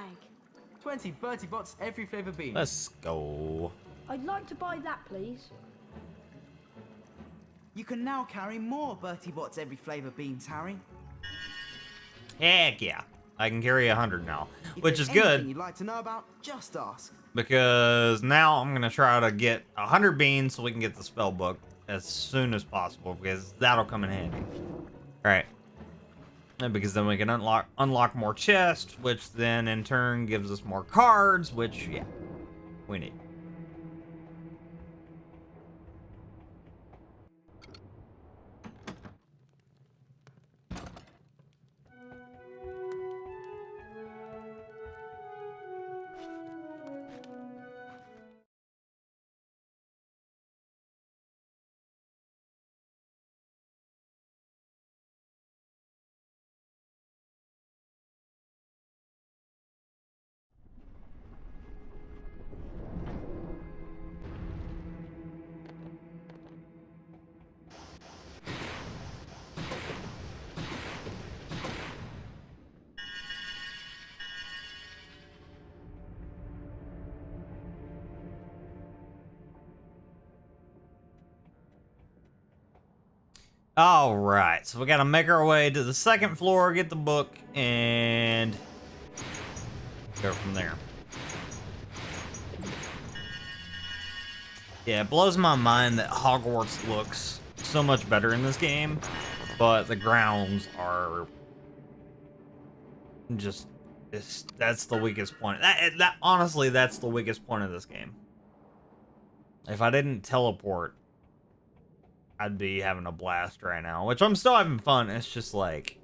20 Bertie Bott's every flavour beans. Let's go. I'd like to buy that, please. You can now carry more Bertie Bott's every flavour beans, Harry. Heck yeah. I can carry 100 now, If which there's is good. anything you'd like to know about, just ask. Because now I'm going to try to get 100 beans so we can get the spell book as soon as possible, because that'll come in handy. Alright. And because then we can unlock more chests, which then in turn gives us more cards, which, yeah, we need. All right, so we gotta make our way to the second floor, get the book, and go from there. Yeah, it blows my mind that Hogwarts looks so much better in this game, but the grounds are just, that's the weakest point. That honestly, that's the weakest point of this game. If I didn't teleport, I'd be having a blast right now, which I'm still having fun. It's just like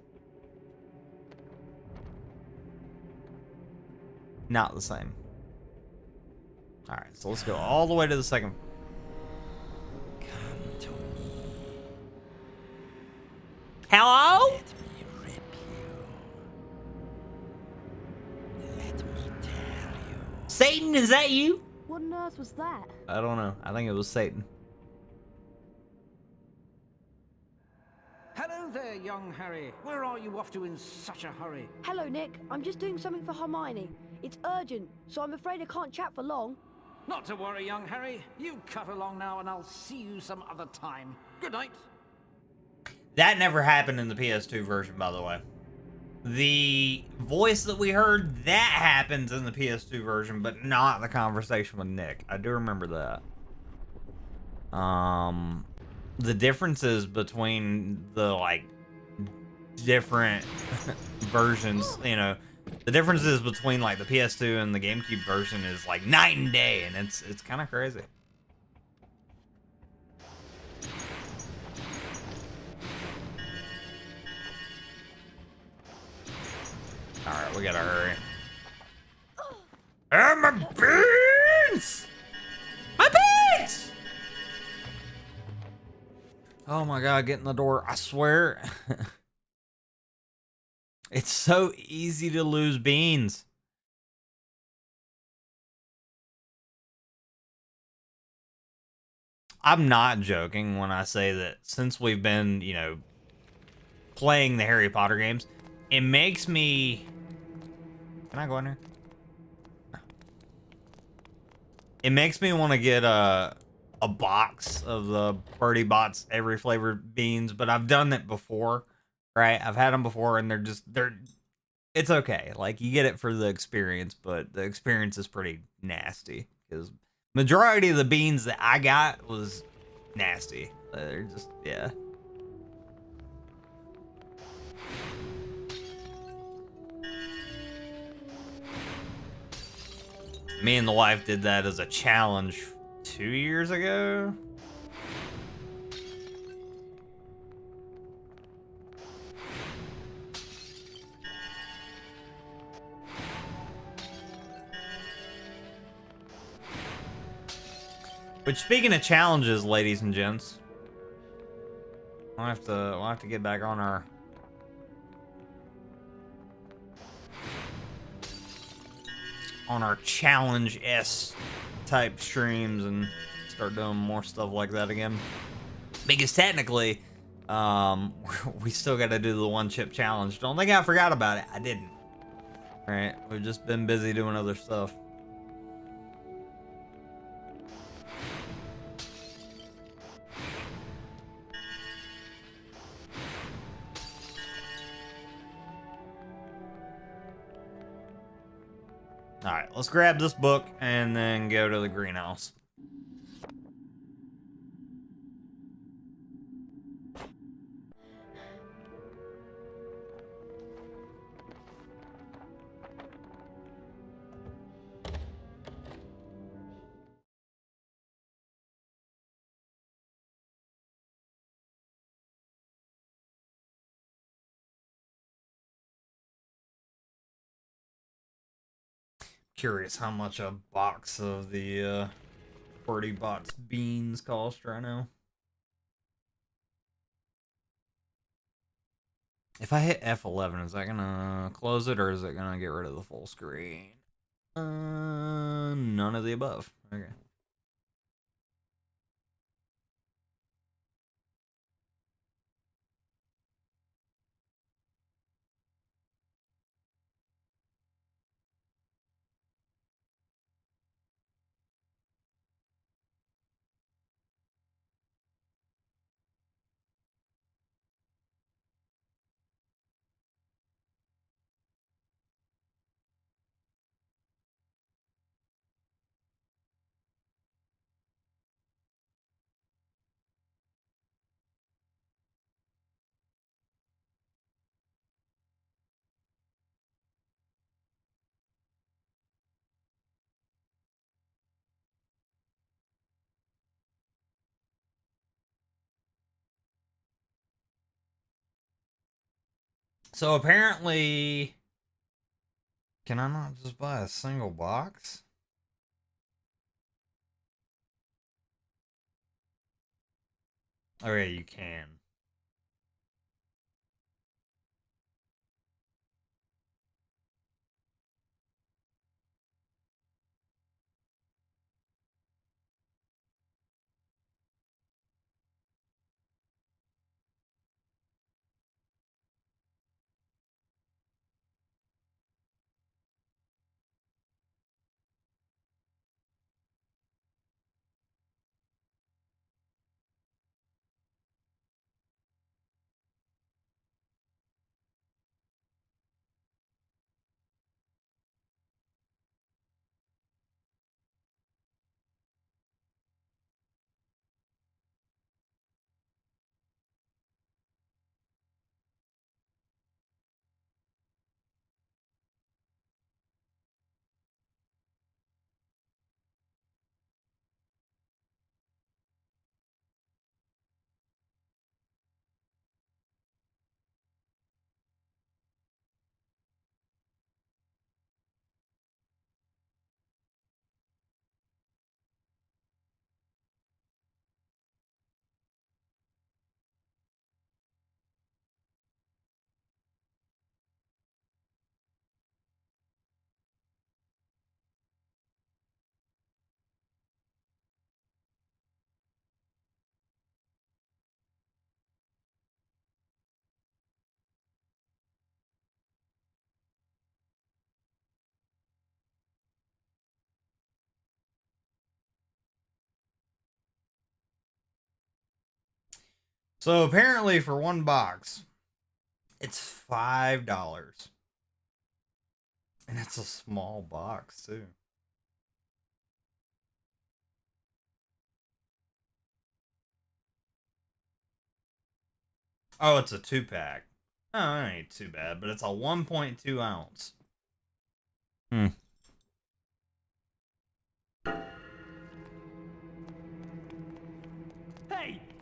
not the same. All right, so let's go all the way to the second. Come to me. Hello? Let me rip you. Let me tear you. Satan, is that you? What on earth was that? I don't know. I think it was Satan. Hello there, young Harry. Where are you off to in such a hurry? Hello, Nick. I'm just doing something for Hermione. It's urgent, so I'm afraid I can't chat for long. Not to worry, young Harry. You cut along now, and I'll see you some other time. Good night. That never happened in the PS2 version, by the way. The voice that we heard, that happens in the PS2 version, but not the conversation with Nick. I do remember that. The differences between the, like, different versions, you know, the differences between, like, the PS2 and the GameCube version is, like, night and day, and it's kind of crazy. Alright, we gotta hurry. And my beans! My beans! Oh my god, get in the door. I swear. It's so easy to lose beans. I'm not joking when I say that since we've been, you know, playing the Harry Potter games, it makes me... Can I go in here? It makes me want to get a box of the Bertie Bott's every flavored beans, but I've done it before, right? I've had them before, and it's okay. Like, you get it for the experience, but the experience is pretty nasty because majority of the beans that I got was nasty. They're just, yeah. Me and the wife did that as a challenge 2 years ago. Which, speaking of challenges, ladies and gents, we'll have to get back on our challenge-s type streams and start doing more stuff like that again. Because technically, we still got to do the one chip challenge. Don't think I forgot about it. I didn't. All right, we've just been busy doing other stuff. All right, let's grab this book and then go to the greenhouse. Curious how much a box of the 40 box beans cost right now. If I hit F11, is that gonna close it or is it gonna get rid of the full screen? None of the above. Okay. So apparently, can I not just buy a single box? Oh yeah, you can. So apparently for one box, it's $5. And it's a small box too. Oh, it's a 2-pack. Oh, that ain't too bad, but it's a 1.2 ounce.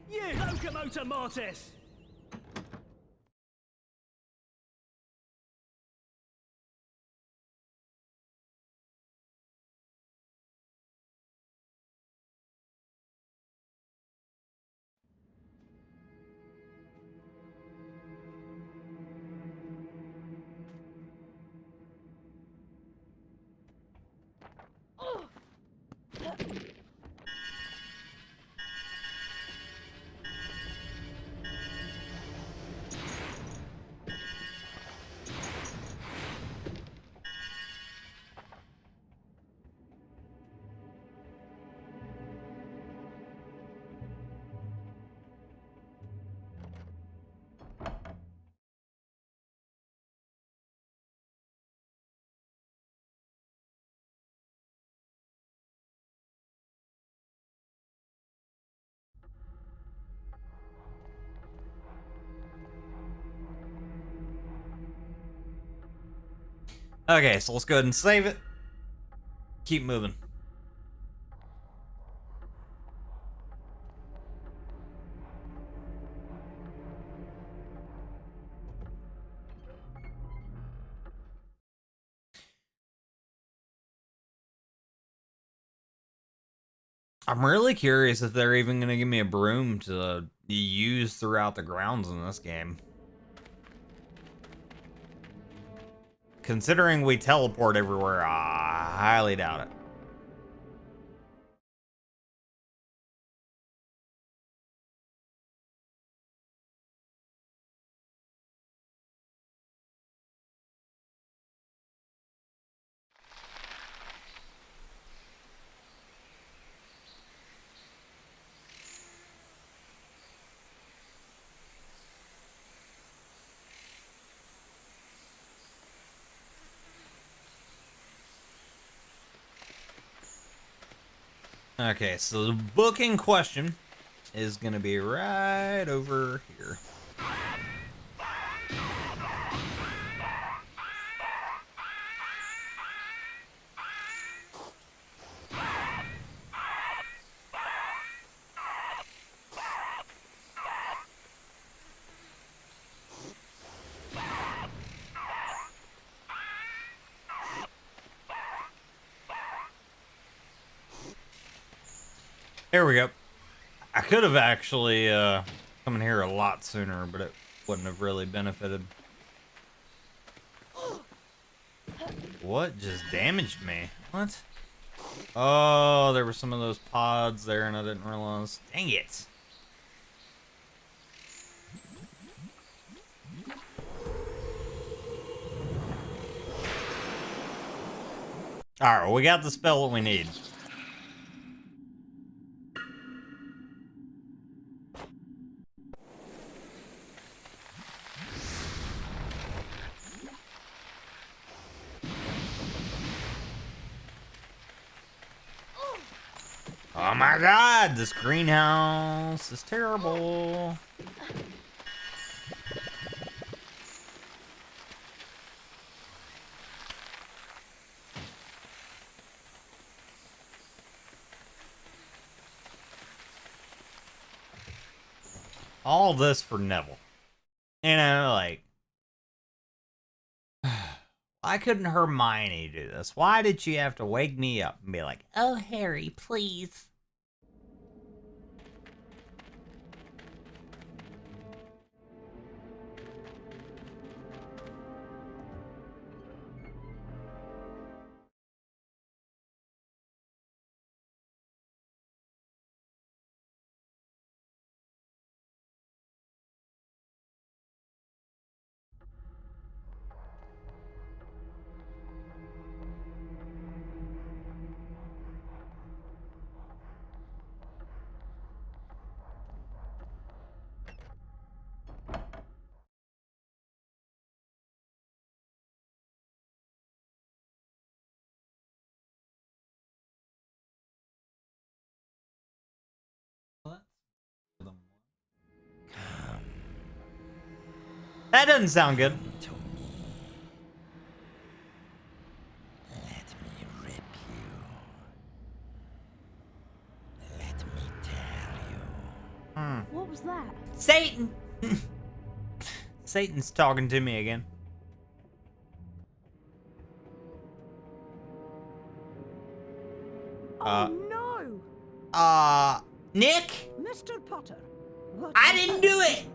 You Locomotor Mortis! Okay, so let's go ahead and save it. Keep moving. I'm really curious if they're even going to give me a broom to use throughout the grounds in this game. Considering we teleport everywhere, I highly doubt it. Okay, so the book in question is going to be right over here. There we go. I could have actually come in here a lot sooner, but it wouldn't have really benefited. What just damaged me? What? Oh, there were some of those pods there and I didn't realize. Dang it. Alright, we got the spell that we need. Oh my god, this greenhouse is terrible. All this for Neville. You know, like, why couldn't Hermione do this? Why did she have to wake me up and be like, oh, Harry, please? That doesn't sound good. Let me rip you. Let me tear you. What was that? Satan! Satan's talking to me again. No! Nick? Mr. Potter, what I didn't do it!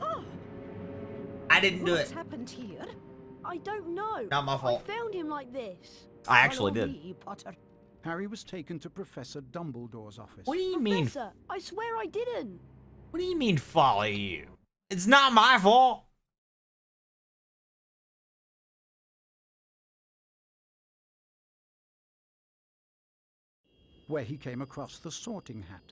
Oh, I didn't do what's it. happened here? I don't know. Not my fault. I found him like this. I actually Follow did. me, Potter. Harry was taken to Professor Dumbledore's office. What do you mean? Professor, I swear I didn't. What do you mean follow you? It's not my fault. Where he came across the Sorting Hat.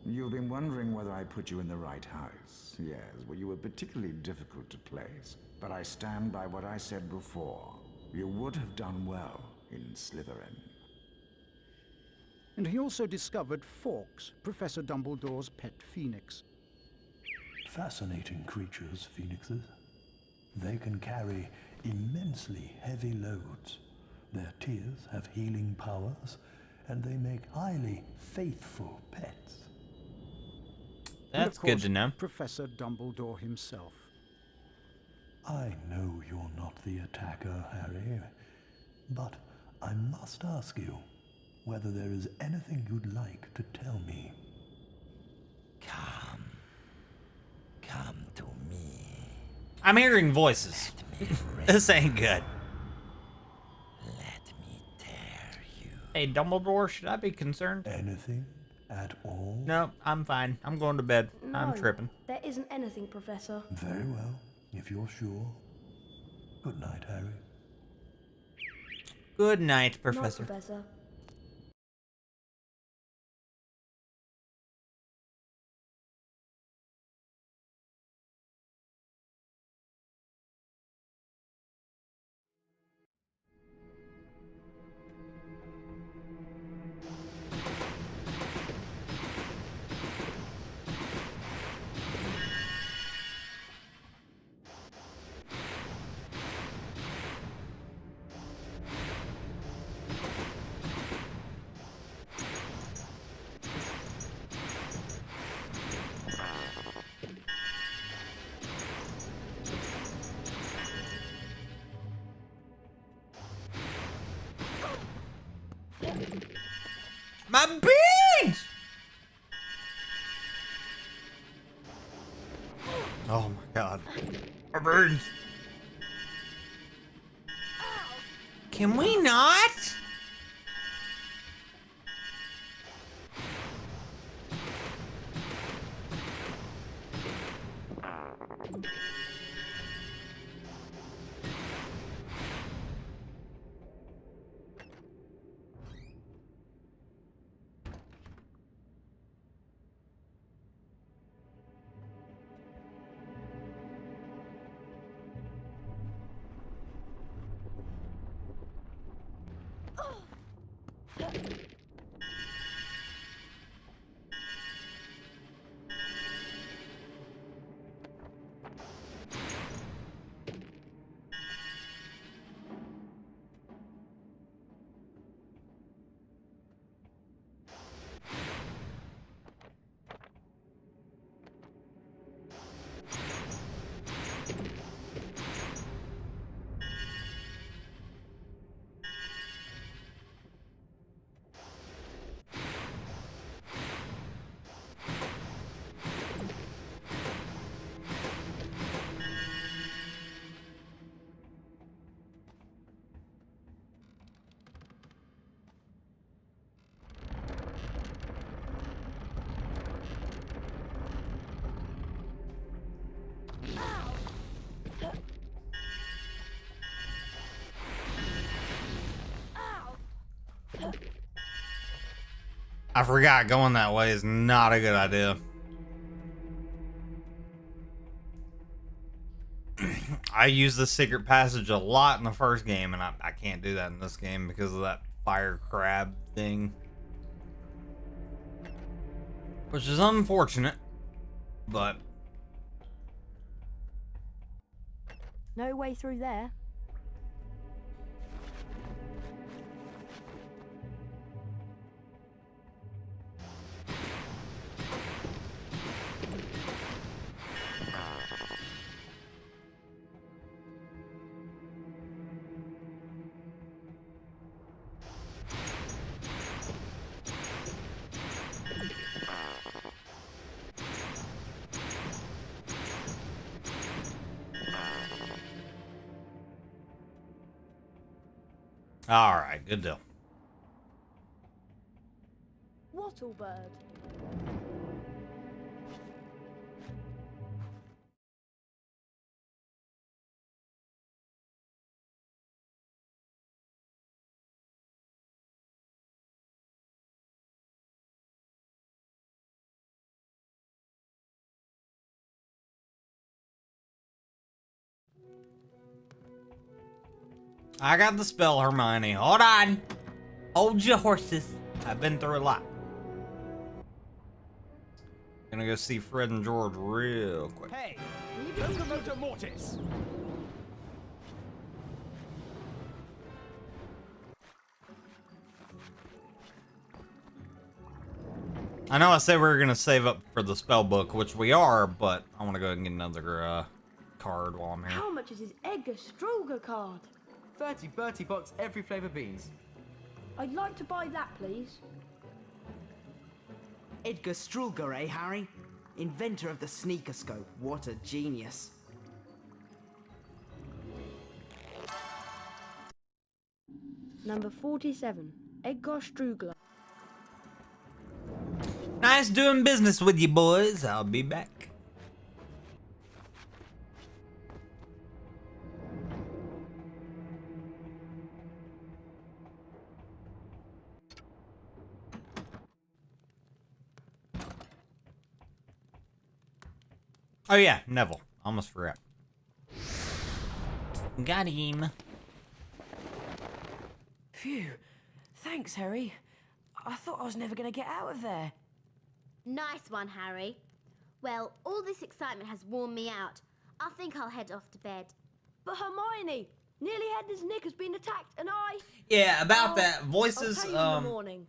You've been wondering whether I put you in the right house. Yes, well, you were particularly difficult to place. But I stand by what I said before. You would have done well in Slytherin. And he also discovered Fawkes, Professor Dumbledore's pet phoenix. Fascinating creatures, phoenixes. They can carry immensely heavy loads. Their tears have healing powers, and they make highly faithful pets. That's good to know. Professor Dumbledore himself. I know you're not the attacker, Harry, but I must ask you whether there is anything you'd like to tell me. Come to me. I'm hearing voices. This ain't good. Let me tear you. Hey, Dumbledore, should I be concerned? Anything at all? No, I'm fine. I'm going to bed. I'm tripping. There isn't anything, Professor. Very well, if you're sure. Good night, Harry. Good night, Professor. Night, Professor. My beans! Oh my god. My beans. Can we not? I forgot going that way is not a good idea. I used the secret passage a lot in the first game, and I can't do that in this game because of that fire crab thing. Which is unfortunate, but... No way through there. All right, good deal. Wattlebird. I got the spell, Hermione. Hold on. Hold your horses. I've been through a lot. Gonna go see Fred and George real quick. Hey, Locomotor Mortis. I know I said we were gonna save up for the spell book, which we are, but I want to go ahead and get another card while I'm here. How much is his Edgar Struger card? 30 Bertie Bott's every flavour beans. I'd like to buy that, please. Edgar Struger, eh, Harry? Inventor of the sneaker scope. What a genius. Number 47, Edgar Strugler. Nice doing business with you, boys. I'll be back. Oh yeah, Neville. Almost forgot. Got him. Phew. Thanks, Harry. I thought I was never going to get out of there. Nice one, Harry. Well, all this excitement has worn me out. I think I'll head off to bed. But Hermione, nearly Headless Nick has been attacked, and I... Yeah, about that. Voices, I'll tell you in the morning.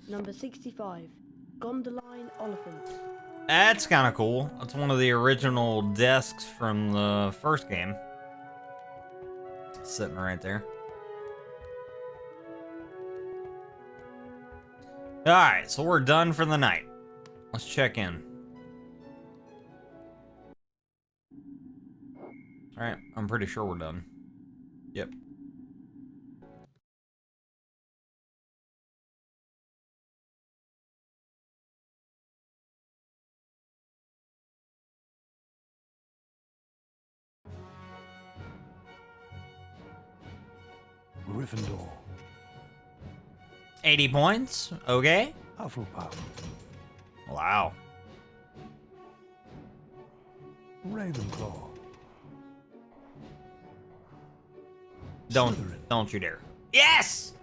Number 65, Gondoline Oliphant. That's kind of cool. That's one of the original desks from the first game. Sitting right there. Alright, so we're done for the night. Let's check in. Alright, I'm pretty sure we're done. Yep. Gryffindor. 80 points. Okay. Hufflepuff. Wow. Ravenclaw. Don't you dare. Yes!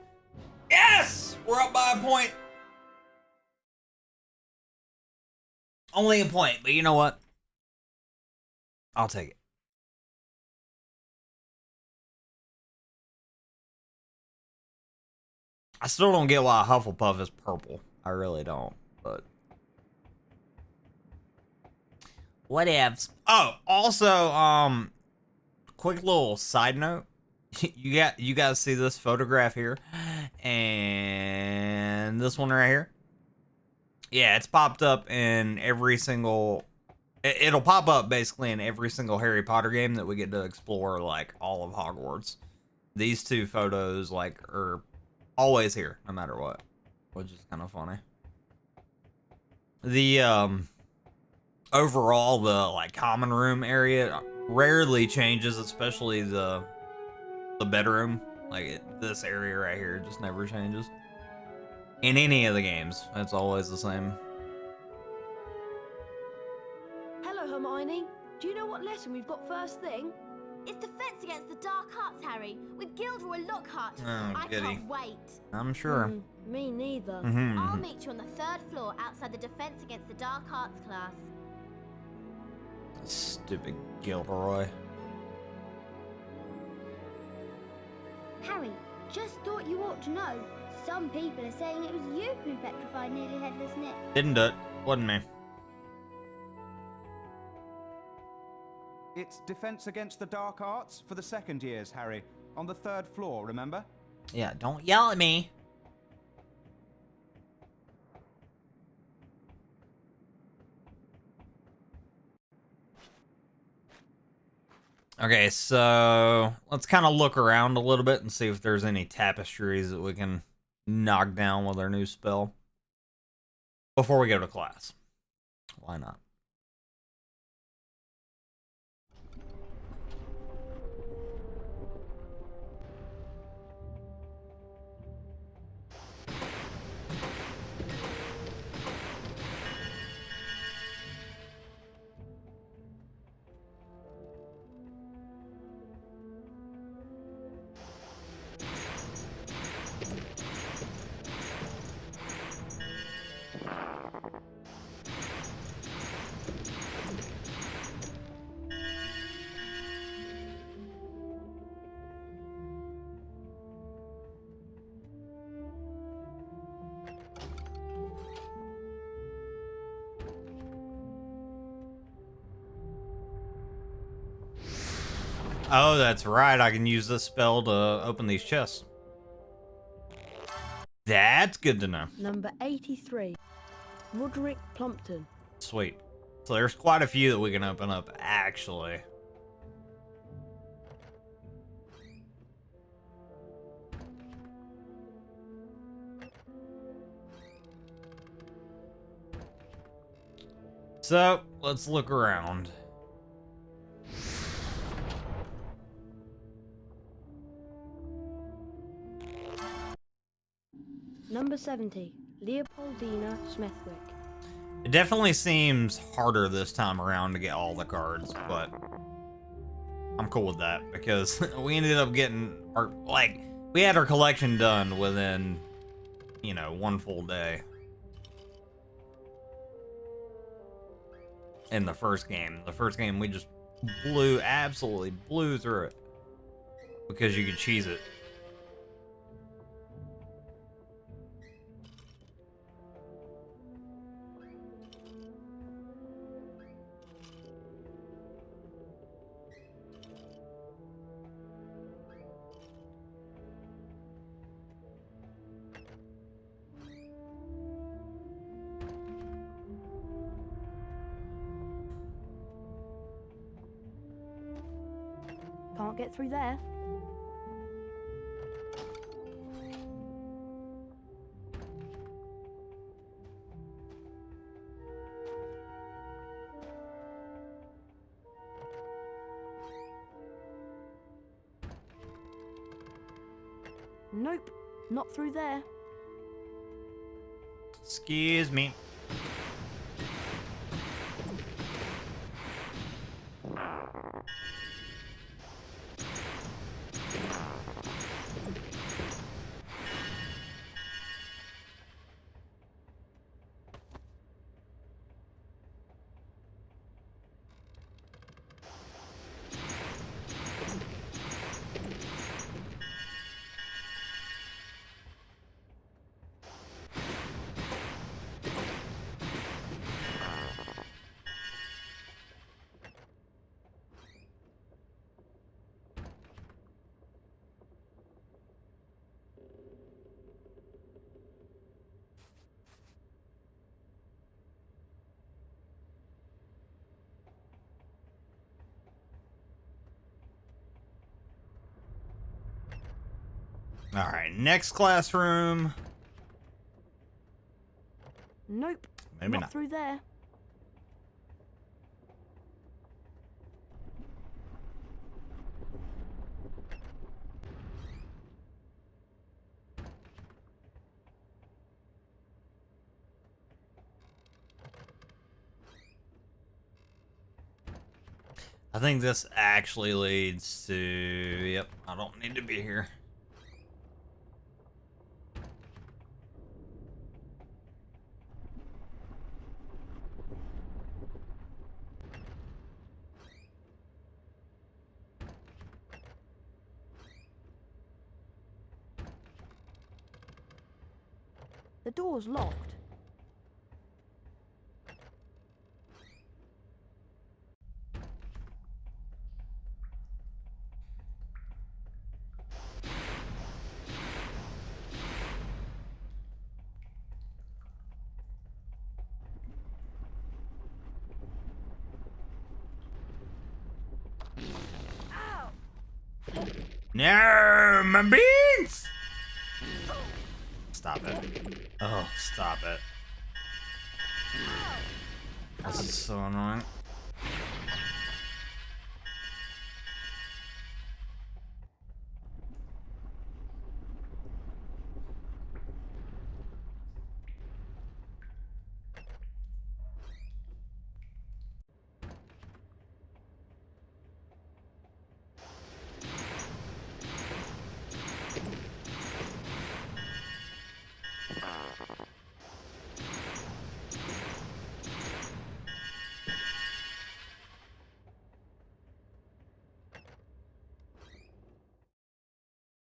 Yes! We're up by a point. Only a point, but you know what? I'll take it. I still don't get why Hufflepuff is purple. I really don't, but whatevs. Oh, also, quick little side note. You guys see this photograph here, and this one right here. Yeah, it's popped up in every single. It'll pop up basically in every single Harry Potter game that we get to explore, like all of Hogwarts. These two photos, like, are always here, no matter what, which is kind of funny. The overall, the like common room area rarely changes, especially the bedroom. Like this area right here just never changes in any of the games. It's always the same. Hello, Hermione. Do you know what lesson we've got first thing? It's Defense Against the Dark Arts, Harry, with Gilderoy Lockhart. Oh, I goody. can't wait. I'm sure. Me neither. I'll meet you on the 3rd floor outside the Defense Against the Dark Arts class. Stupid Gilderoy. Harry, just thought you ought to know. Some people are saying it was you who petrified Nearly Headless Nick. Didn't do it. Wasn't me. It's Defense Against the Dark Arts for the 2nd years, Harry. On the 3rd floor, remember? Yeah, don't yell at me. Okay, so let's kind of look around a little bit and see if there's any tapestries that we can knock down with our new spell before we go to class. Why not? Oh, that's right. I can use this spell to open these chests. That's good to know. Number 83. Roderick Plumpton. Sweet. So there's quite a few that we can open up, actually. So, let's look around. Number 70. Leopoldina Smethwick. It definitely seems harder this time around to get all the cards, but I'm cool with that because we ended up getting our, we had our collection done within, you know, one full day. In the first game. The first game we just absolutely blew through it because you could cheese it. Can't get through there. Nope, not through there. Excuse me. All right, next classroom. Nope, Maybe not not. through there. I think this actually leads to... Yep, I don't need to be here. The door's locked. No, my beans! Stop it. Oh, stop it. This is so annoying.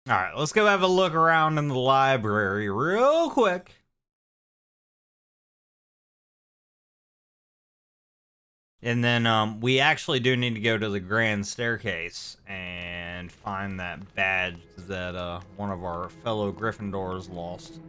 All right, let's go have a look around in the library real quick. And then we actually do need to go to the grand staircase and find that badge that one of our fellow Gryffindors lost.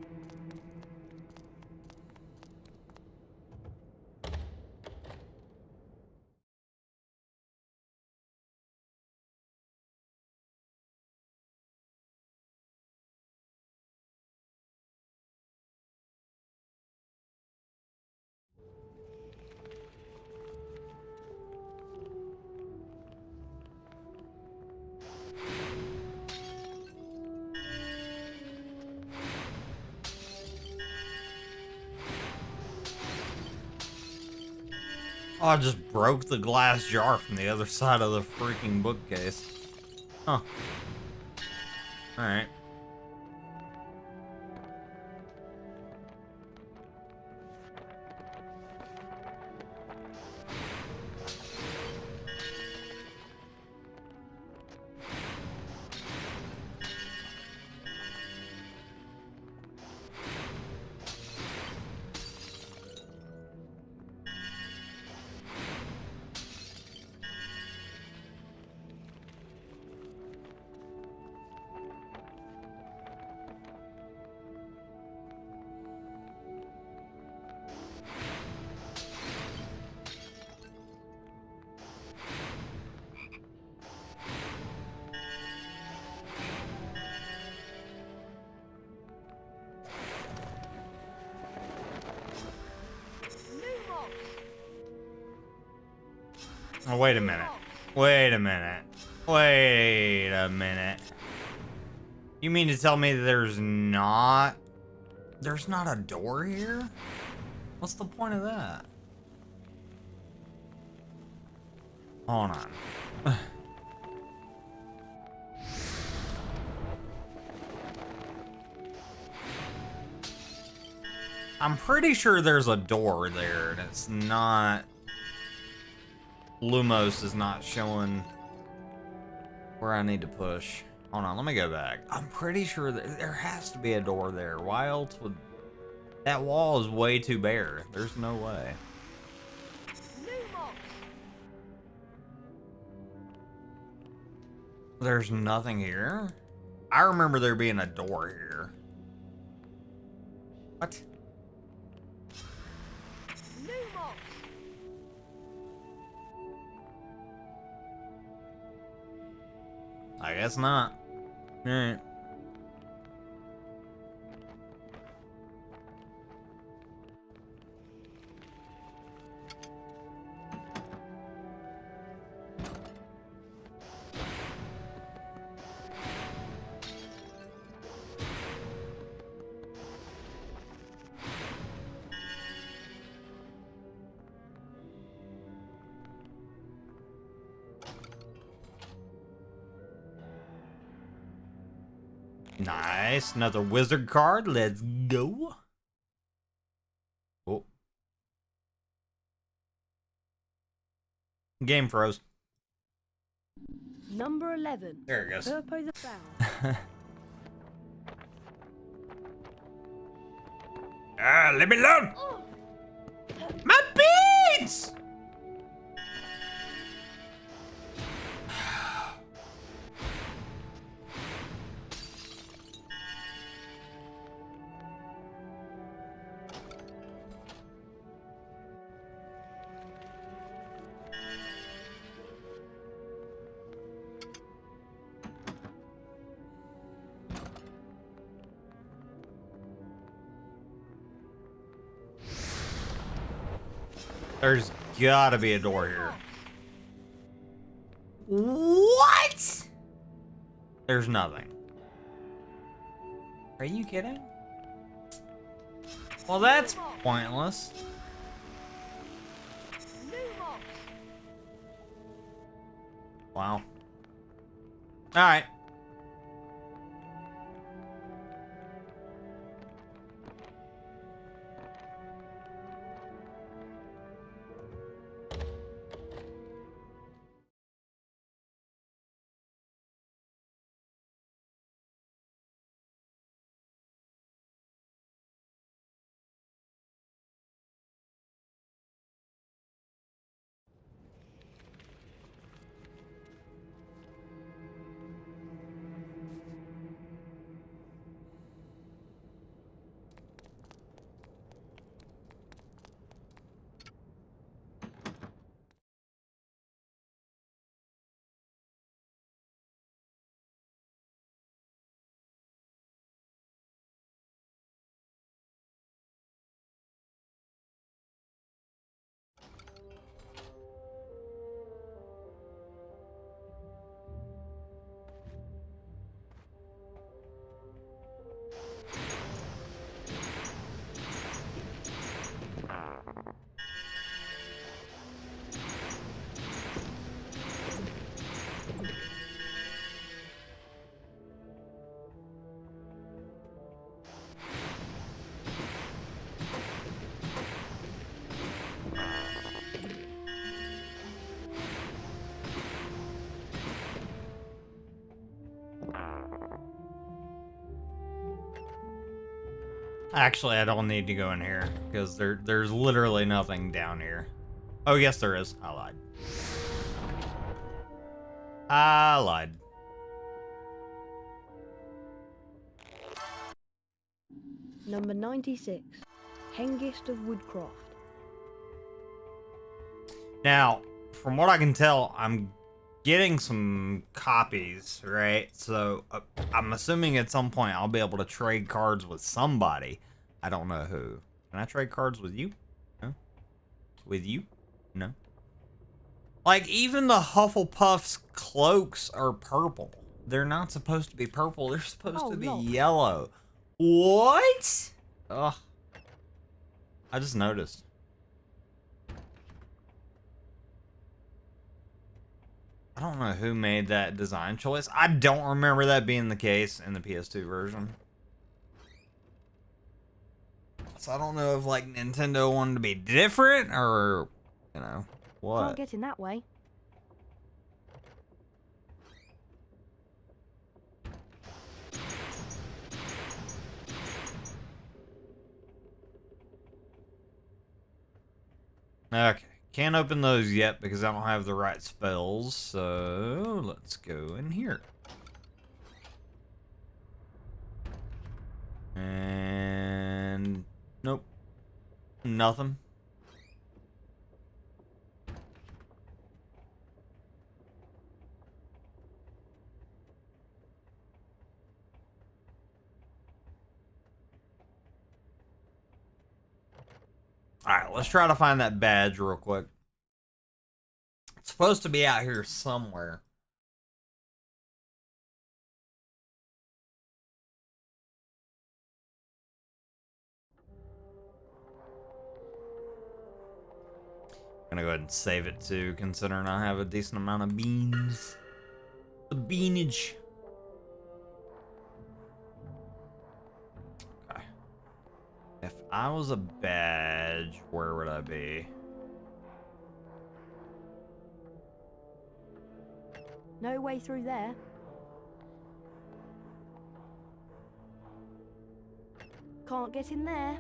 Oh, I just broke the glass jar from the other side of the freaking bookcase. Huh. Alright. Oh, wait a minute. Wait a minute. Wait a minute. You mean to tell me there's not a door here? What's the point of that? Hold on. I'm pretty sure there's a door there, and it's not... Lumos is not showing where I need to push. Hold on, let me go back. I'm pretty sure that there has to be a door there. Why else would... That wall is way too bare. There's no way. There's nothing here? I remember there being a door here. What? I guess not. Alright. Nice, another wizard card. Let's go. Oh. Game froze. Number 11. There it goes. Purpo the Fowl. Ah, leave me alone! My beans! There's gotta be a door here. What? There's nothing. Are you kidding? Well, that's pointless. Wow. Alright. Actually, I don't need to go in here because there's literally nothing down here. Oh, yes, there is. I lied. I lied. Number 96, Hengist of Woodcroft. Now, from what I can tell, I'm getting some copies, right? So I'm assuming at some point I'll be able to trade cards with somebody. I don't know who. Can I trade cards with you? No? With you? No. Like, even the Hufflepuff's cloaks are purple. They're not supposed to be purple. They're supposed to be yellow. What? Ugh. I just noticed. I don't know who made that design choice. I don't remember that being the case in the PS2 version. So I don't know if, like, Nintendo wanted to be different or, you know, what. Can't get in that way. Okay. Can't open those yet because I don't have the right spells, so let's go in here. And nope. Nothing. Alright, let's try to find that badge real quick. It's supposed to be out here somewhere. I'm gonna go ahead and save it too, considering I have a decent amount of beans. The beanage. Okay. If I was a badge, where would I be? No way through there. Can't get in there.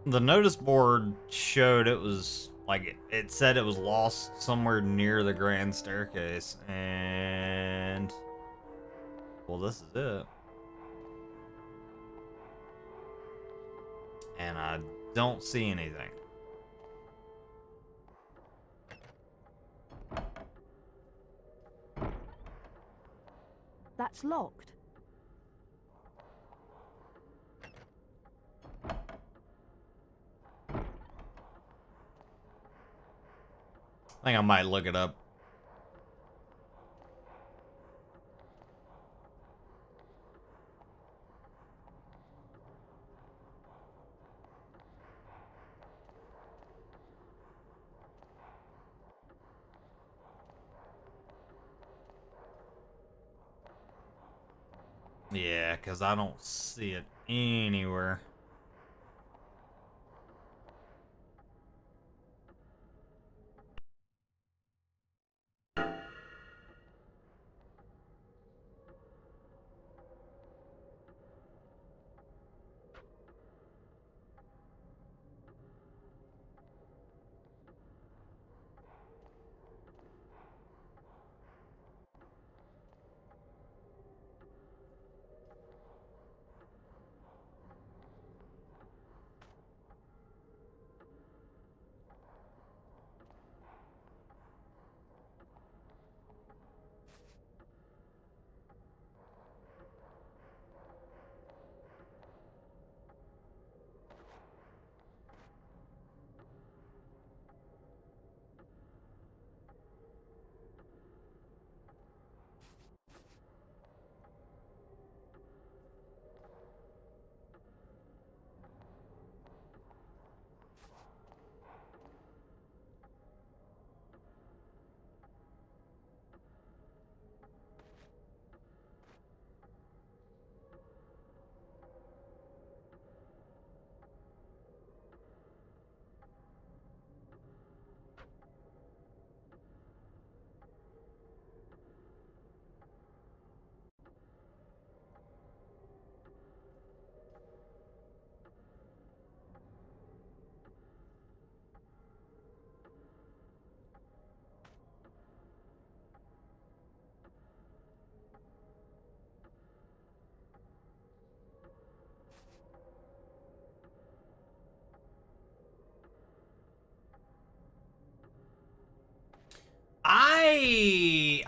The notice board showed it was like it said it was lost somewhere near the grand staircase, and well, this is it. And I don't see anything. That's locked. I think I might look it up. Yeah, because I don't see it anywhere.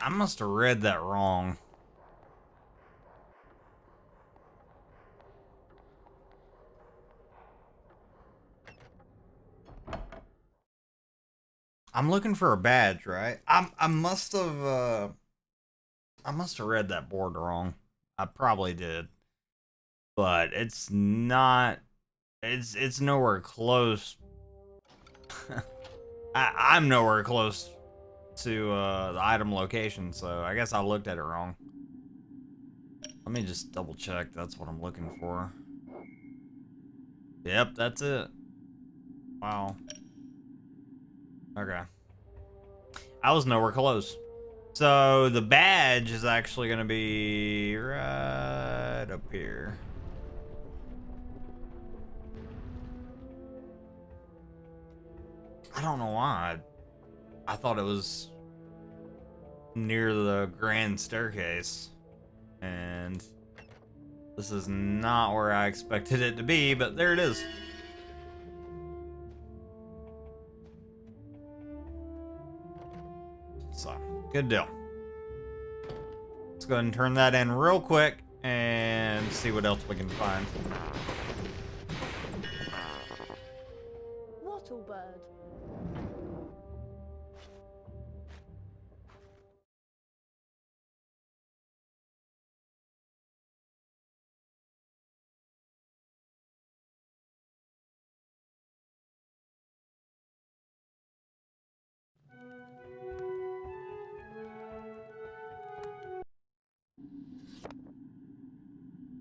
I must have read that wrong. I'm looking for a badge, right? I must have read that board wrong. I probably did. But it's not, it's nowhere close. I'm nowhere close to the item location, so I guess I looked at it wrong. Let me just double check that's what I'm looking for. Yep, that's it. Wow. Okay. I was nowhere close. So the badge is actually going to be right up here. I don't know why. I thought it was near the grand staircase. And this is not where I expected it to be, but there it is. So, good deal. Let's go ahead and turn that in real quick and see what else we can find. Wattlebird.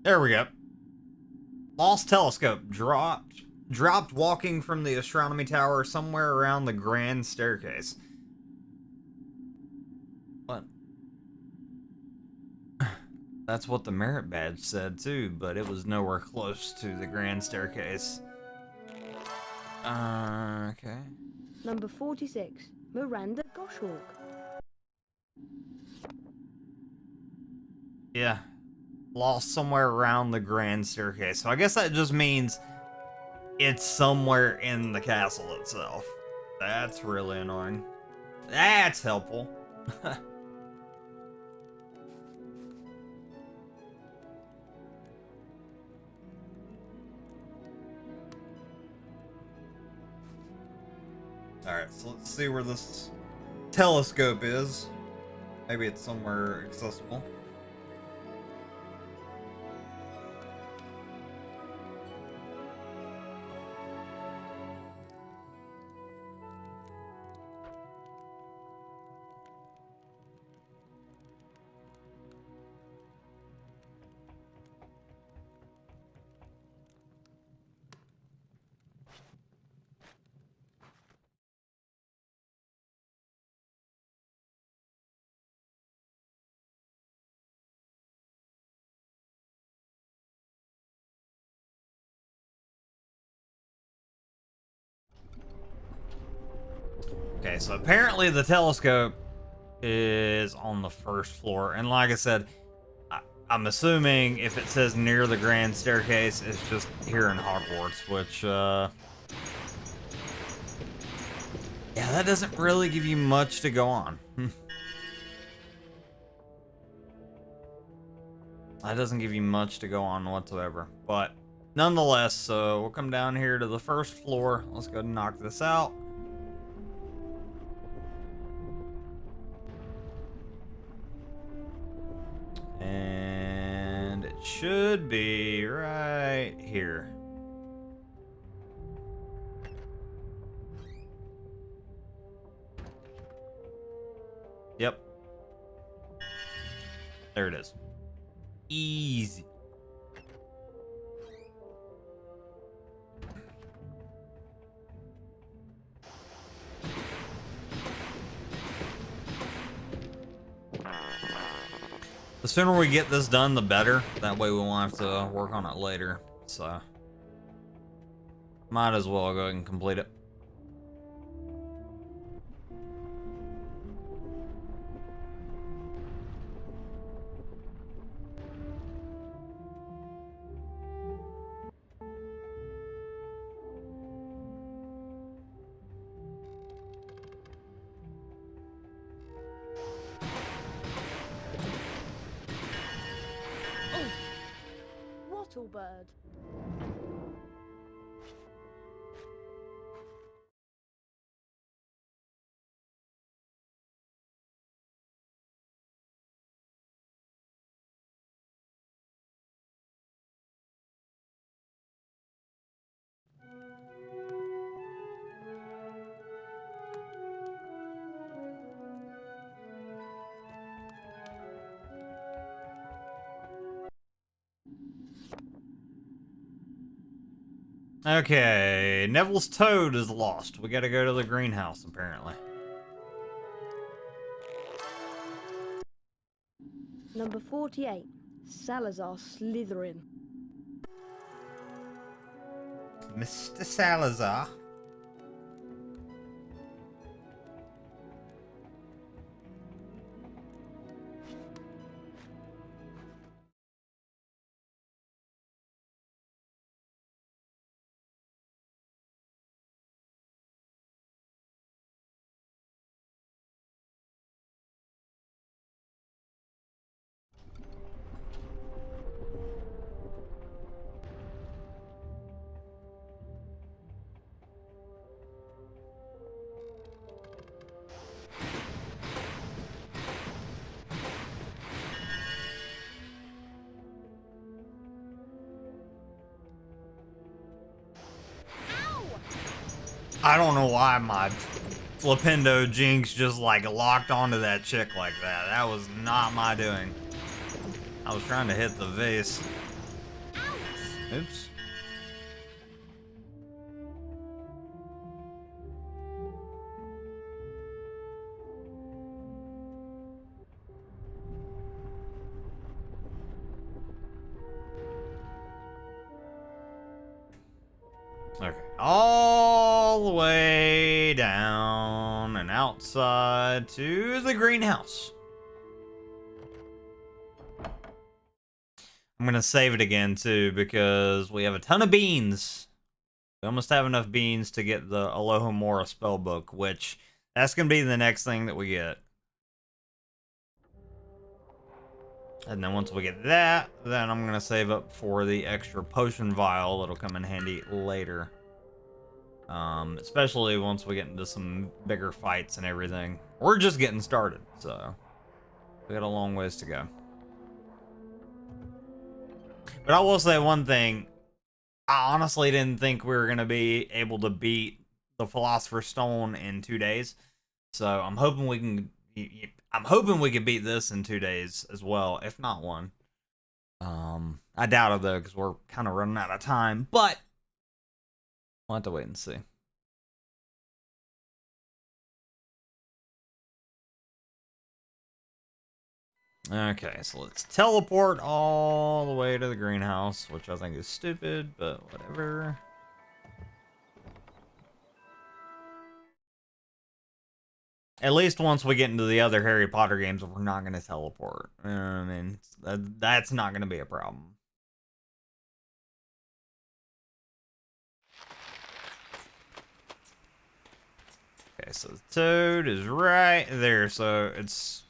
There we go. Lost telescope dropped walking from the astronomy tower somewhere around the grand staircase. What? That's what the merit badge said too, but it was nowhere close to the grand staircase. Okay. Number 46, Miranda Goshawk. Yeah. Lost somewhere around the grand staircase. So I guess that just means it's somewhere in the castle itself. That's really annoying. That's helpful. Alright, so let's see where this telescope is. Maybe it's somewhere accessible. Okay, so apparently the telescope is on the first floor. And like I said, I'm assuming if it says near the grand staircase, it's just here in Hogwarts, which, yeah, that doesn't really give you much to go on. That doesn't give you much to go on whatsoever. But nonetheless, so we'll come down here to the first floor. Let's go and knock this out. And it should be right here. Yep. There it is. Easy. The sooner we get this done, the better. That way we won't have to work on it later. So, might as well go ahead and complete it. Bird. Okay, Neville's toad is lost. We gotta go to the greenhouse, apparently. Number 48, Salazar Slytherin. Mr. Salazar. I don't know why my Flipendo Jinx just like locked onto that chick like that. That was not my doing. I was trying to hit the vase. Oops. Okay, all the way down and outside to the greenhouse. I'm gonna save it again too because we have a ton of beans. We almost have enough beans to get the Alohomora spellbook, which that's gonna be the next thing that we get. And then once we get that, then I'm going to save up for the extra potion vial that'll come in handy later. Especially once we get into some bigger fights and everything. We're just getting started, so we got a long ways to go. But I will say one thing. I honestly didn't think we were going to be able to beat the Philosopher's Stone in 2 days. So I'm hoping we can beat this in 2 days as well, if not one. I doubt it though, because we're kind of running out of time, but we'll have to wait and see. Okay, so let's teleport all the way to the greenhouse, which I think is stupid, but whatever. At least once we get into the other Harry Potter games, we're not going to teleport. I mean, that's not going to be a problem. Okay, so the toad is right there, so it's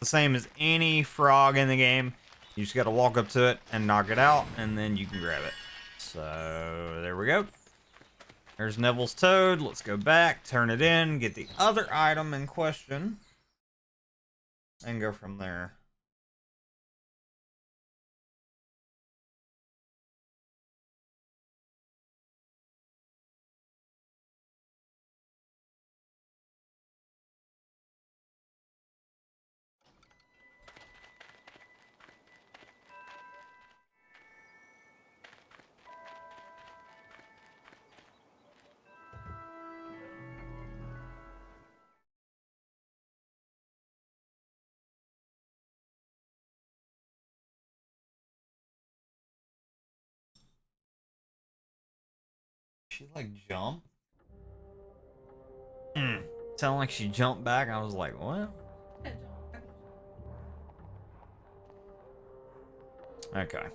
the same as any frog in the game. You just got to walk up to it and knock it out, and then you can grab it. So there we go. There's Neville's toad. Let's go back, turn it in, get the other item in question, and go from there. She like jump? Sounded like she jumped back. I was like, what? Okay.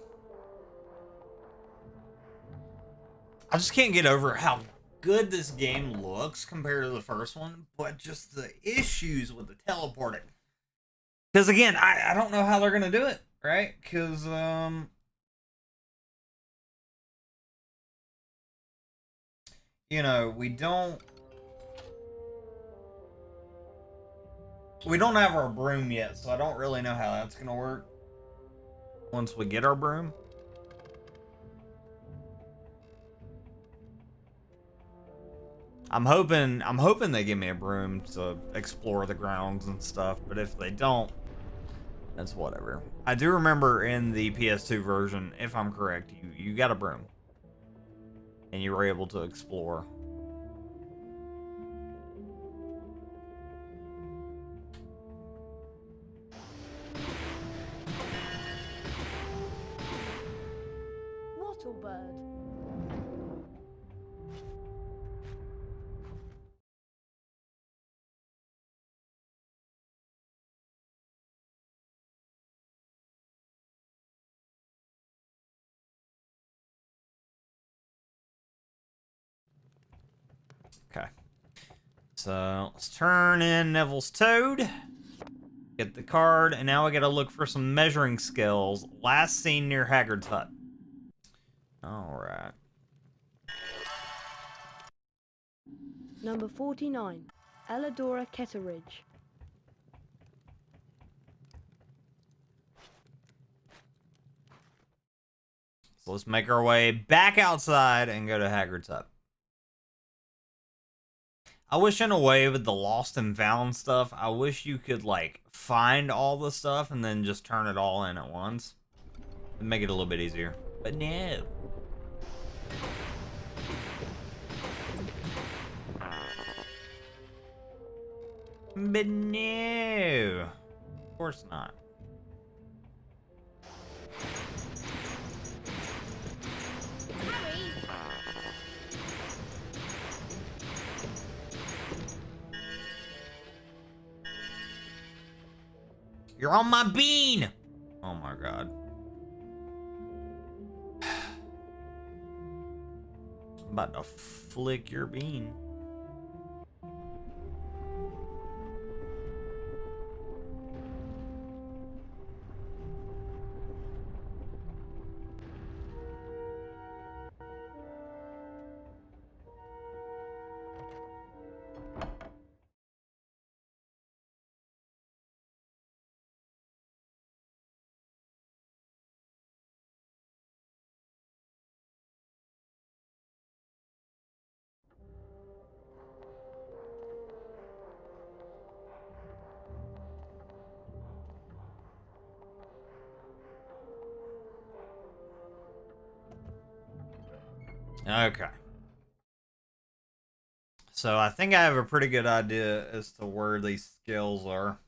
I just can't get over how good this game looks compared to the first one, but just the issues with the teleporting. Because again, I don't know how they're gonna do it, right? Because you know, we don't have our broom yet, so I don't really know how that's gonna work once we get our broom. I'm hoping they give me a broom to explore the grounds and stuff, but if they don't, that's whatever. I do remember in the PS2 version, if I'm correct, you got a broom. And you were able to explore. Wattlebird. Okay. So let's turn in Neville's toad. Get the card, and now we gotta look for some measuring scales. Last seen near Hagrid's hut. Alright. Number 49, Elladora Ketteridge. So let's make our way back outside and go to Hagrid's hut. I wish in a way with the lost and found stuff, I wish you could like find all the stuff and then just turn it all in at once. It'd make it a little bit easier. But no. But no. Of course not. You're on my bean! Oh my god. I'm about to flick your bean. Okay. So I think I have a pretty good idea as to where these skills are.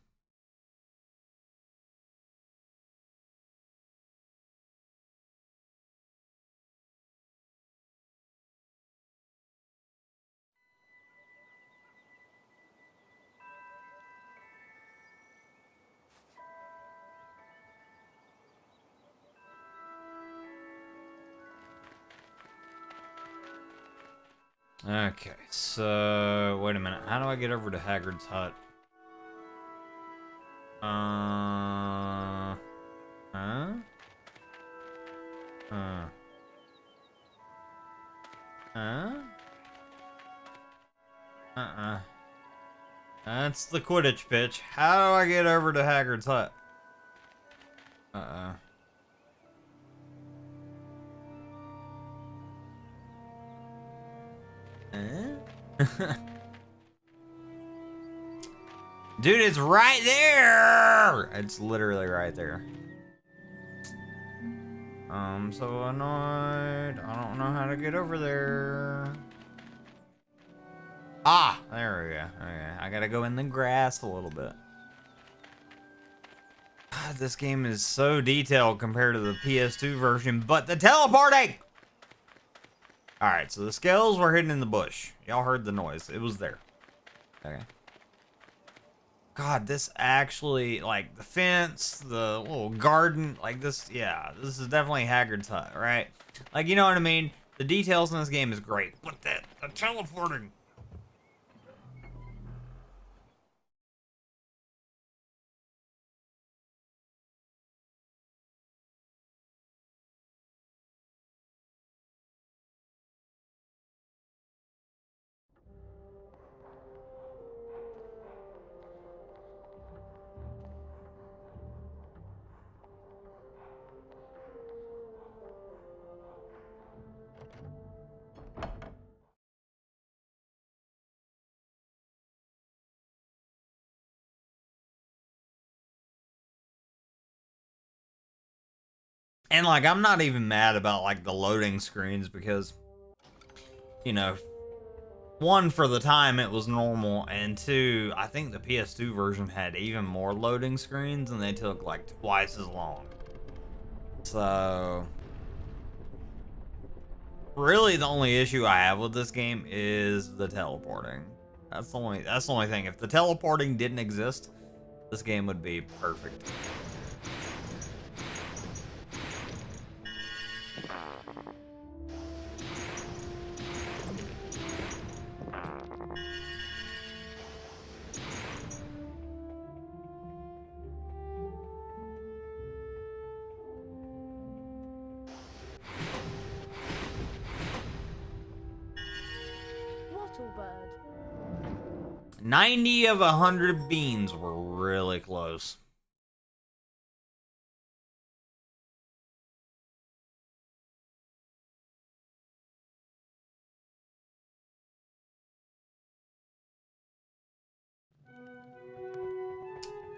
Okay, so wait a minute. How do I get over to Hagrid's hut? Huh? That's the Quidditch pitch. How do I get over to Hagrid's hut? Dude, it's right there! It's literally right there. I'm so annoyed. I don't know how to get over there. Ah, there we go. Okay, I gotta go in the grass a little bit. God, this game is so detailed compared to the PS2 version, but the teleporting! Alright, so the scales were hidden in the bush. Y'all heard the noise. It was there. Okay. God, this actually, like, the fence, the little garden, like this, yeah, this is definitely Hagrid's hut, right? Like, you know what I mean? The details in this game is great. But the teleporting. And, like, I'm not even mad about, like, the loading screens because, you know, one, for the time it was normal, and two, I think the PS2 version had even more loading screens and they took, like, twice as long. So, really the only issue I have with this game is the teleporting. That's the only thing. If the teleporting didn't exist, this game would be perfect. Wattlebird. 90 of 100 beans were really close.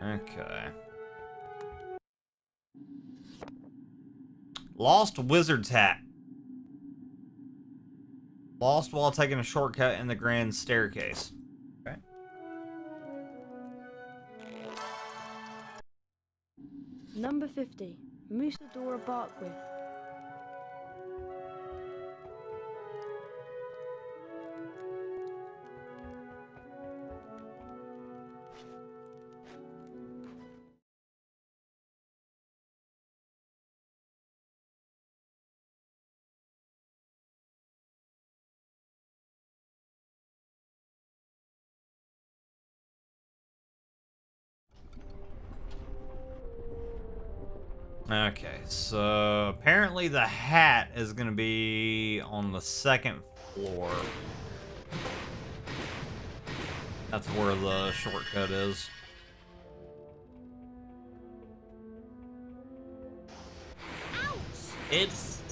Okay. Lost wizard's hat. Lost while taking a shortcut in the grand staircase. Okay. Number 50. Musadora Barkwith. Okay, so apparently the hat is going to be on the second floor. That's where the shortcut is. It's...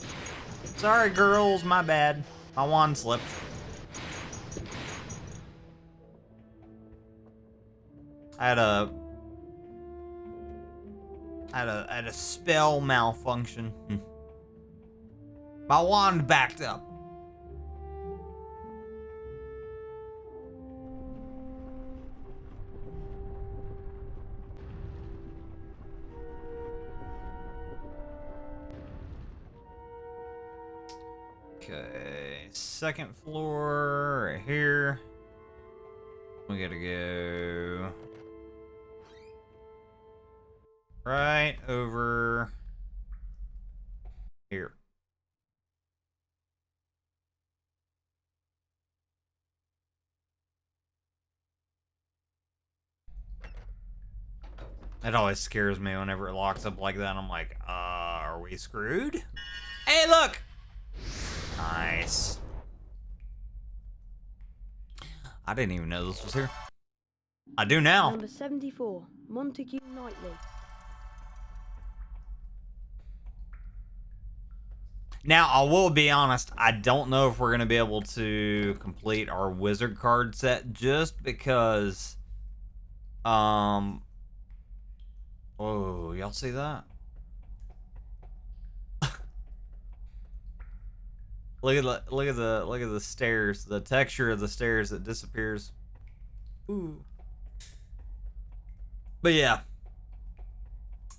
Sorry, girls, my bad. My wand slipped. I had a spell malfunction. My wand backed up. Okay, second floor right here. We gotta go right over here. It always scares me whenever it locks up like that. I'm like, are we screwed? Hey, look! Nice. I didn't even know this was here. I do now. Number 74, Montague Knightley. Now, I will be honest, I don't know if we're going to be able to complete our wizard card set just because, oh, y'all see that? Look at the stairs, the texture of the stairs that disappears. Ooh. But yeah,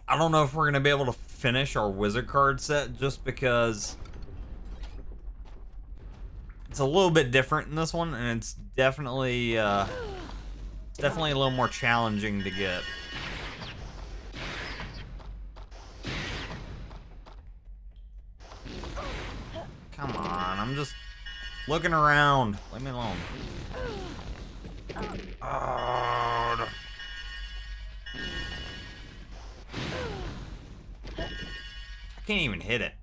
I don't know if we're gonna be able to finish our wizard card set just because it's a little bit different in this one, and it's definitely a little more challenging to get. Come on, I'm just looking around. Leave me alone. Oh. I can't even hit it.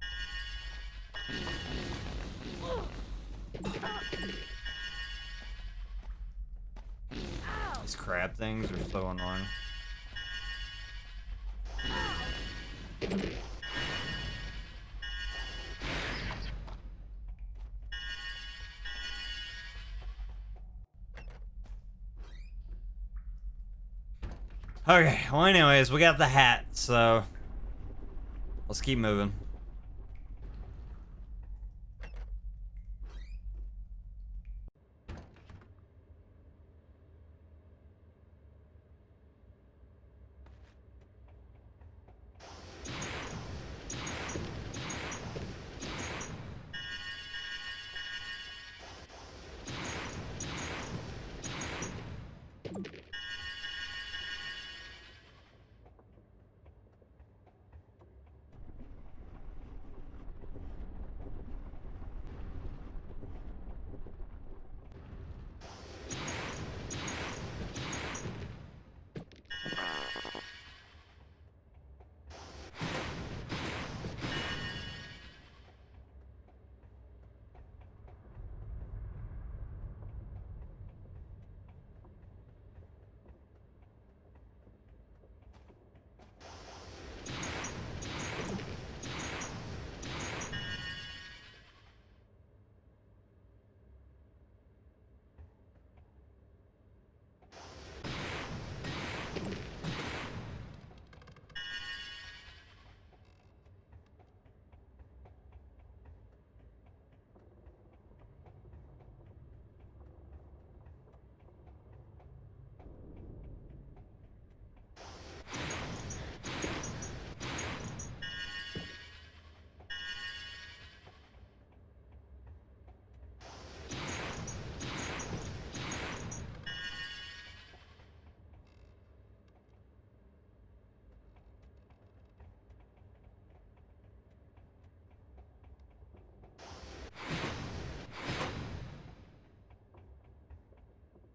These crab things are so annoying. Okay, well anyways, we got the hat, so let's keep moving.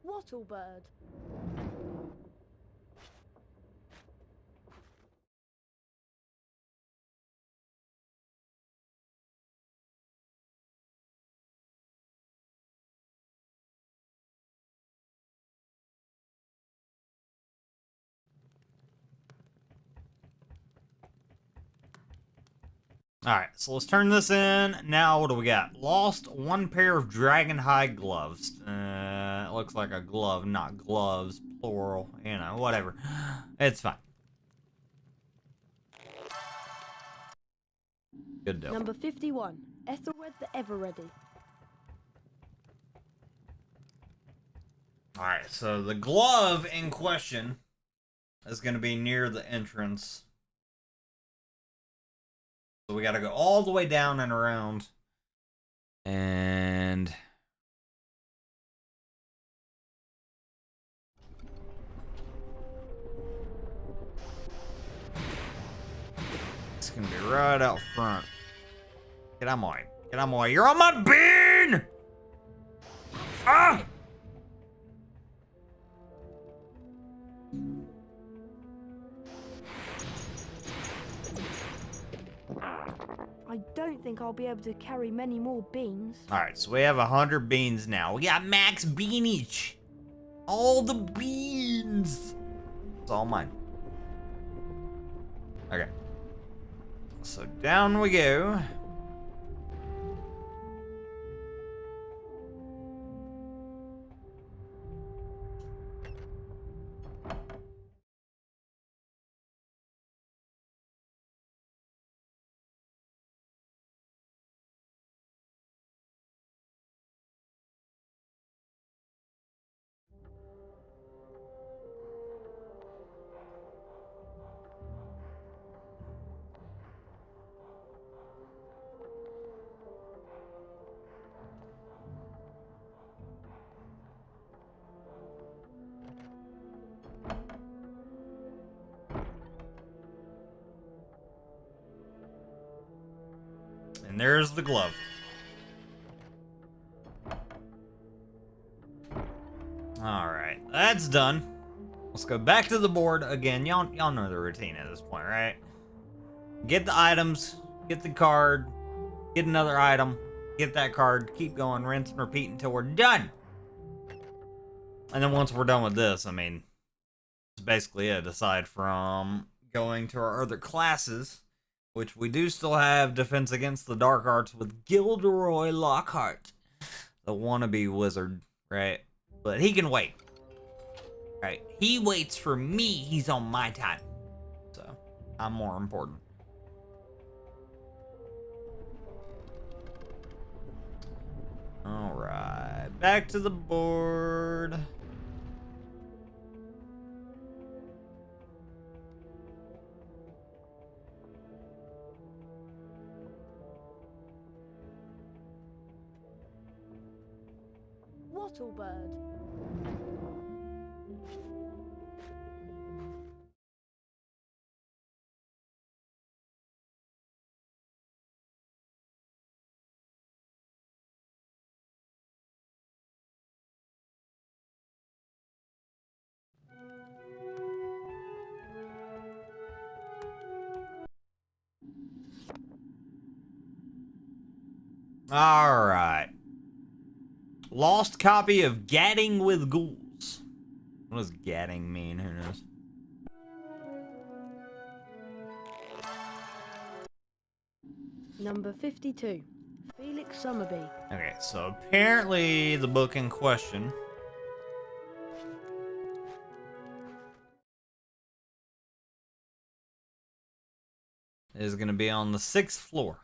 Wattlebird. Alright, so let's turn this in. Now, what do we got? Lost one pair of dragon hide gloves. It looks like a glove, not gloves, plural. You know, whatever. It's fine. Good deal. Number 51, Ethelred the Ever-Ready. Alright, so the glove in question is going to be near the entrance. So we got to go all the way down and around And it's gonna be right out front. Get out my way. Get out my way. You're on my bean! Ah! I don't think I'll be able to carry many more beans. Alright, so we have 100 beans now. We got max beanage. All the beans. It's all mine. Okay. So down we go. And there's the glove. Alright, that's done. Let's go back to the board again. Y'all know the routine at this point, right? Get the items, get the card, get another item, get that card, keep going, rinse and repeat until we're done. And then once we're done with this, I mean, it's basically it, aside from going to our other classes, which we do still have Defense Against the Dark Arts with Gilderoy Lockhart, the wannabe wizard, right? But he can wait. Right? He waits for me. He's on my time. So, I'm more important. Alright, back to the board. Wattlebird. Alright. Lost copy of Gadding with Ghouls. What does gadding mean? Who knows? Number 52. Felix Summerby. Okay, so apparently the book in question is going to be on the 6th floor.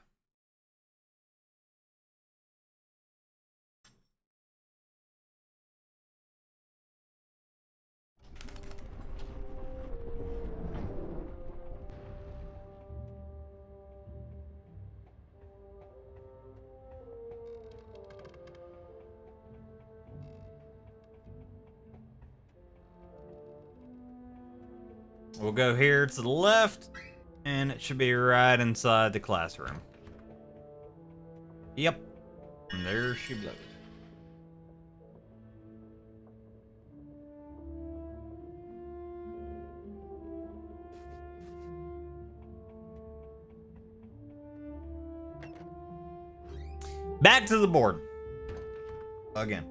We'll go here to the left, and it should be right inside the classroom. Yep. And there she blows. Back to the board. Again.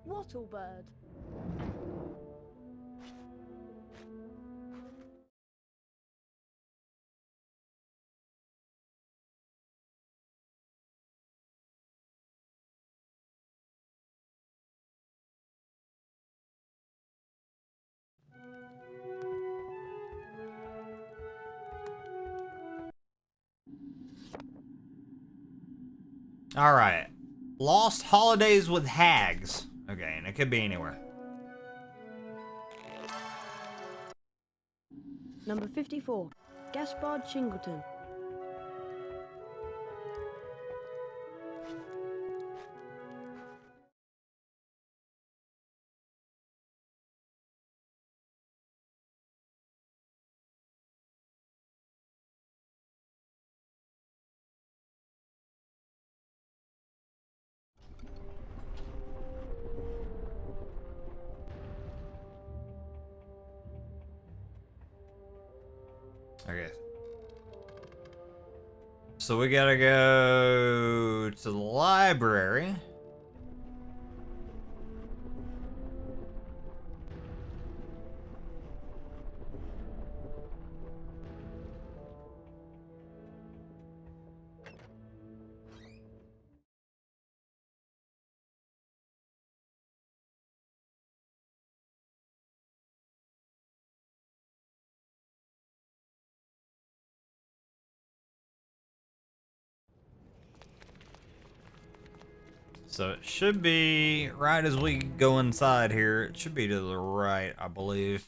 Wattlebird. All right. Lost Holidays with Hags. Okay, and it could be anywhere. Number 54, Gaspard Shingleton. Okay. So we gotta go to the library. So it should be right as we go inside here. It should be to the right, I believe.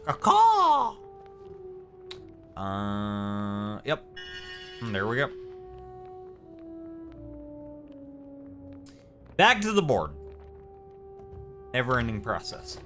Caw! Yep. There we go. Back to the board. Never-ending process.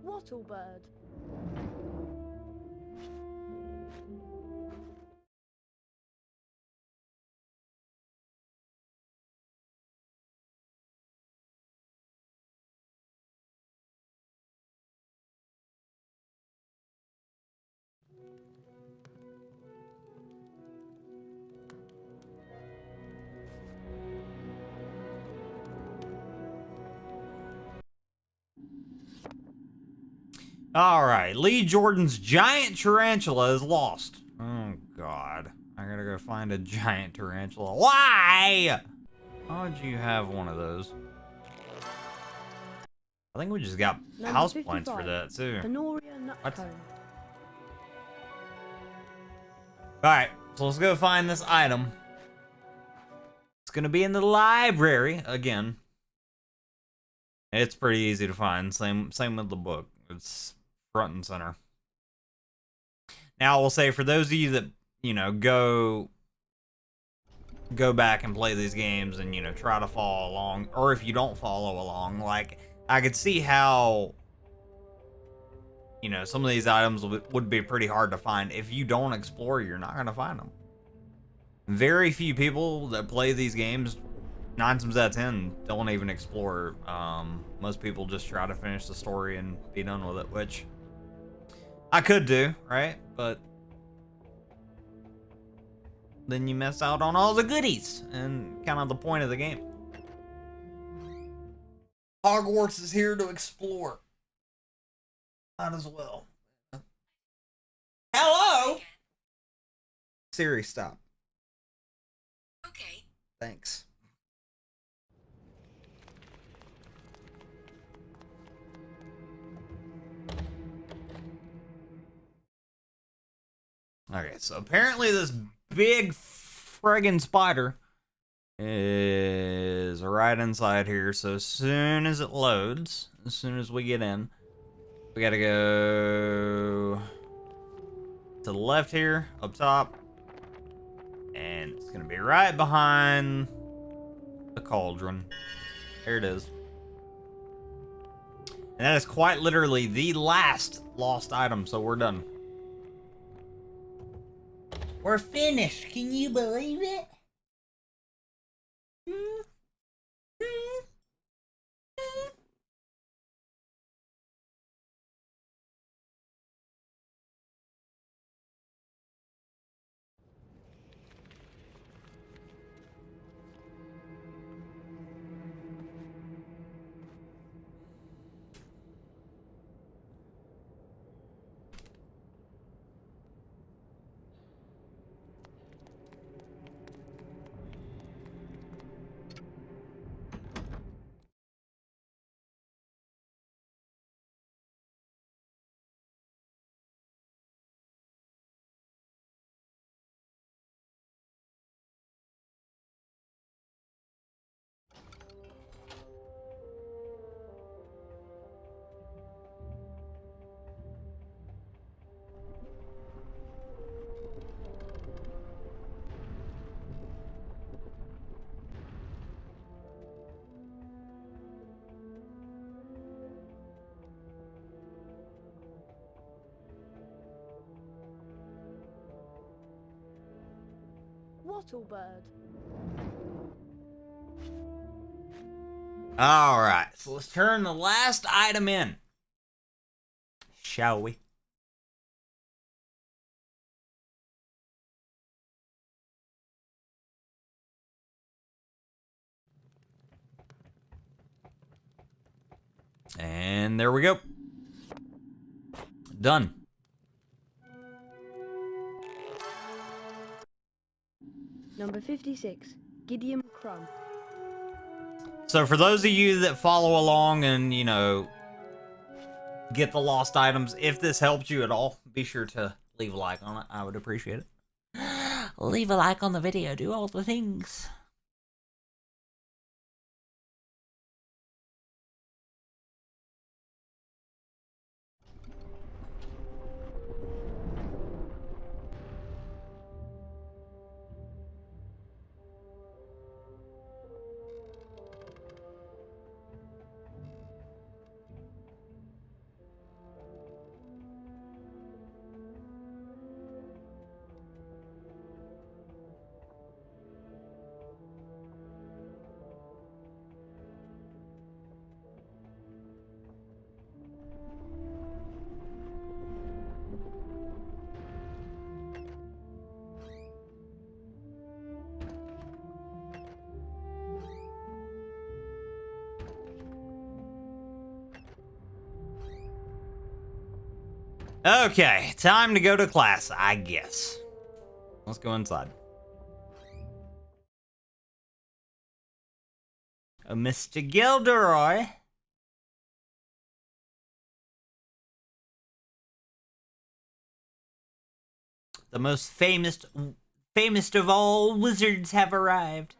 Wattlebird. All right, Lee Jordan's giant tarantula is lost. Oh God, I gotta go find a giant tarantula. Why? Why would you have one of those? I think we just got house points for that too. What? All right, so let's go find this item. It's gonna be in the library again. It's pretty easy to find. Same with the book. It's front and center. Now, I will say for those of you that, you know, go back and play these games and, you know, try to follow along, or if you don't follow along, like, I could see how, you know, some of these items would be pretty hard to find. If you don't explore, you're not going to find them. Very few people that play these games, 9 times out of 10, don't even explore. Most people just try to finish the story and be done with it, which I could do, right? But then you miss out on all the goodies and kind of the point of the game. Hogwarts is here to explore. Might as well. Hello? Siri, stop. Okay. Thanks. Okay, so apparently this big friggin' spider is right inside here. So as soon as it loads, as soon as we get in, we gotta go to the left here, up top. And it's gonna be right behind the cauldron. There it is. And that is quite literally the last lost item, so we're done. We're finished. Can you believe it? Wattlebird. All right, so let's turn the last item in, shall we? And there we go. Done. Number 56, Gideon Crumb. So for those of you that follow along and, you know, get the lost items, if this helped you at all, be sure to leave a like on it. I would appreciate it. Leave a like on the video. Do all the things. Okay, time to go to class, I guess. Let's go inside. Mr. Gilderoy. The most famous of all wizards have arrived.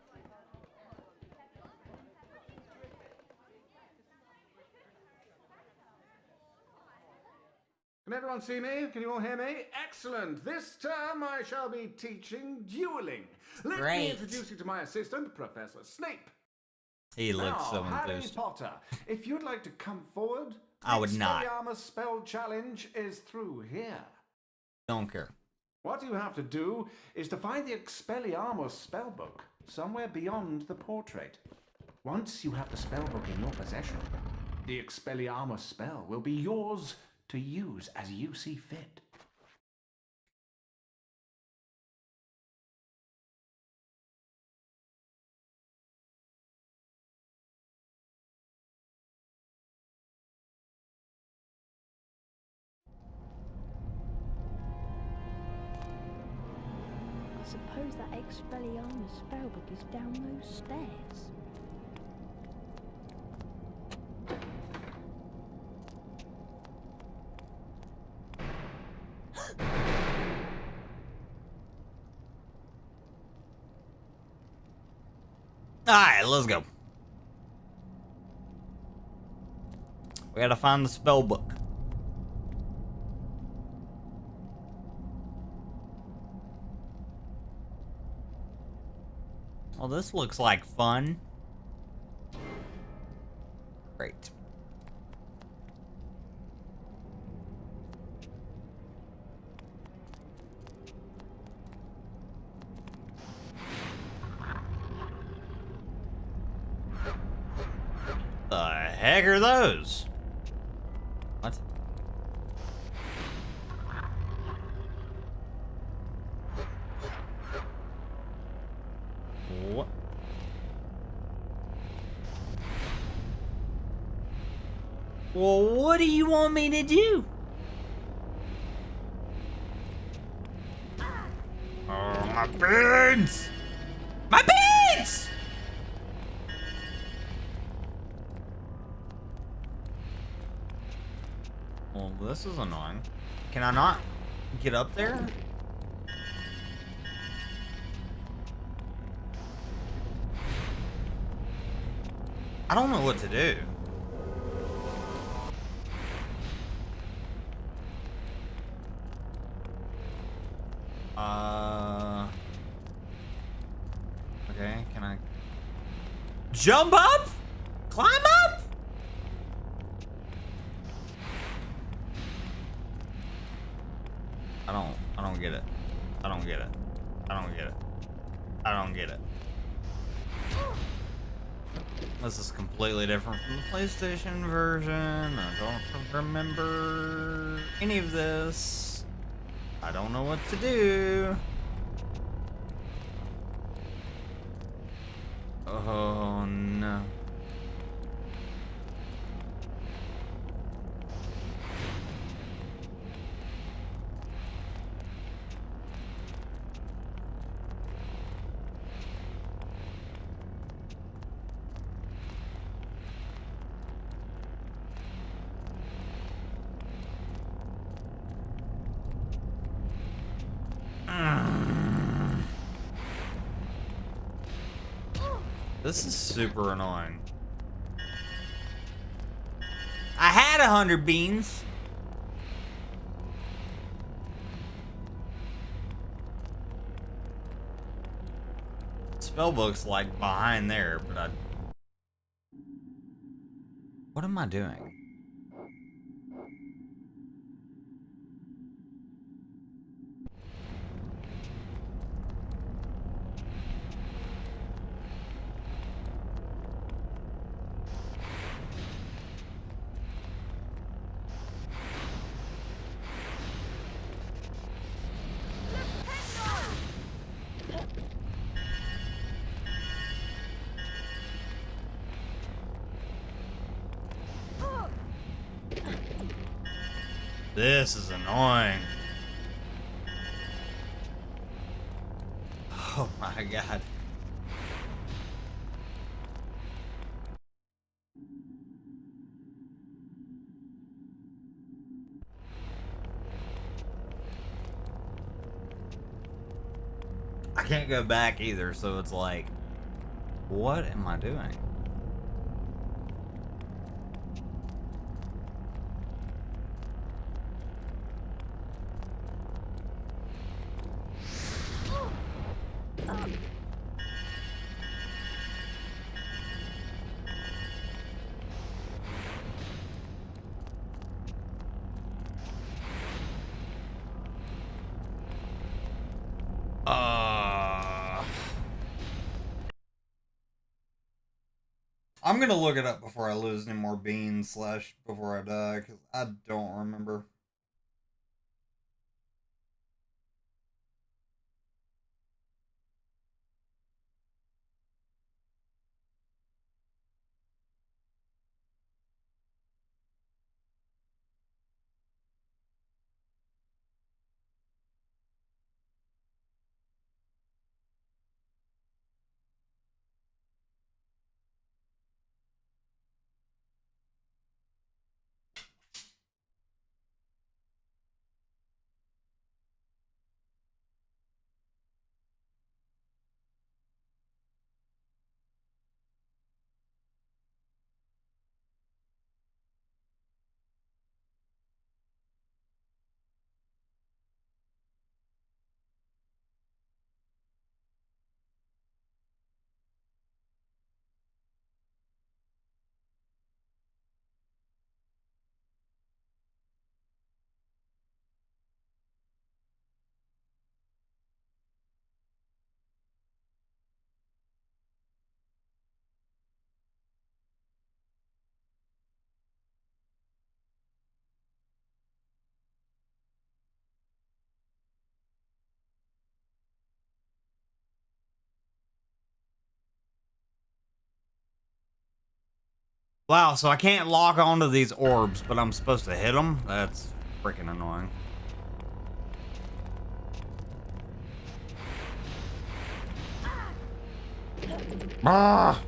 Can everyone see me? Can you all hear me? Excellent. This term I shall be teaching dueling. Let me introduce you to my assistant, Professor Snape. He looks so Harry enthused. Potter, if you'd like to come forward, I would the not. Expelliarmus spell challenge is through here. Don't care. What you have to do is to find the Expelliarmus spellbook somewhere beyond the portrait. Once you have the spellbook in your possession, the Expelliarmus spell will be yours to use as you see fit. I suppose that Expelliarmus spellbook is down those stairs. Alright, let's go. We gotta find the spell book. Well, this looks like fun. Great. The heck are those? What? What? Well, what do you want me to do? Oh, my beans! My beans! Well, this is annoying. Can I not get up there? I don't know what to do. Okay, can I jump up? Climb up? I don't get it. I don't get it. I don't get it. I don't get it. This is completely different from the PlayStation version. I don't remember any of this. I don't know what to do. Oh no. This is super annoying. I had 100 beans. Spellbook's like behind there, but I... What am I doing? This is annoying. Oh my god. I can't go back either, so it's like, what am I doing? I'm gonna look it up before I lose any more beans / before I die, because I don't remember. Wow, so I can't lock onto these orbs, but I'm supposed to hit them? That's freaking annoying. Ah!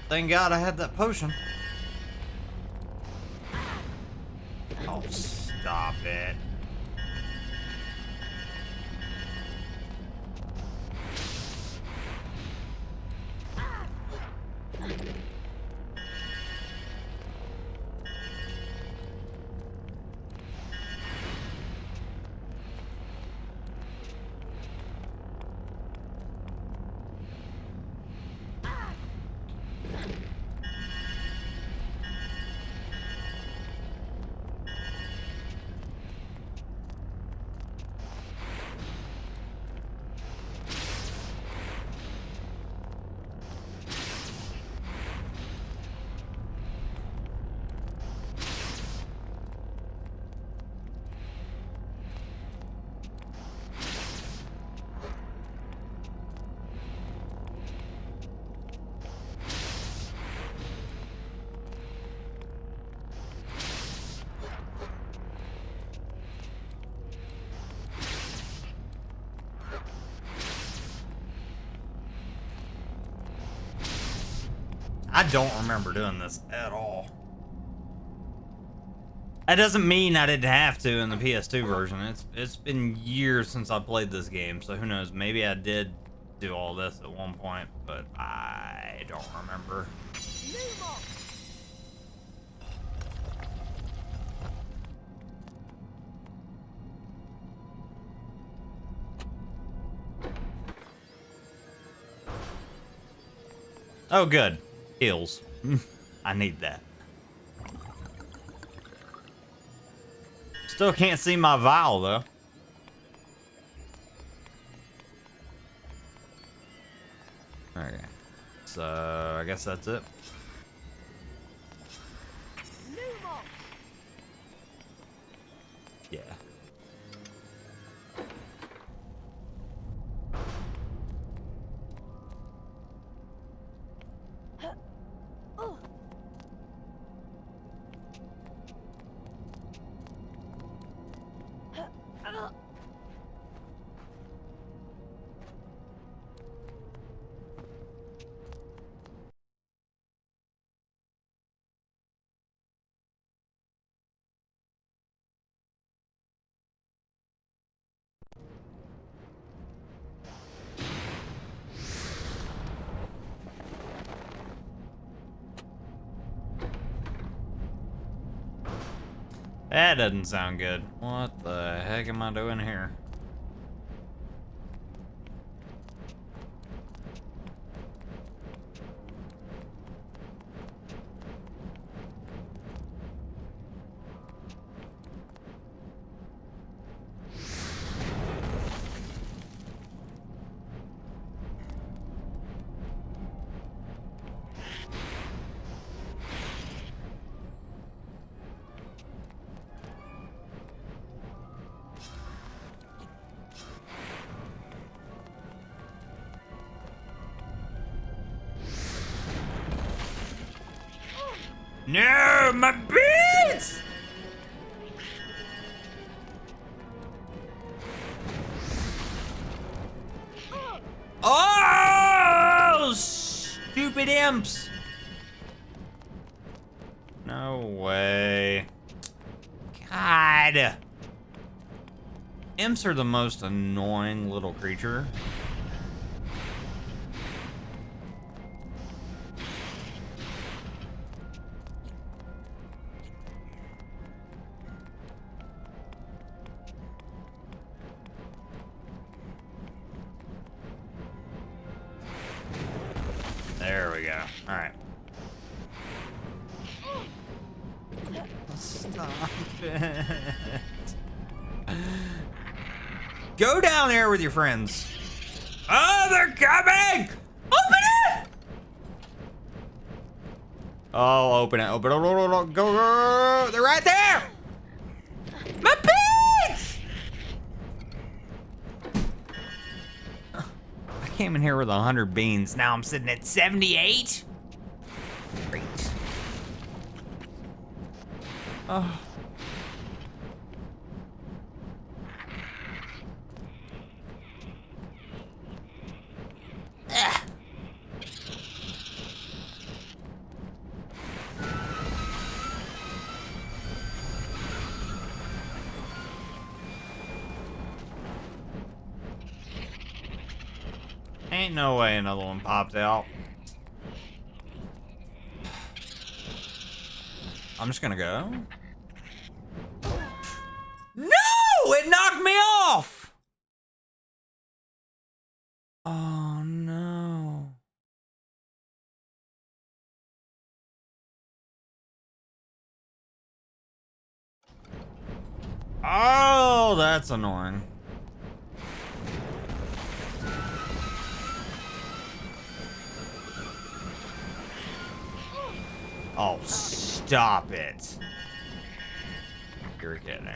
Thank God I had that potion. Oh, stop it. I don't remember doing this at all. That doesn't mean I didn't have to in the PS2 version. It's been years since I played this game, so who knows? Maybe I did do all this at one point, but I don't remember. Oh, good. Heals. I need that. Still can't see my vial, though. Okay. So, I guess that's it. Yeah. That doesn't sound good. What the heck am I doing here? No, my beats! Oh, stupid imps! No way. God. Imps are the most annoying little creature. There we go. All right. Stop it. Go down there with your friends. Oh, they're coming! Open it! Oh, open it. Open it. Go, go. They're right there! My pigs! I came in here with 100 beans. Now I'm sitting at 78? Great. Oh. Ain't no way another one popped out. I'm just gonna go. No! It knocked me off! Oh no. Oh, that's annoying. Oh, stop it. You're kidding.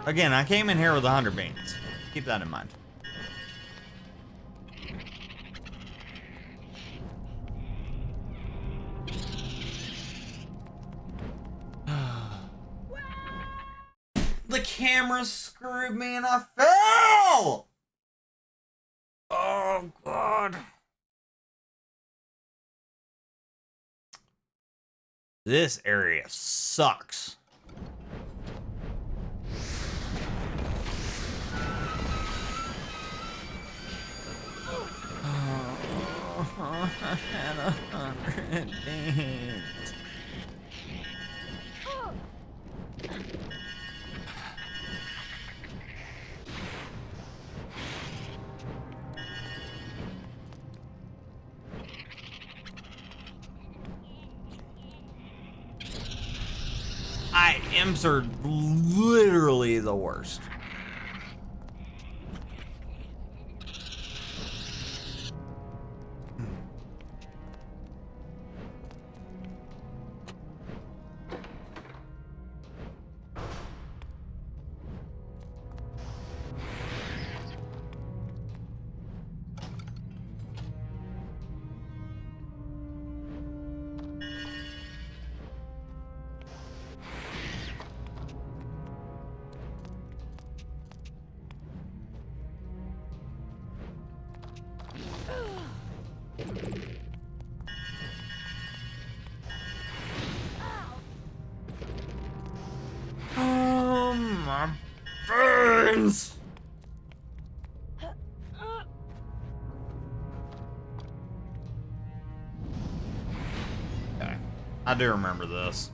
Again, I came in here with 100 beans. Keep that in mind. The camera screwed me and I fell! Oh, God. This area sucks. Oh, I had 100 beans. Imps are literally the worst. My burns. Okay, I do remember this.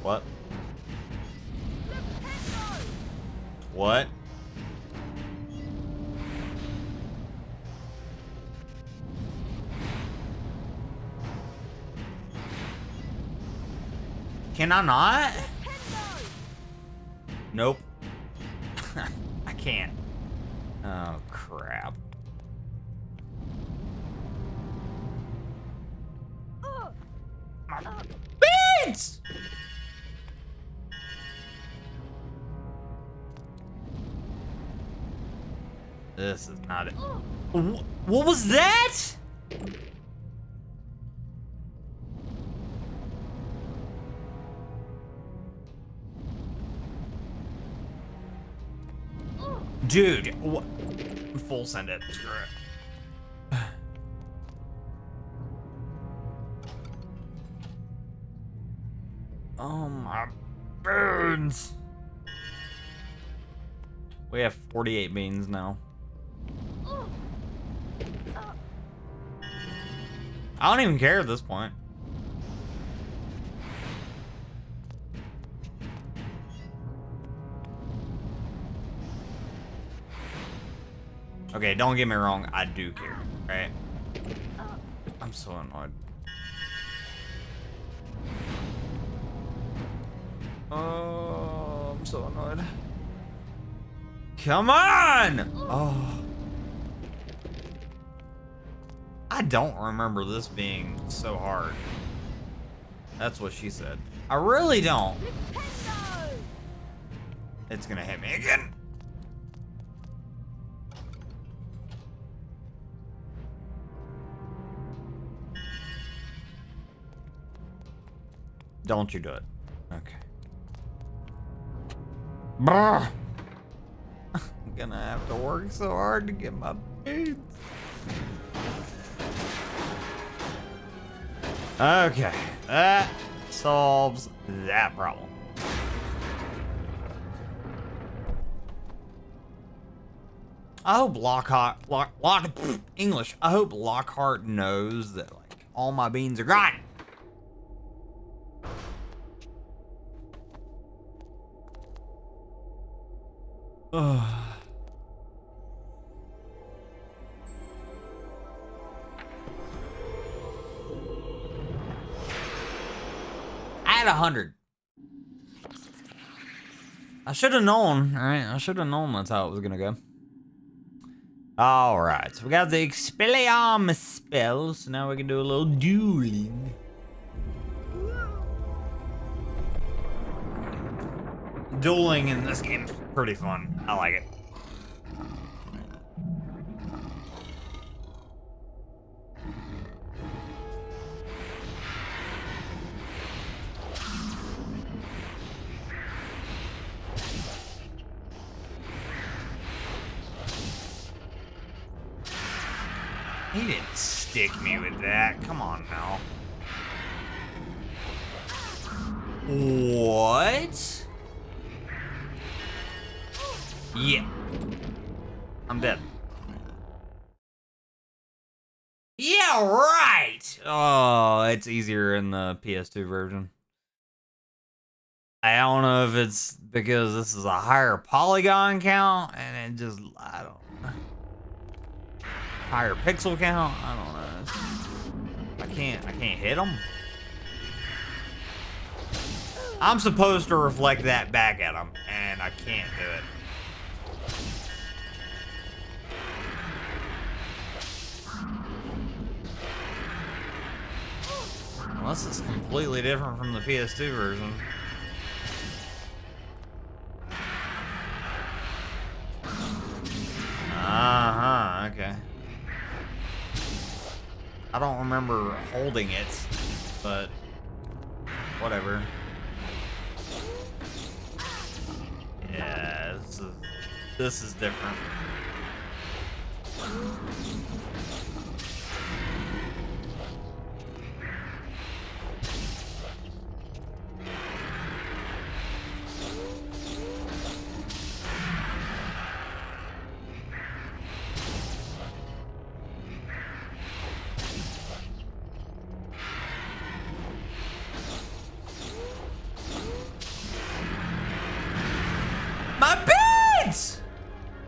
What? What? Can I not? Nope. I can't. Oh, crap. My beans! This is not it. What was that? Dude, what? Full send it. Screw it. Oh my burns. We have 48 beans now. I don't even care at this point. Okay, don't get me wrong, I do care, right? I'm so annoyed. Oh, I'm so annoyed. Come on! Oh. I don't remember this being so hard. That's what she said. I really don't. It's gonna hit me again. Don't you do it. Okay. Brr. I'm gonna have to work so hard to get my beads. Okay, that solves that problem. I hope English. I hope Lockhart knows that like all my beans are gone. I had 100. I should have known, alright? I should have known that's how it was gonna go. Alright, so we got the Expelliarmus spell, so now we can do a little dueling. Dueling in this game is pretty fun. I like it. He didn't stick me with that. Come on now. What? Yeah. I'm dead. Yeah, right! Oh, it's easier in the PS2 version. I don't know if it's because this is a higher polygon count and it just, I don't know. Higher pixel count? I don't know. I can't hit them. I'm supposed to reflect that back at them, and I can't do it. Unless it's completely different from the PS2 version. Uh-huh, okay. I don't remember holding it, but whatever. Yeah, this is different.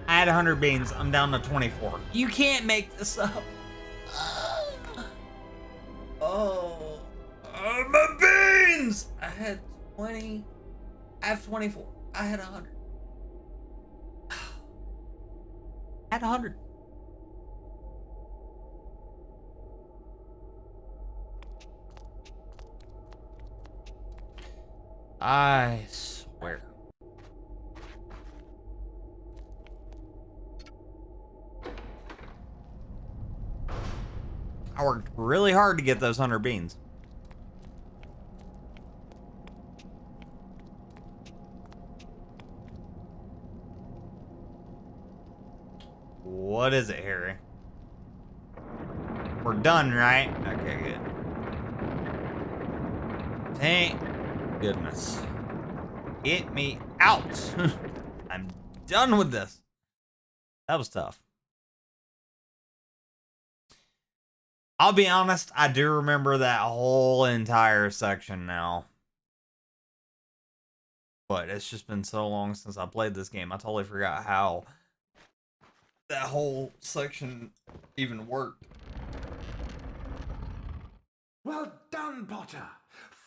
I had 100 beans. I'm down to 24. You can't make this up. Oh, my beans! I had 20. I have 24. I had 100. I had 100. I swear. I worked really hard to get those 100 beans. What is it, Harry? We're done, right? Okay, good. Thank goodness. Get me out. I'm done with this. That was tough. I'll be honest, I do remember that whole entire section now. But it's just been so long since I played this game, I totally forgot how that whole section even worked. Well done, Potter.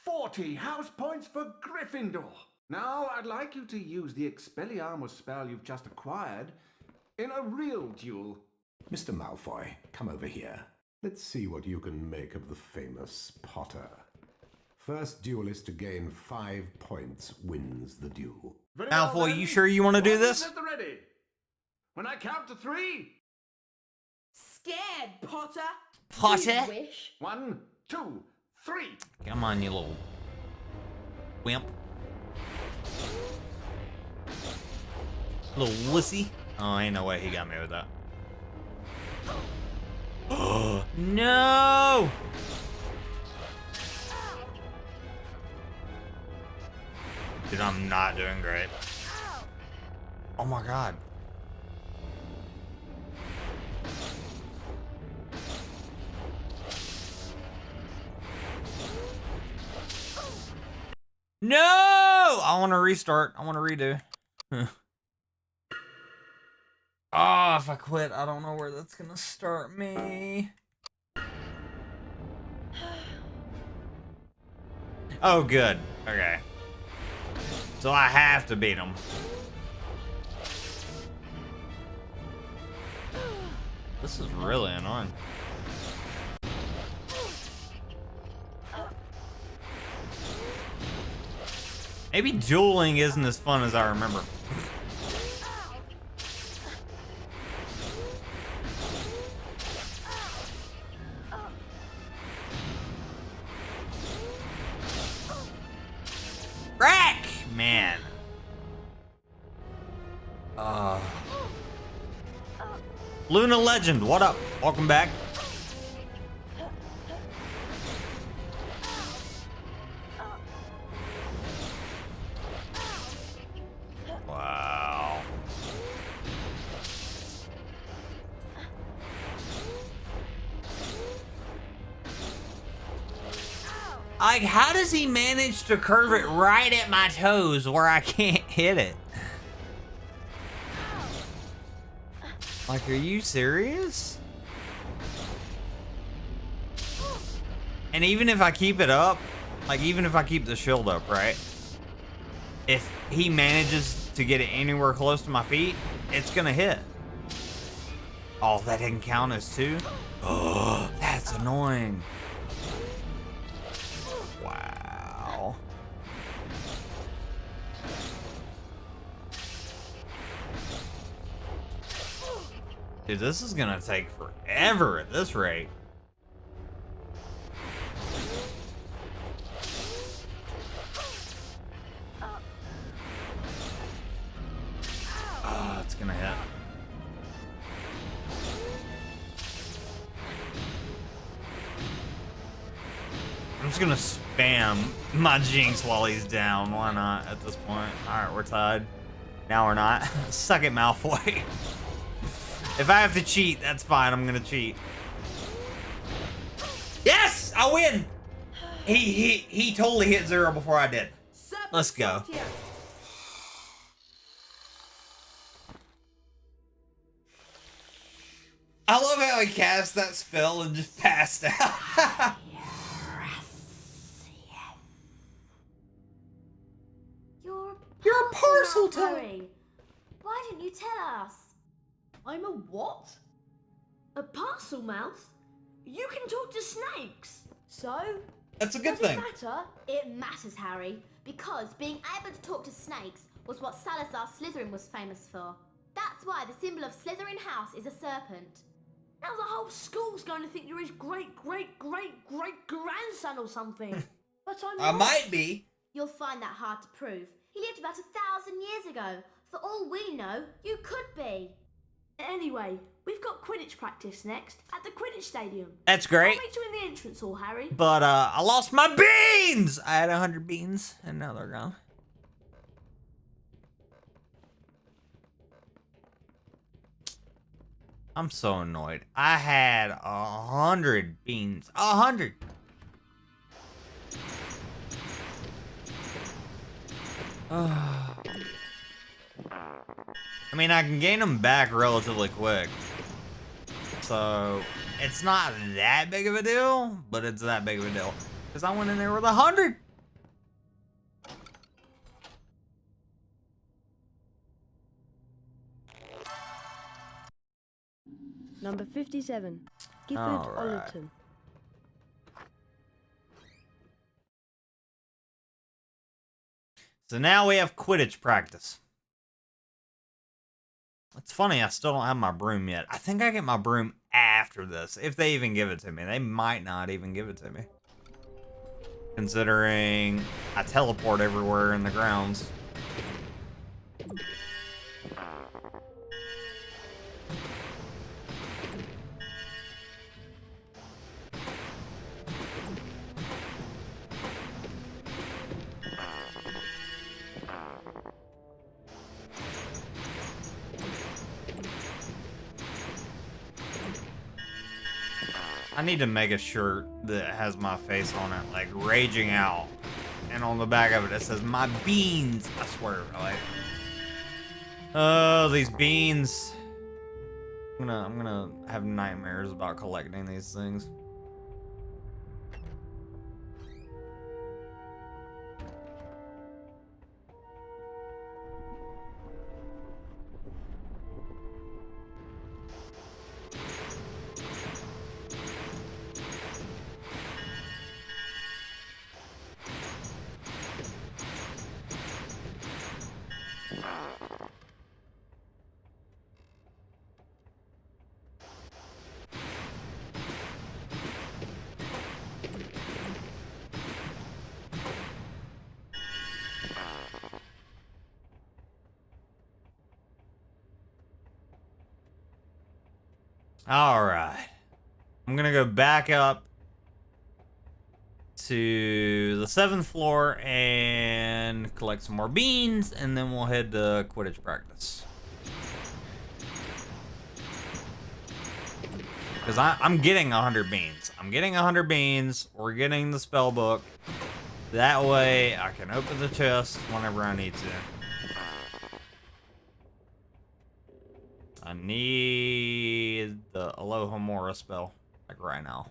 40 house points for Gryffindor. Now, I'd like you to use the Expelliarmus spell you've just acquired in a real duel. Mr. Malfoy, come over here. Let's see what you can make of the famous Potter. First duelist to gain 5 points wins the duel. Malfoy, you sure you want to do this? At the ready. When I count to 3. Scared, Potter. Potter? You wish. 1, 2, 3. Come on, you little wimp. Little wussy. Oh, ain't no way he got me with that. Oh, no! Dude, I'm not doing great. Oh my god. No! I want to restart. I want to redo. Oh, if I quit, I don't know where that's gonna start me. Oh, good. Okay. So I have to beat him. This is really annoying. Maybe dueling isn't as fun as I remember. Rack! Man. Luna Legend, what up? Welcome back. Wow. Like, how does he manage to curve it right at my toes where I can't hit it? Like, are you serious? And even if I keep it up, like, even if I keep the shield up, right? If he manages to get it anywhere close to my feet, it's gonna hit. Oh, that didn't count as 2? Oh, that's annoying. Wow. Dude, this is gonna take forever at this rate. Oh, it's gonna hit. I'm just gonna spam my Jinx while he's down. Why not at this point? Alright, we're tied. Now we're not. Suck it, Malfoy. If I have to cheat, that's fine. I'm gonna cheat. Yes! I win! He totally hit 0 before I did. Let's go. I love how he cast that spell and just passed out. You're a parcel toad. Why didn't you tell us? I'm a what? A parcel mouse? You can talk to snakes. So? That's a good Does thing. It matter? It matters, Harry, because being able to talk to snakes was what Salazar Slytherin was famous for. That's why the symbol of Slytherin House is a serpent. Now the whole school's going to think you're his great-great-great-great-grandson or something. But I'm I not. might be. You'll find that hard to prove. He lived about 1,000 years ago. For all we know, you could be. Anyway, we've got Quidditch practice next at the Quidditch Stadium. That's great. I'll meet you in the entrance hall, Harry. But I lost my beans! I had 100 beans, and now they're gone. I'm so annoyed. I had 100 beans. 100! I mean, I can gain them back relatively quick. So, It's not that big of a deal, but it's that big of a deal. Because I went in there with 100. Number 57, Gifford All right. Ollerton. So now we have Quidditch practice. It's funny, I still don't have my broom yet. I think I get my broom after this, if they even give it to me. They might not even give it to me. Considering I teleport everywhere in the grounds. I need to make a shirt that has my face on it, like raging out. And on the back of it, it says, "My beans." I swear, like, oh, these beans. I'm gonna have nightmares about collecting these things. All right. I'm gonna go back up to the 7th floor and collect some more beans, and then we'll head to Quidditch practice. Because I'm getting 100 beans. I'm getting 100 beans. We're getting the spell book. That way I can open the chest whenever I need to. I need the Alohomora spell, like right now.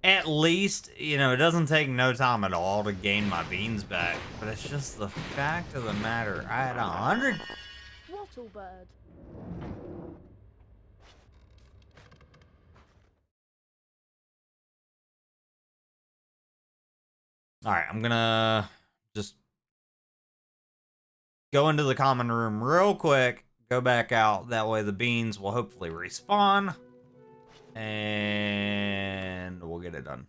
At least, you know, it doesn't take no time at all to gain my beans back. But it's just the fact of the matter. I had 100. Wattlebird. Alright, I'm gonna just go into the common room real quick. Go back out. That way the beans will hopefully respawn. And we'll get it done.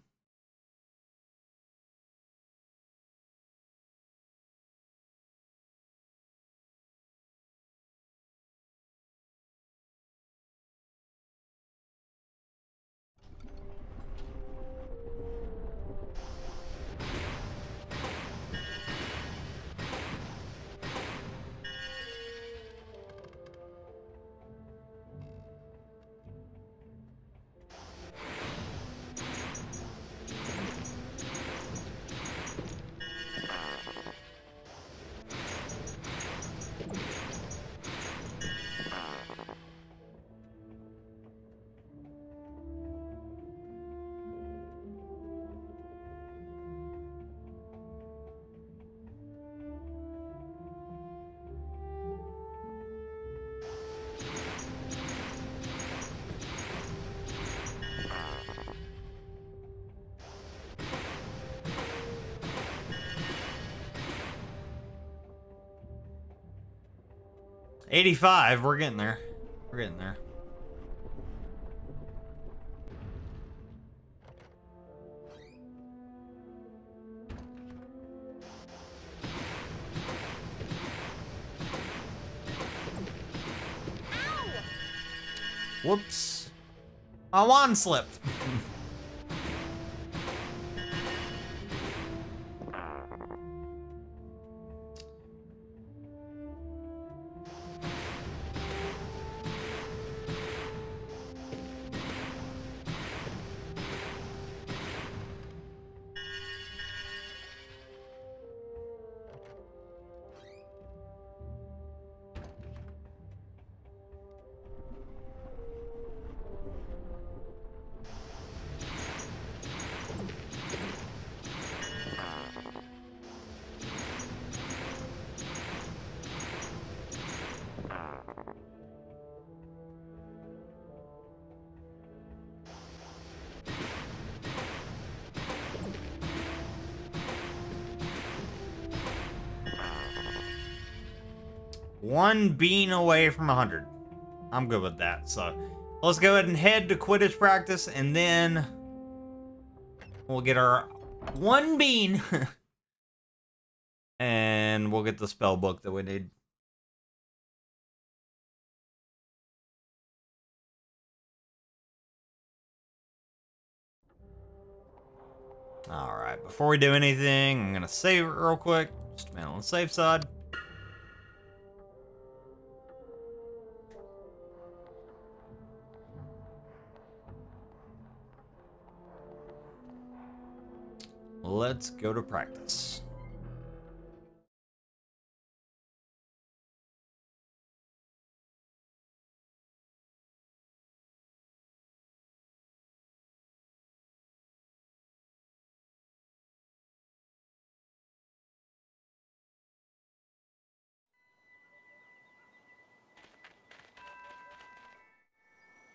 $85, we're getting there. We're getting there. Whoops. My wand slipped. One bean away from 100. I'm good with that. So let's go ahead and head to Quidditch practice, and then we'll get our one bean. And we'll get the spell book that we need. Alright, before we do anything, I'm going to save it real quick. Just a minute on the safe side. Let's go to practice.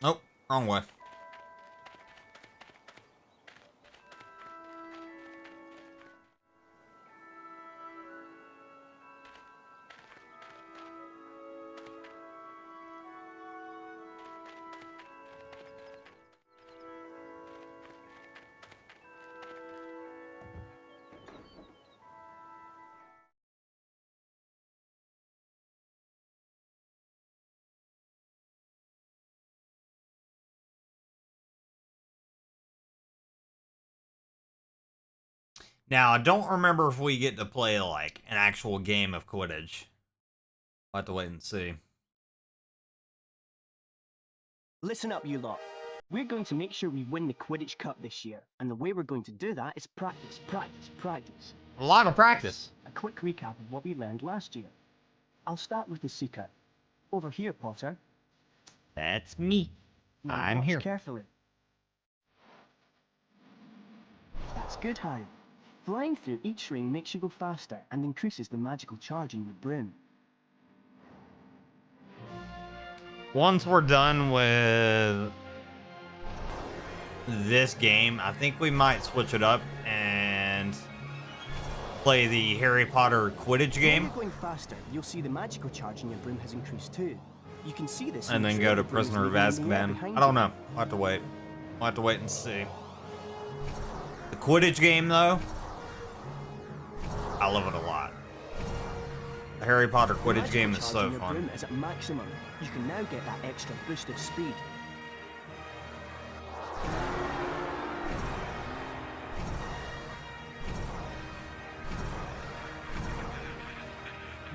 Oh, wrong way. Now, I don't remember if we get to play, like, an actual game of Quidditch. We'll have to wait and see. Listen up, you lot. We're going to make sure we win the Quidditch Cup this year, and the way we're going to do that is practice, practice, practice. A lot of practice. A quick recap of what we learned last year. I'll start with the Seeker. Over here, Potter. That's me. Now I'm watch here. carefully. That's good, Harry. Flying through each ring makes you go faster and increases the magical charge in your broom. Once we're done with this game, I think we might switch it up and play the Harry Potter Quidditch game. When you're going faster, you'll see the magical charge in your broom has increased too. You can see this. And then go to Prisoner of Azkaban. I don't know. We'll have to wait. We'll have to wait and see. The Quidditch game, though, I love it a lot. The Harry Potter Quidditch game is so fun. Is at maximum. You can now get that extra boost of speed.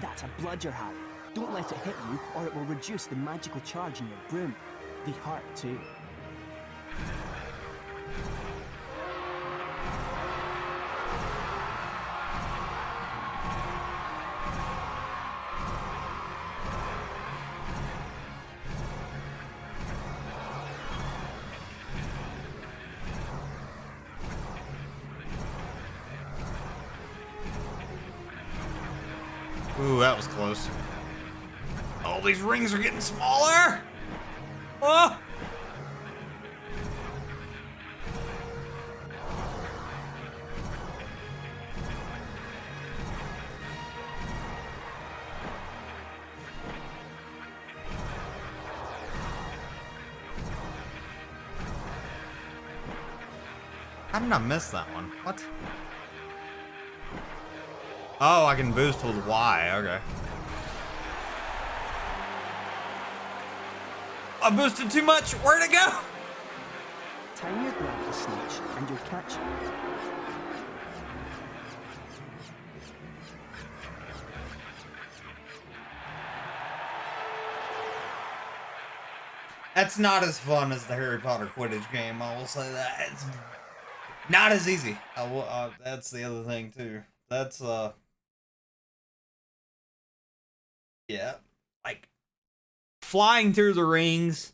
That's a bludger, Harry. Don't let it hit you, or it will reduce the magical charge in your broom. The heart too. Ooh, that was close. All these rings are getting smaller. Oh! How did I miss that one? What? Oh, I can boost with Y. Okay. I boosted too much. Where'd it go? Time your grab the snitch and you'll catch it. That's not as fun as the Harry Potter Quidditch game. I will say that. It's not as easy. That's the other thing too. That's yeah, like flying through the rings,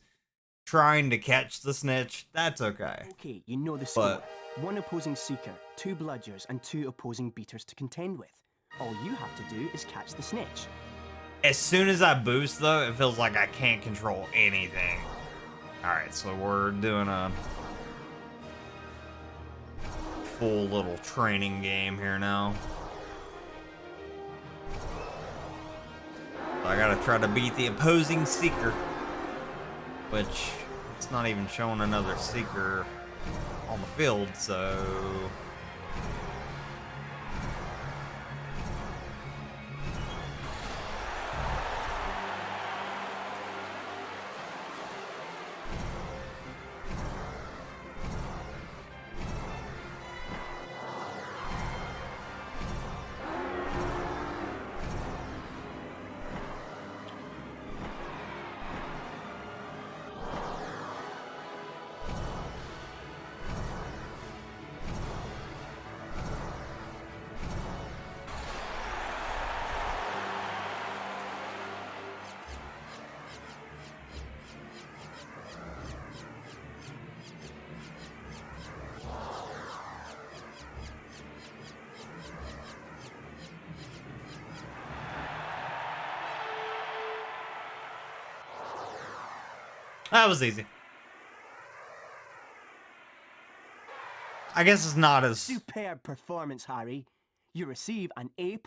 trying to catch the snitch. That's okay. Okay, you know the score. One opposing seeker, 2 bludgers, and 2 opposing beaters to contend with. All you have to do is catch the snitch. As soon as I boost, though, it feels like I can't control anything. Alright, so we're doing a full little training game here now. So I gotta try to beat the opposing seeker, which it's not even showing another seeker on the field, so... That was easy. I guess it's not as... Superb performance, Harry. You receive an A+.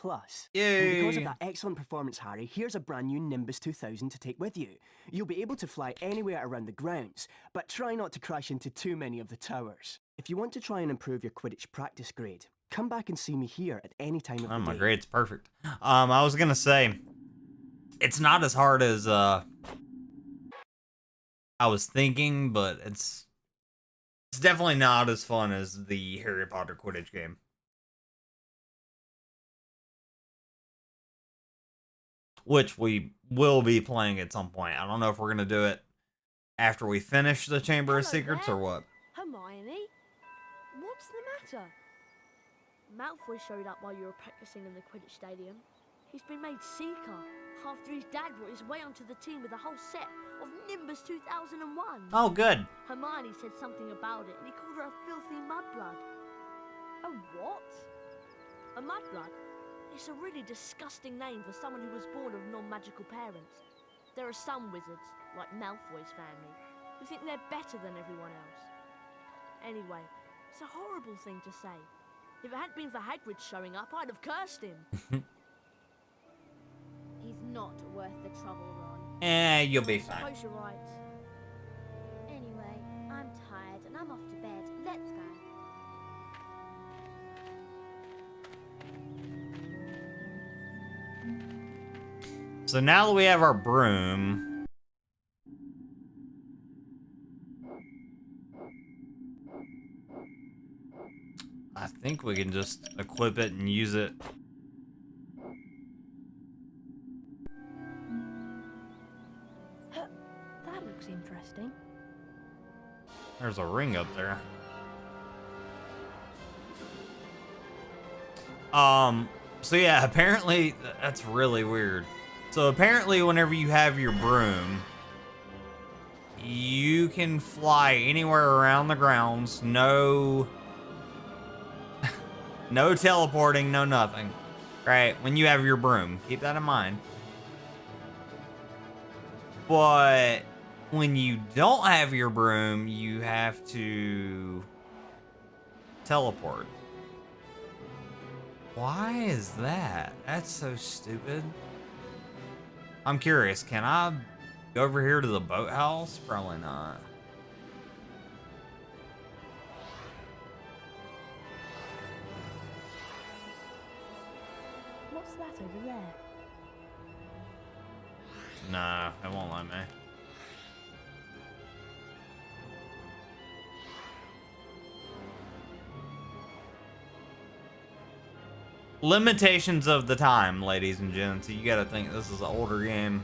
Yay! And because of that excellent performance, Harry, here's a brand new Nimbus 2000 to take with you. You'll be able to fly anywhere around the grounds, but try not to crash into too many of the towers. If you want to try and improve your Quidditch practice grade, come back and see me here at any time of the day. My grade's perfect. I was gonna say, it's not as hard as I was thinking, but it's definitely not as fun as the Harry Potter Quidditch game. Which we will be playing at some point. I don't know if we're gonna do it after we finish the Chamber of Secrets or what. Hermione? What's the matter? Malfoy showed up while you were practicing in the Quidditch Stadium. He's been made Seeker after his dad brought his way onto the team with a whole set of Nimbus 2001. Oh, good. Hermione said something about it and he called her a filthy mudblood. A what? A mudblood? It's a really disgusting name for someone who was born of non-magical parents. There are some wizards, like Malfoy's family, who think they're better than everyone else. Anyway, it's a horrible thing to say. If it hadn't been for Hagrid showing up, I'd have cursed him. He's not worth the trouble, Ron. You'll be fine. I suppose you're right. Anyway, I'm tired and I'm off to bed. Let's go. So now that we have our broom, I think we can just equip it and use it. That looks interesting. There's a ring up there. So yeah, apparently that's really weird. So apparently whenever you have your broom, you can fly anywhere around the grounds. No teleporting, no nothing. Right? When you have your broom. Keep that in mind. But when you don't have your broom, you have to teleport. Why is that? That's so stupid. I'm curious, can I go over here to the boathouse? Probably not. What's that over there? Nah, it won't let me. Limitations of the time, ladies and gents. You gotta think this is an older game.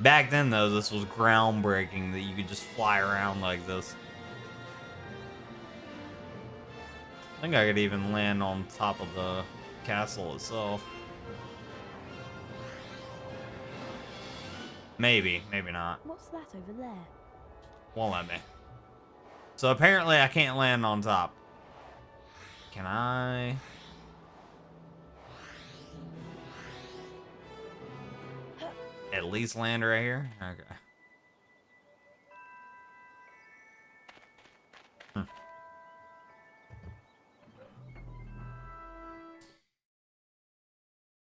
Back then, though, this was groundbreaking that you could just fly around like this. I think I could even land on top of the castle itself. Maybe, maybe not. What's that over there? Won't let me. So apparently I can't land on top. Can I? At least land right here? Okay.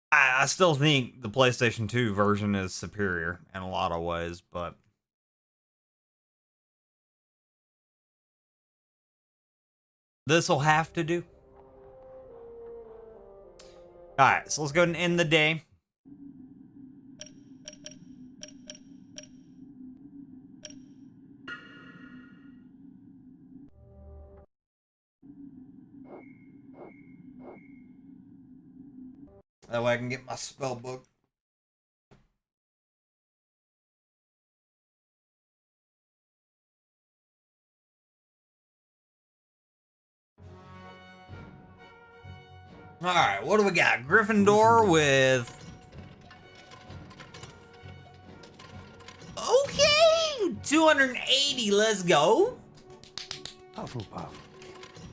I still think the PlayStation 2 version is superior in a lot of ways, but this will have to do. Alright, so let's go and end the day. That way I can get my spell book. Alright, what do we got? Gryffindor with... Okay! 280, let's go! Hufflepuff.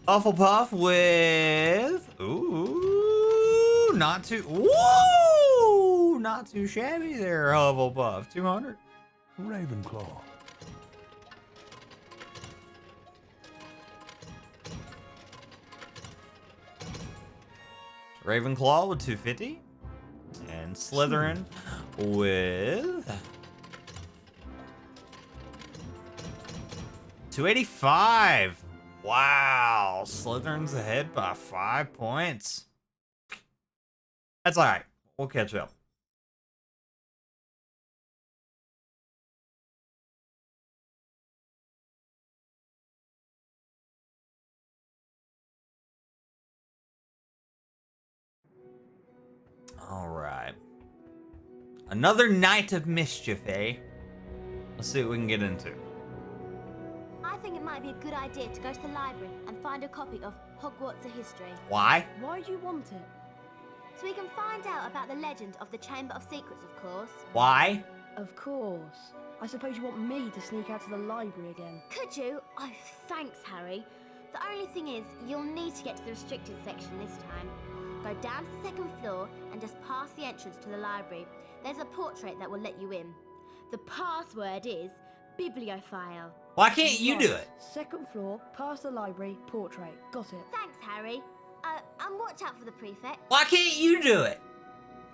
Hufflepuff with... Ooh, not too... Whoa! Not too shabby there, Hufflepuff. 200. Ravenclaw. Ravenclaw with 250. And Slytherin with 285. Wow. Slytherin's ahead by 5 points. That's all right. We'll catch up. All right. Another night of mischief, eh? Let's see what we can get into. I think it might be a good idea to go to the library and find a copy of Hogwarts: A History. Why? Why do you want it? So we can find out about the legend of the Chamber of Secrets, of course. Why? Of course. I suppose you want me to sneak out to the library again. Could you? Oh, thanks, Harry. The only thing is, you'll need to get to the restricted section this time. Go down to the second floor and just past the entrance to the library. There's a portrait that will let you in. The password is bibliophile. Why can't you do it? Second floor, past the library, portrait. Got it. Thanks, Harry. And watch out for the prefect. Why can't you do it?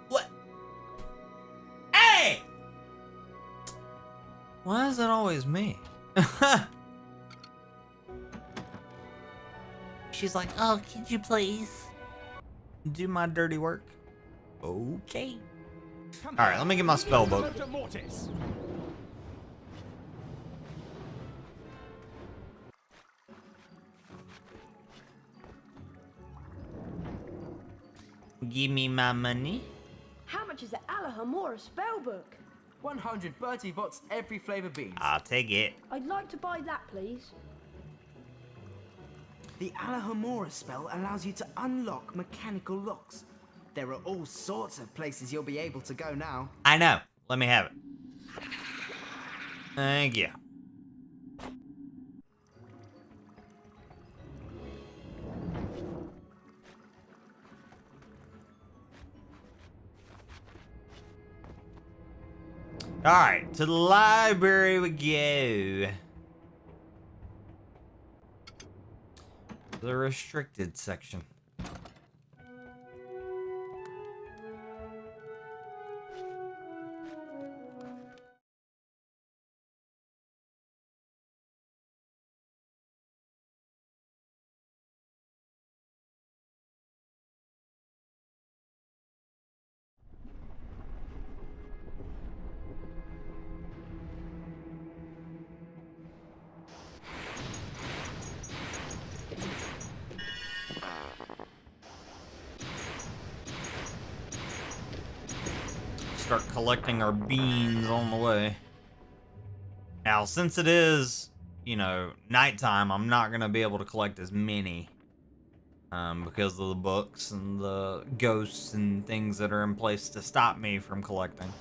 What? Hey! Why is it always me? She's like, oh, could you please do my dirty work? Okay. All right, let me get my spell book. Give me my money. How much is the Alohomora spellbook? 100 Bertie Bott's every flavour beans. I'll take it. I'd like to buy that, please. The Alohomora spell allows you to unlock mechanical locks. There are all sorts of places you'll be able to go now. I know. Let me have it. Thank you. All right, to the library we go. The restricted section. start collecting our beans on the way. Now, since it is, you know, nighttime, I'm not going to be able to collect as many. Because of the books and the ghosts and things that are in place to stop me from collecting.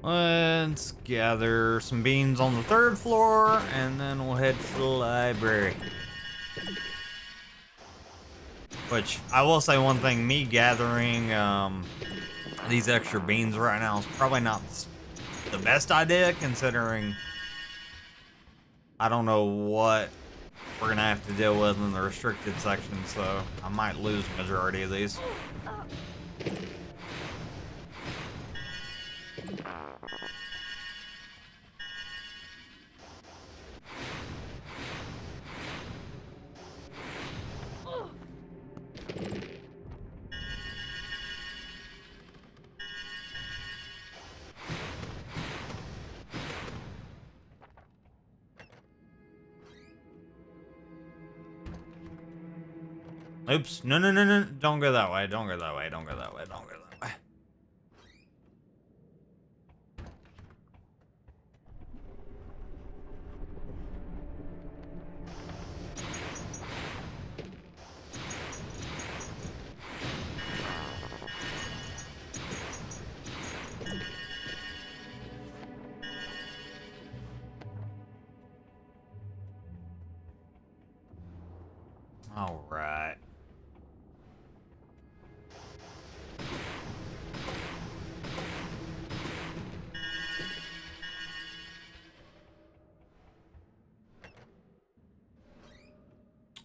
Let's gather some beans on the 3rd floor, and then we'll head to the library. Which, I will say one thing, me gathering these extra beans right now is probably not the best idea, considering I don't know what we're gonna have to deal with in the restricted section, so I might lose the majority of these. Oops. No, no, no, no. Don't go that way. Don't go that way. Don't go that way. Don't go that way. All right.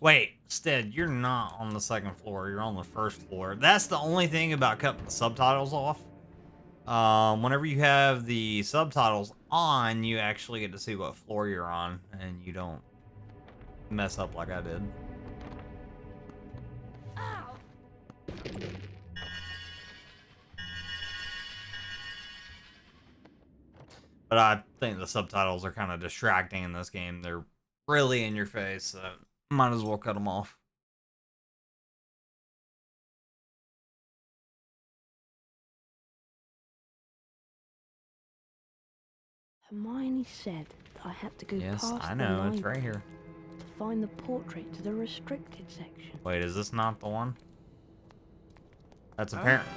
Wait, Stead, you're not on the 2nd floor. You're on the 1st floor. That's the only thing about cutting the subtitles off. Whenever you have the subtitles on, you actually get to see what floor you're on, and you don't mess up like I did. But I think the subtitles are kind of distracting in this game. They're really in your face, so might as well cut them off. Hermione said that I had to go Yes, past I the know. It's library right here. to find the portrait to the restricted section. Wait, is this not the one? That's apparent.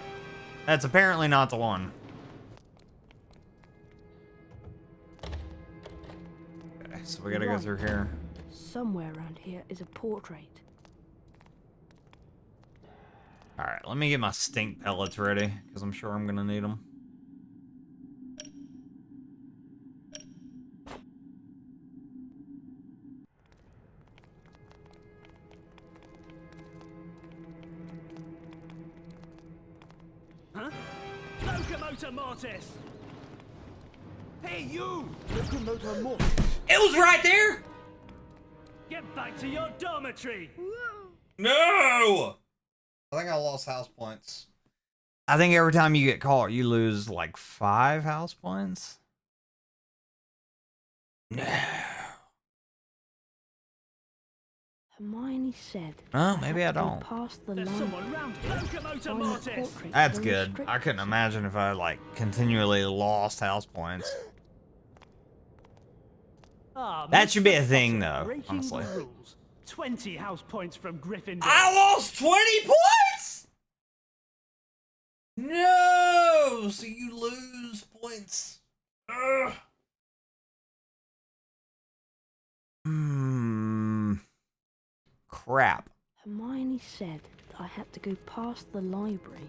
That's apparently not the one. Okay, so we gotta go through here. Somewhere around here is a portrait. All right, let me get my stink pellets ready, because I'm sure I'm gonna need them. Huh? Locomotor Mortis! Hey, you! Locomotor Mortis! It was right there! Get back to your dormitory! No! I think I lost house points. I think every time you get caught, you lose like 5 house points. No. Hermione said. Oh, maybe I had to go don't. Past the There's line someone round here. Locomotor Mortis! That's good. I couldn't imagine if I like continually lost house points. Ah, That should be a Mr. thing, Potter, though, breaking honestly. the rules. 20 house points from Gryffindor. I lost 20 points? No! So you lose points. Ugh. Crap. Hermione said that I had to go past the library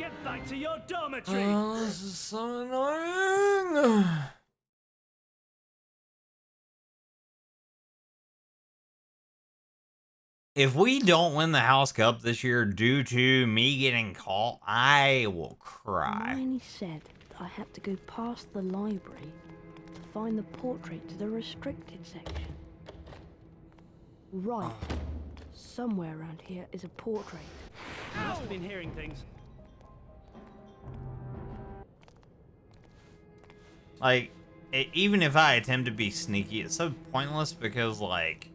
Get back to your dormitory! Oh, this is so annoying. If we don't win the House Cup this year due to me getting caught, I will cry. Hermione said that I had to go past the library to find the portrait to the restricted section. Right. Somewhere around here is a portrait. I must have been hearing things. Like, even if I attempt to be sneaky, it's so pointless because, like,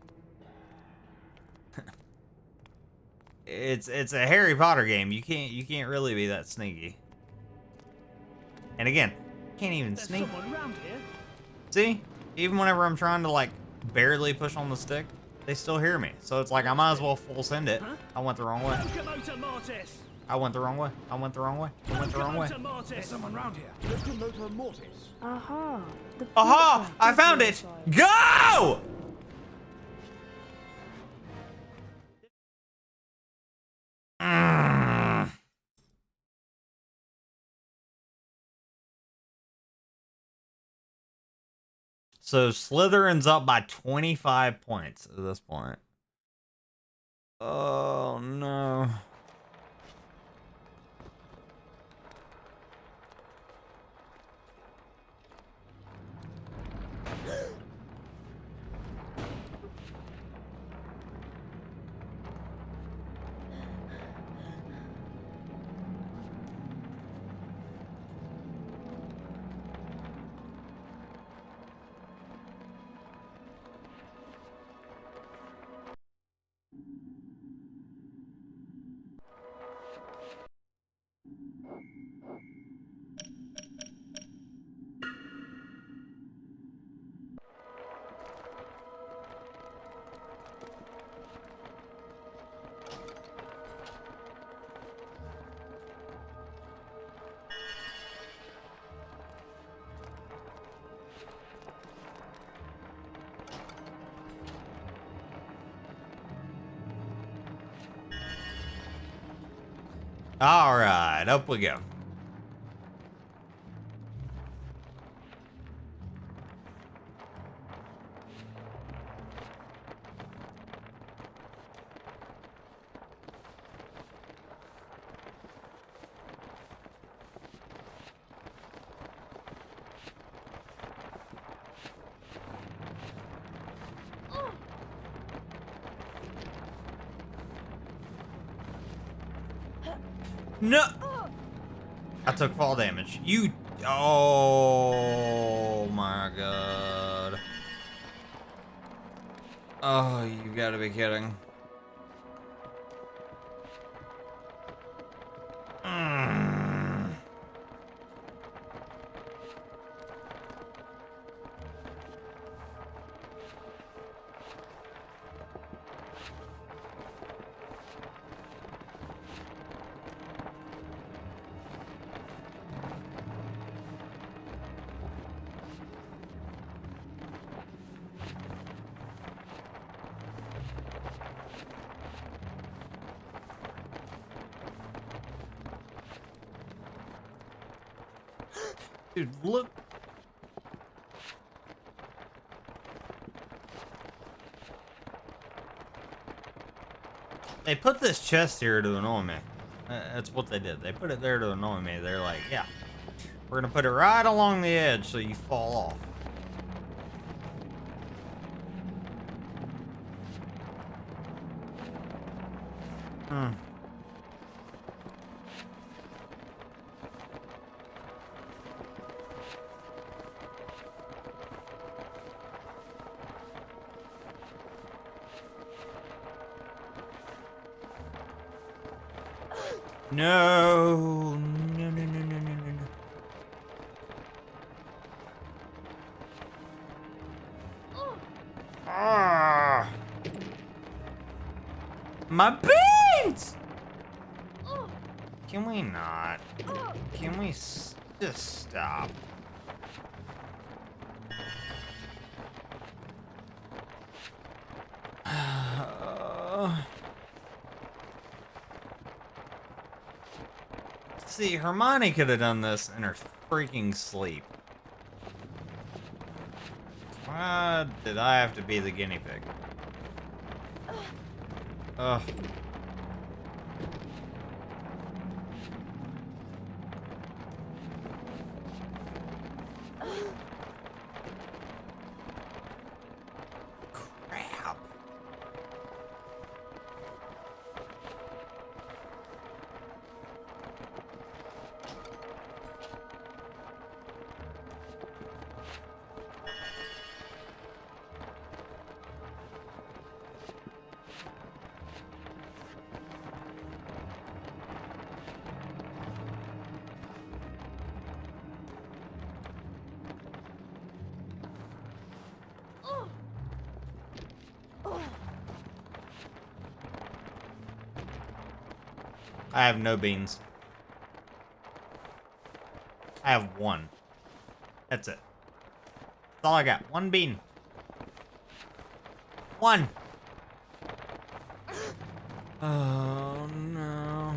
it's a Harry Potter game. You can't really be that sneaky. And again, can't even There's sneak. someone round here. See, even whenever I'm trying to like barely push on the stick, they still hear me. So it's like I might as well full send it. I went the wrong way. Locomotor Mortis! I went the wrong way. I went the wrong way. I went the wrong way. Locomotor Mortis! There's someone round here. Locomotor Mortis. Aha! The Aha! portrait I is found it! outside. Go! So Slytherin's up by 25 points at this point. Oh no. All right, up we go. No! I took fall damage. You... Oh my god. Oh, you gotta be kidding. Dude, look. They put this chest here to annoy me. That's what they did. They put it there to annoy me. They're like, yeah, we're gonna put it right along the edge so you fall off. No, no, no, no, no, no, no, no. Ah, my beans! Can we not? Can we just stop? See, Hermione could have done this in her freaking sleep. Why did I have to be the guinea pig? Ugh. Crap. I have no beans. I have one. That's it. That's all I got. One bean. One. Oh no.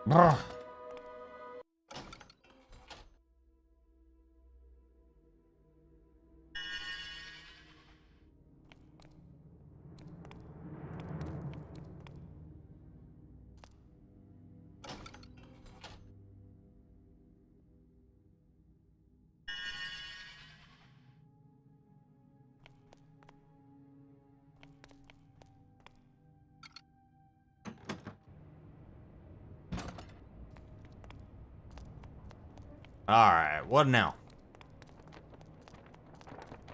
Brr. Alright, what now?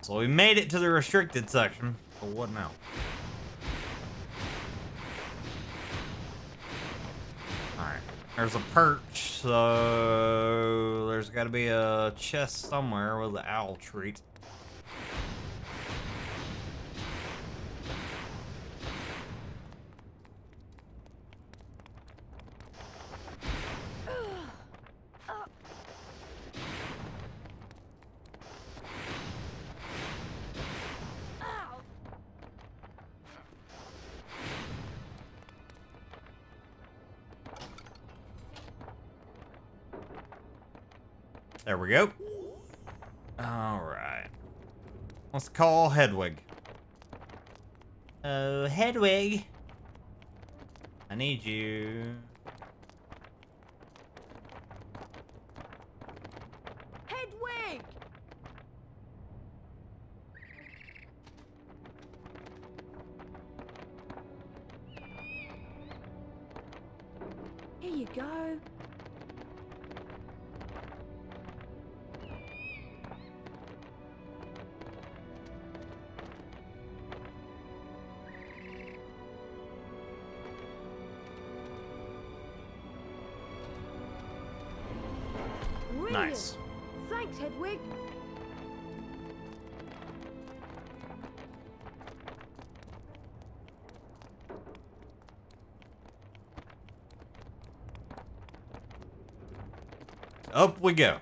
So we made it to the restricted section. But what now? Alright, there's a perch, so there's gotta be a chest somewhere with the owl treat. There we go. Alright. Let's call Hedwig. Oh, Hedwig. I need you. Hedwig! Here you go. Nice. Thanks, Hedwig. Up we go.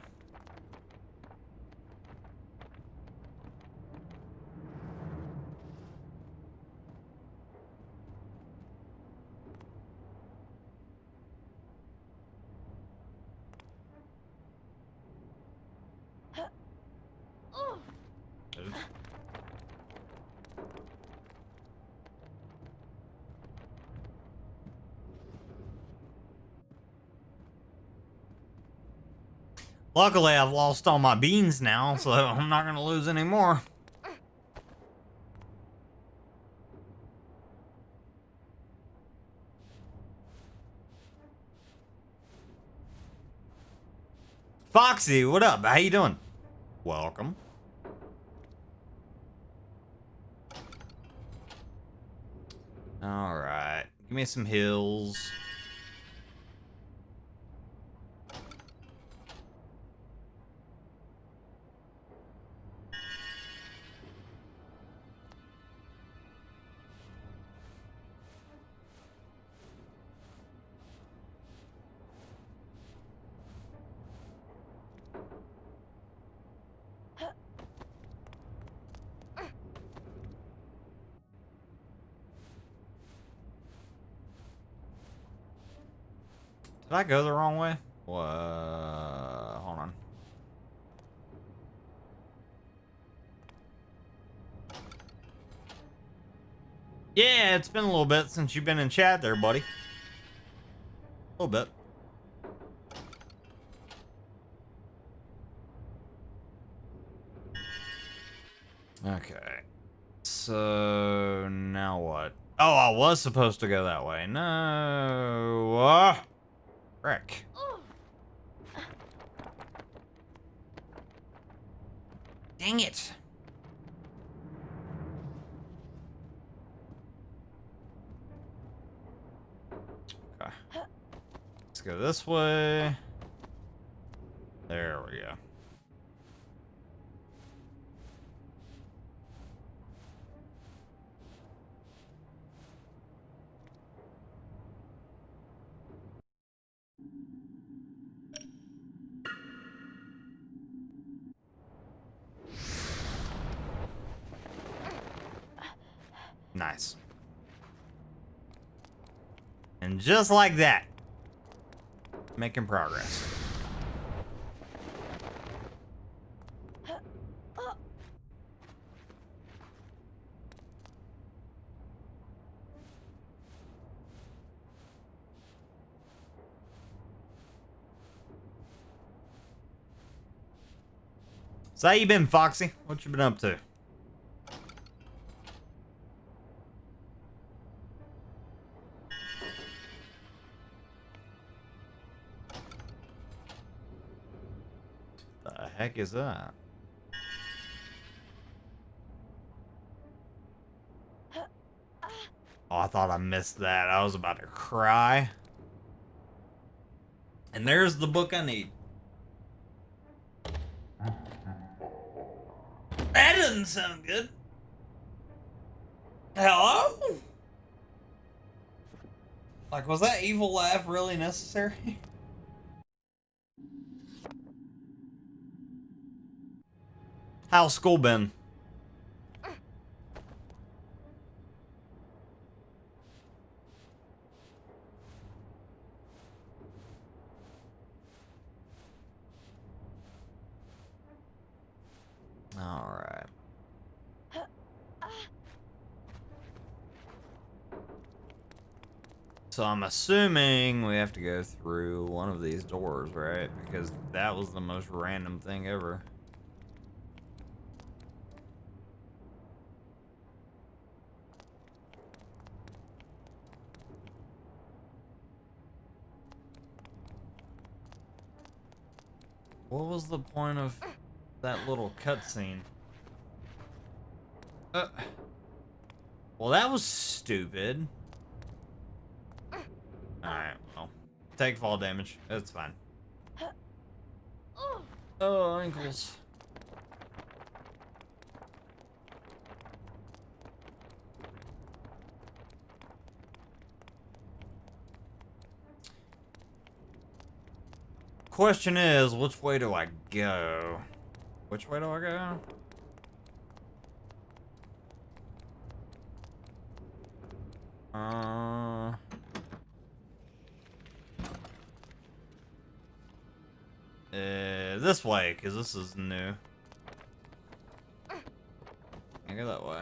Luckily, I've lost all my beans now, so I'm not gonna lose any more. Foxy, what up? How you doing? Welcome. All right, give me some hills. Did I go the wrong way? Hold on. Yeah, it's been a little bit since you've been in chat there, buddy. A little bit. Okay. So now what? Oh, I was supposed to go that way. No. Frick. Dang it. Okay. Let's go this way. There we go. Nice. And just like that, making progress. So how you been, Foxy? What you been up to? The heck is that? Oh, I thought I missed that. I was about to cry. And there's the book I need. That doesn't sound good. Hello? Like, was that evil laugh really necessary? How's school been? All right. So I'm assuming we have to go through one of these doors, right? Because that was the most random thing ever. What was the point of that little cutscene? Well, that was stupid. Alright, well. Take fall damage. That's fine. Oh, ankles. Question is, which way do I go? Which way do I go? This way, because this is new. I go that way.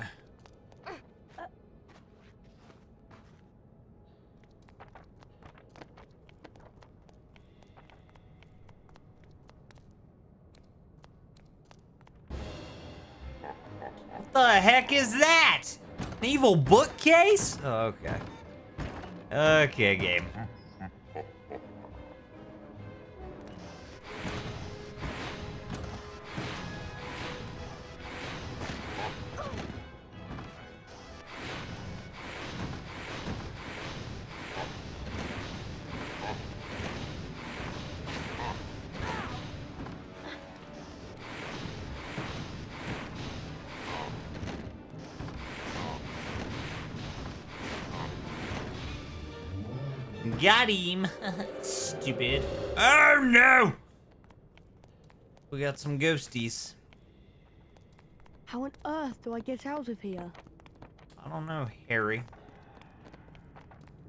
What the heck is that? An evil bookcase? Oh, okay. Okay, game. Got him. Stupid. Oh no! We got some ghosties. How on earth do I get out of here? I don't know, Harry.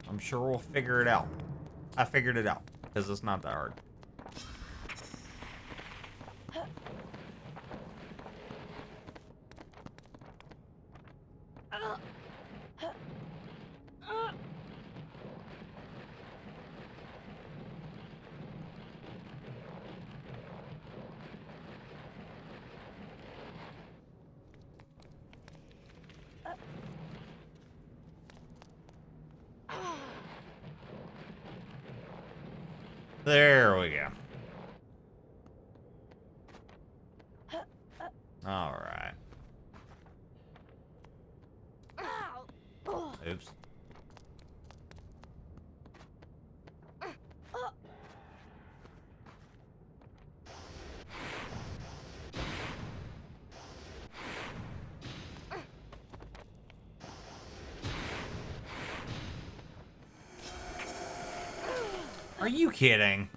I'm sure we'll figure it out. I figured it out. because it's not that hard. There we go. All right. Oops. Are you kidding?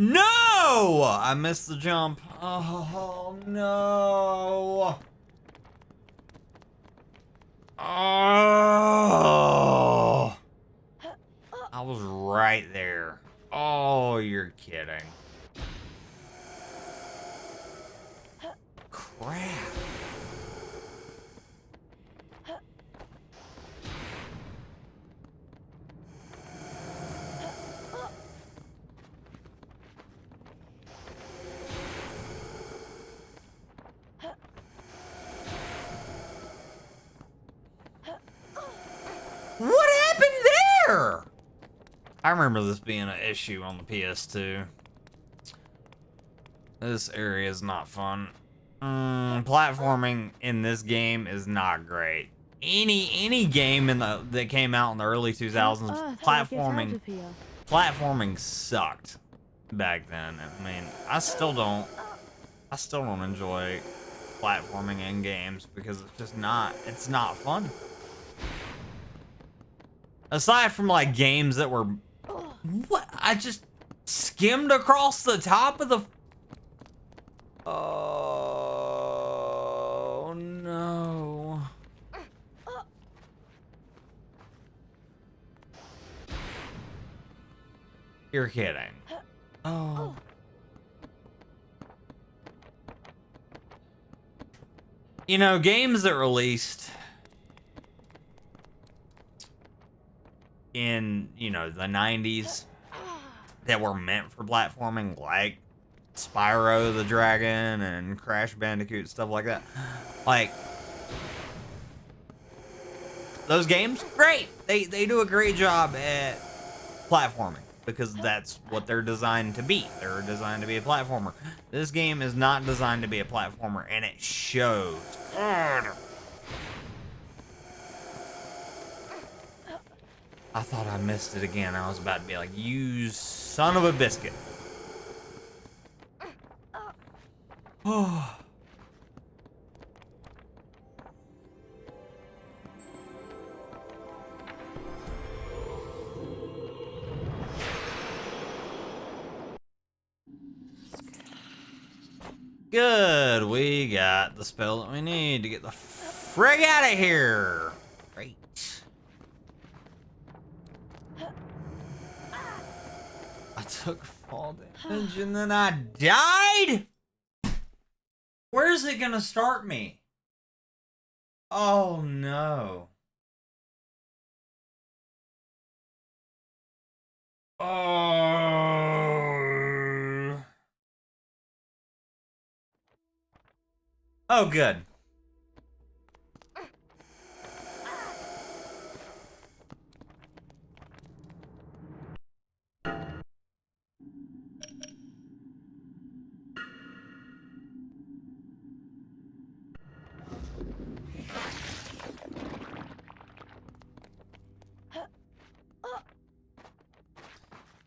No! I missed the jump. Oh, no. Oh. I was right there. Oh, you're kidding. Crap. What happened there? I remember this being an issue on the PS2. This area is not fun. Platforming in this game is not great. Any game that came out in the early 2000s, platforming sucked back then. I mean, I still don't enjoy platforming in games because it's not fun. Aside from like games that were I just skimmed across the top of the oh no. You're kidding. Oh. You know, games that released in, you know, the 90s that were meant for platforming, like Spyro the Dragon and Crash Bandicoot, stuff like that. Like, those games, great. They do a great job at platforming because that's what they're designed to be. They're designed to be a platformer. This game is not designed to be a platformer, and it shows. God. I thought I missed it again. I was about to be like, you son of a biscuit. Oh. Good, we got the spell that we need to get the frig out of here. Great. I took fall damage and then I died? Where's it gonna start me? Oh no. Oh. Oh, good.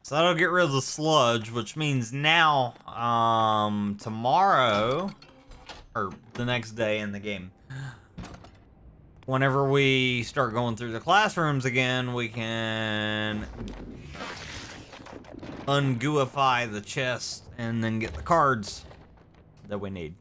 So that'll get rid of the sludge, which means now, tomorrow, or the next day in the game, whenever we start going through the classrooms again, we can ungooify the chest and then get the cards that we need.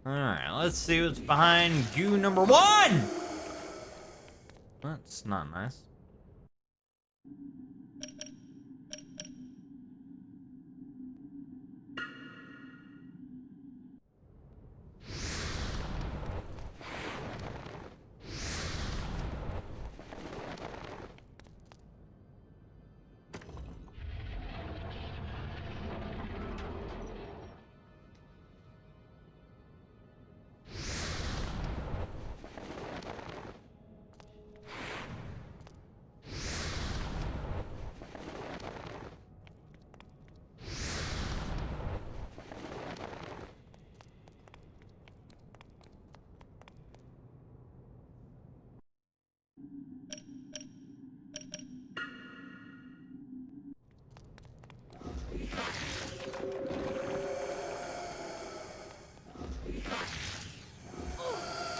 Alright, let's see what's behind goo number 1! That's not nice.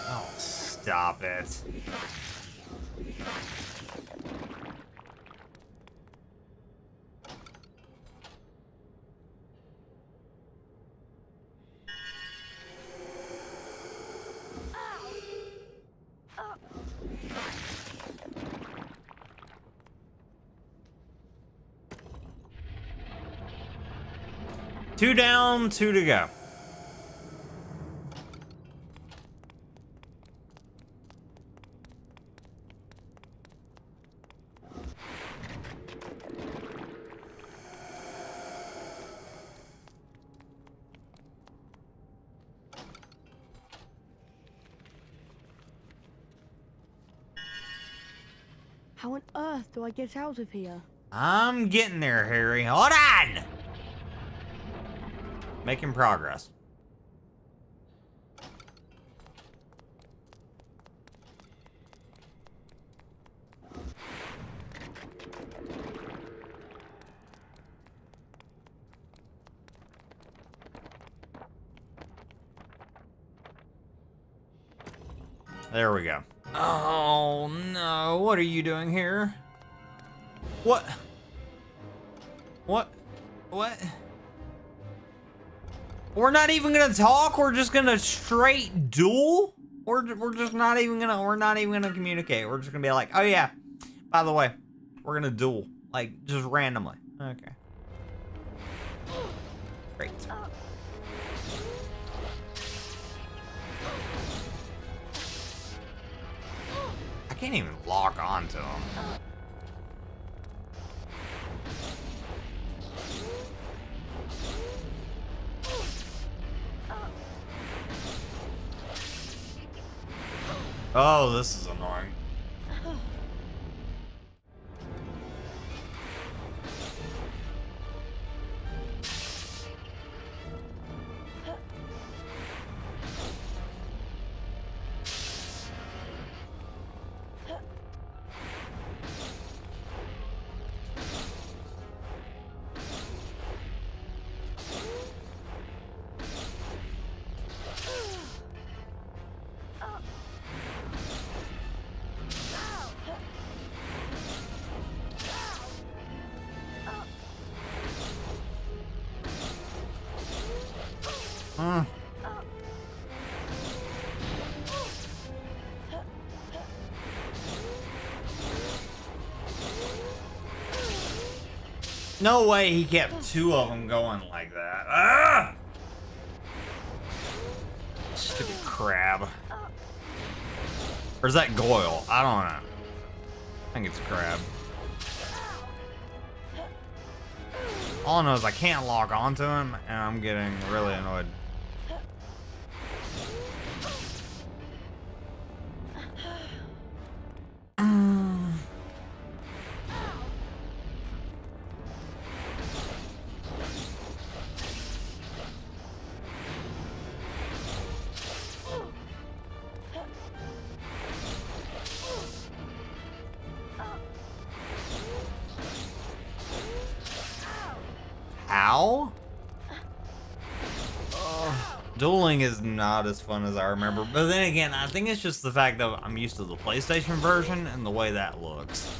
Oh, stop it. Two down, 2 to go. How on earth do I get out of here? I'm getting there, Harry. Hold on! Making progress. There we go. Oh no, what are you doing here? What? What? What? We're not even gonna talk, we're just gonna straight duel? We're just not even gonna communicate. We're just gonna be like, oh yeah, by the way, we're gonna duel. Like, just randomly. Okay. Great. I can't even lock onto him. Oh, this is annoying. No way he kept 2 of them going like that. Ah! Stupid crab. Or is that Goyle? I don't know. I think it's crab. All I know is I can't log onto him, and I'm getting really annoyed. Ow. Dueling is not as fun as I remember, but then again, I think it's just the fact that I'm used to the PlayStation version and the way that looks.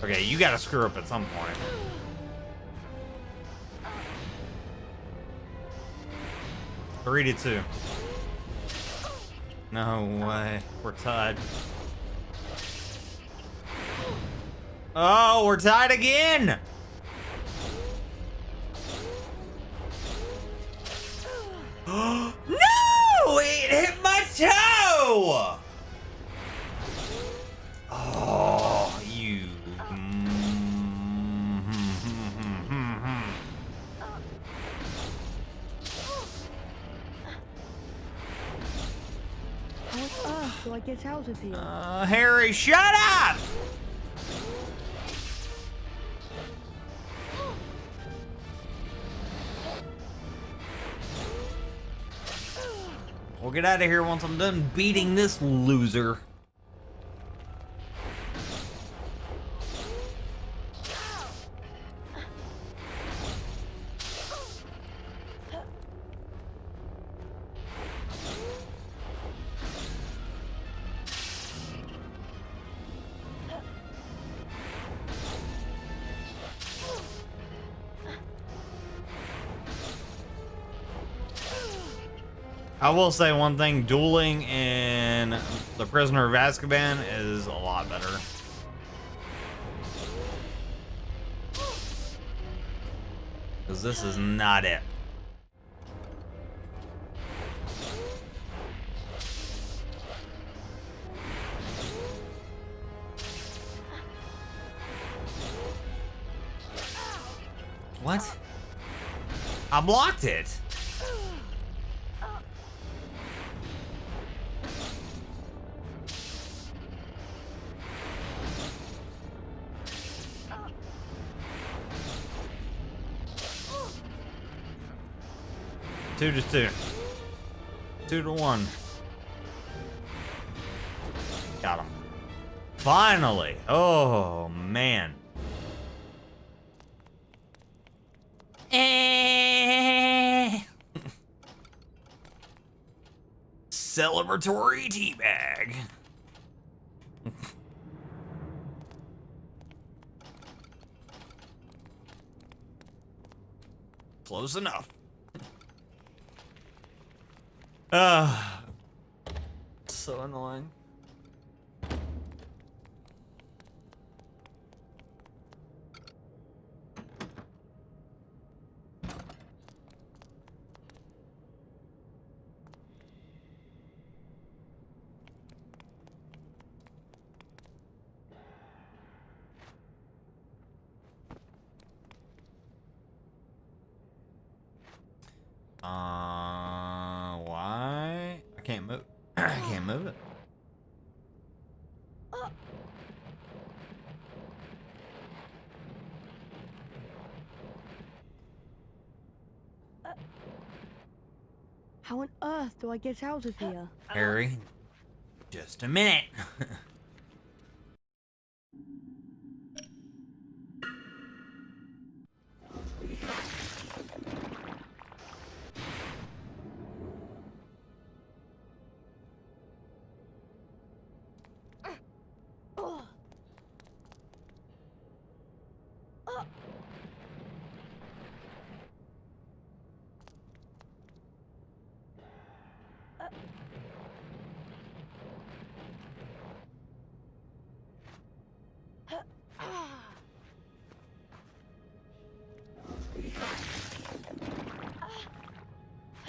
Okay, you gotta screw up at some point. Three to two. No way. We're tied. Oh, we're tied again! No! It hit my toe! Oh, you. How on earth do I get out of here? Harry, shut up! We'll get out of here once I'm done beating this loser. I will say one thing, dueling in The Prisoner of Azkaban is a lot better. Because this is not it. What? I blocked it. Two to two. 2 to 1. Got him. Finally. Oh, man. Celebratory teabag. Close enough. So annoying. Why? I can't move. I can't move it. How on earth do I get out of here? Harry, just a minute.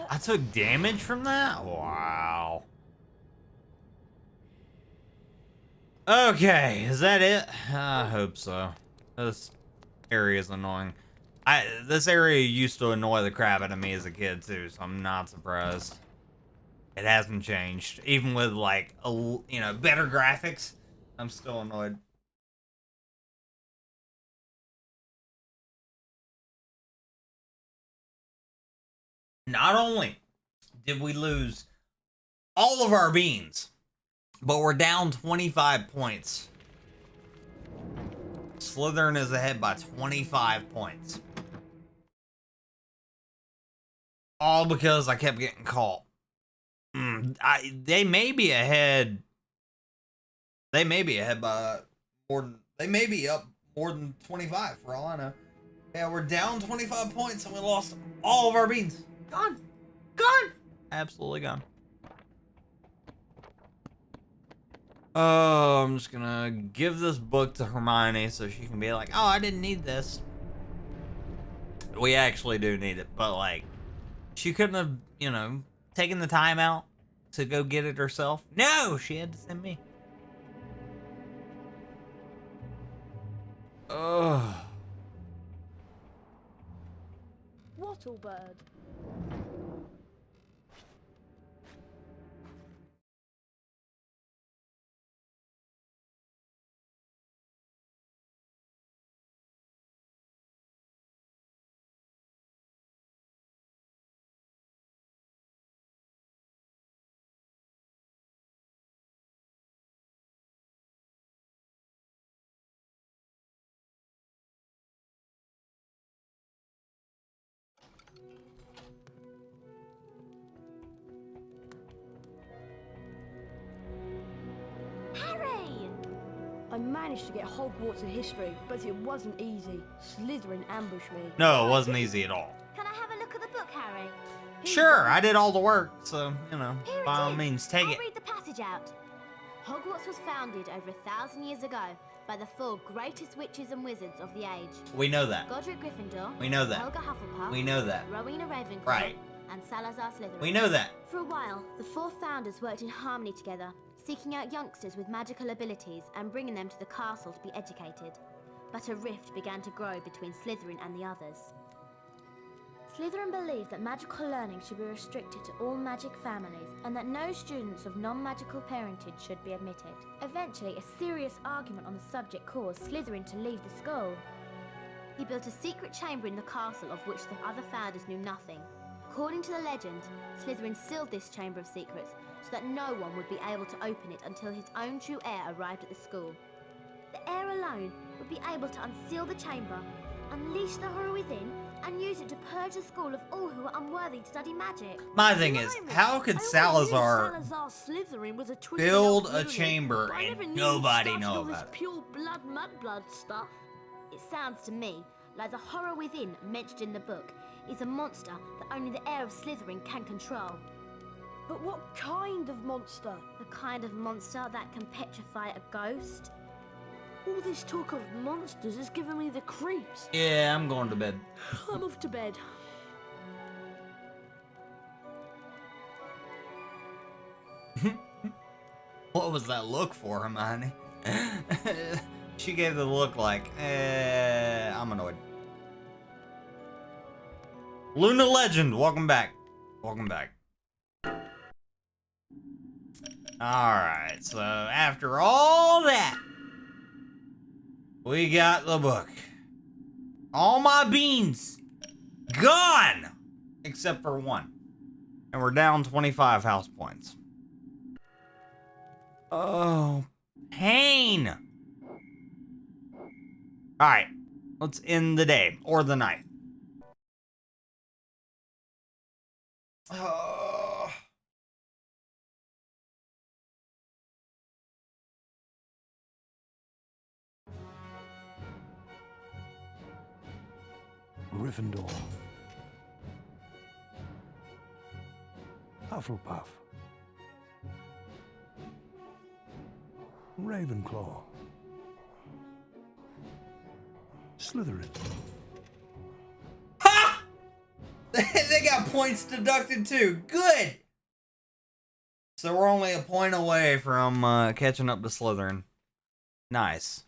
I took damage from that? Wow. Okay, is that it? I hope so. This area is annoying. This area used to annoy the crap out of me as a kid too, so I'm not surprised. It hasn't changed. Even with like, better graphics, I'm still annoyed. not only did we lose all of our beans, but we're down 25 points. Slytherin is ahead by 25 points. All because I kept getting caught. They may be ahead. They may be ahead by more than, they may be up more than 25 for all I know. Yeah, we're down 25 points and we lost all of our beans. Gone. Gone. Absolutely gone. Oh, I'm just gonna give this book to Hermione so she can be like, oh, I didn't need this. We actually do need it, but like, she couldn't have, you know, taken the time out to go get it herself. No, she had to send me. Ugh. Wattlebird. Harry! I managed to get Hogwarts in history, but it wasn't easy. Slytherin ambushed me. No, it wasn't easy at all. Can I have a look at the book, Harry? Sure, I did all the work, so, you know, Here by it all is. means, take I'll it. read the passage out. Hogwarts was founded over 1,000 years ago by the 4 greatest witches and wizards of the age. We know that. Godric Gryffindor. We know that. Helga Hufflepuff. We know that. Rowena Ravenclaw. Right. And Salazar Slytherin. We know that. For a while, the 4 founders worked in harmony together, seeking out youngsters with magical abilities and bringing them to the castle to be educated. But a rift began to grow between Slytherin and the others. Slytherin believed that magical learning should be restricted to all magic families and that no students of non-magical parentage should be admitted. Eventually, a serious argument on the subject caused Slytherin to leave the school. He built a secret chamber in the castle of which the other founders knew nothing. According to the legend, Slytherin sealed this chamber of secrets so that no one would be able to open it until his own true heir arrived at the school. The heir alone would be able to unseal the chamber, unleash the horror within, and use it to purge the school of all who are unworthy to study magic. My thing is, how could Salazar Slytherin was a build twisted a up chamber lunatic, but I never and knew he nobody started know all this about it? pure blood, mudblood stuff. It sounds to me like the horror within mentioned in the book is a monster that only the heir of Slytherin can control. But what kind of monster? The kind of monster that can petrify a ghost. All this talk of monsters is giving me the creeps. Yeah, I'm going to bed. I'm off to bed. What was that look for, Hermione? She gave the look like, I'm annoyed. Luna Legend, welcome back. Welcome back. Alright, so after all that, we got the book. All my beans gone! Except for one. And we're down 25 house points. Oh, pain! Alright, let's end the day, or the night. Gryffindor. Hufflepuff. Ravenclaw. Slytherin. Ha! They got points deducted too. Good. So we're only a point away from catching up to Slytherin. Nice.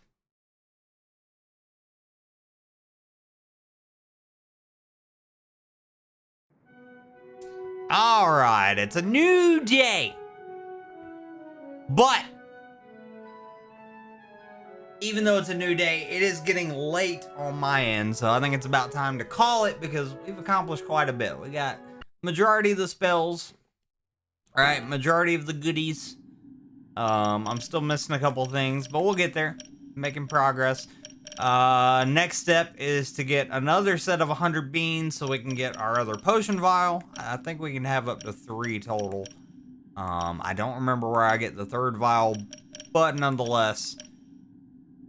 All right, it's a new day. But even though it's a new day, it is getting late on my end, so I think it's about time to call it because we've accomplished quite a bit. We got majority of the spells. All right, majority of the goodies. I'm still missing a couple things, but we'll get there. Making progress. Next step is to get another set of 100 beans so we can get our other potion vial. I think we can have up to 3 total. I don't remember where I get the 3rd vial, but nonetheless,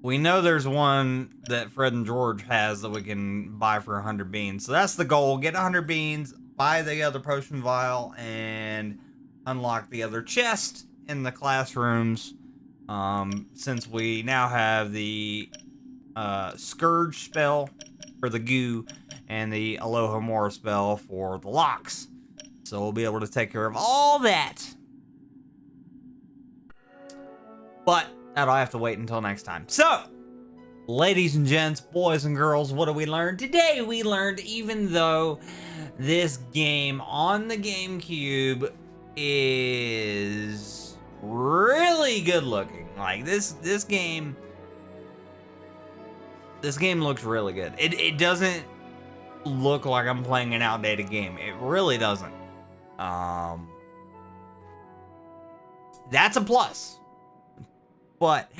we know there's one that Fred and George has that we can buy for 100 beans. So that's the goal. Get 100 beans, buy the other potion vial, and unlock the other chest in the classrooms. Since we now have the Scourge spell for the goo and the Alohomora spell for the locks. So we'll be able to take care of all that. But that'll have to wait until next time. So, ladies and gents, boys and girls, what did we learn? Today we learned even though this game on the GameCube is really good looking. Like this game looks really good. It doesn't look like I'm playing an outdated game. It really doesn't. That's a plus. But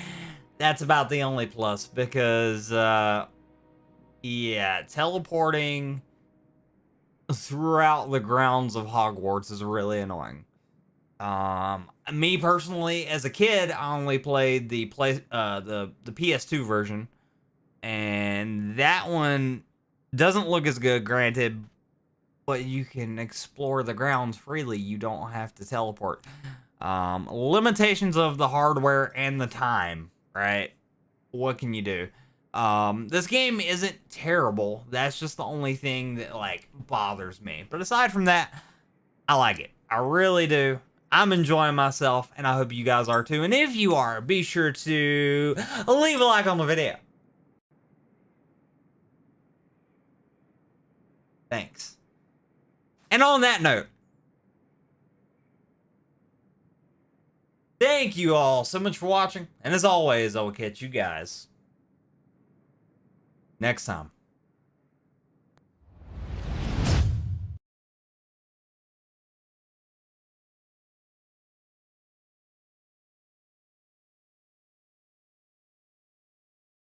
that's about the only plus because, yeah, teleporting throughout the grounds of Hogwarts is really annoying. Me personally, as a kid, I only played the PS2 version, and that one doesn't look as good, granted, but you can explore the grounds freely. You don't have to teleport. Limitations of the hardware and the time, right? What can you do? This game isn't terrible. That's just the only thing that, like, bothers me. But aside from that, I like it. I really do. I'm enjoying myself, and I hope you guys are too. And if you are, be sure to leave a like on the video. Thanks. And on that note, thank you all so much for watching. And as always, I will catch you guys next time.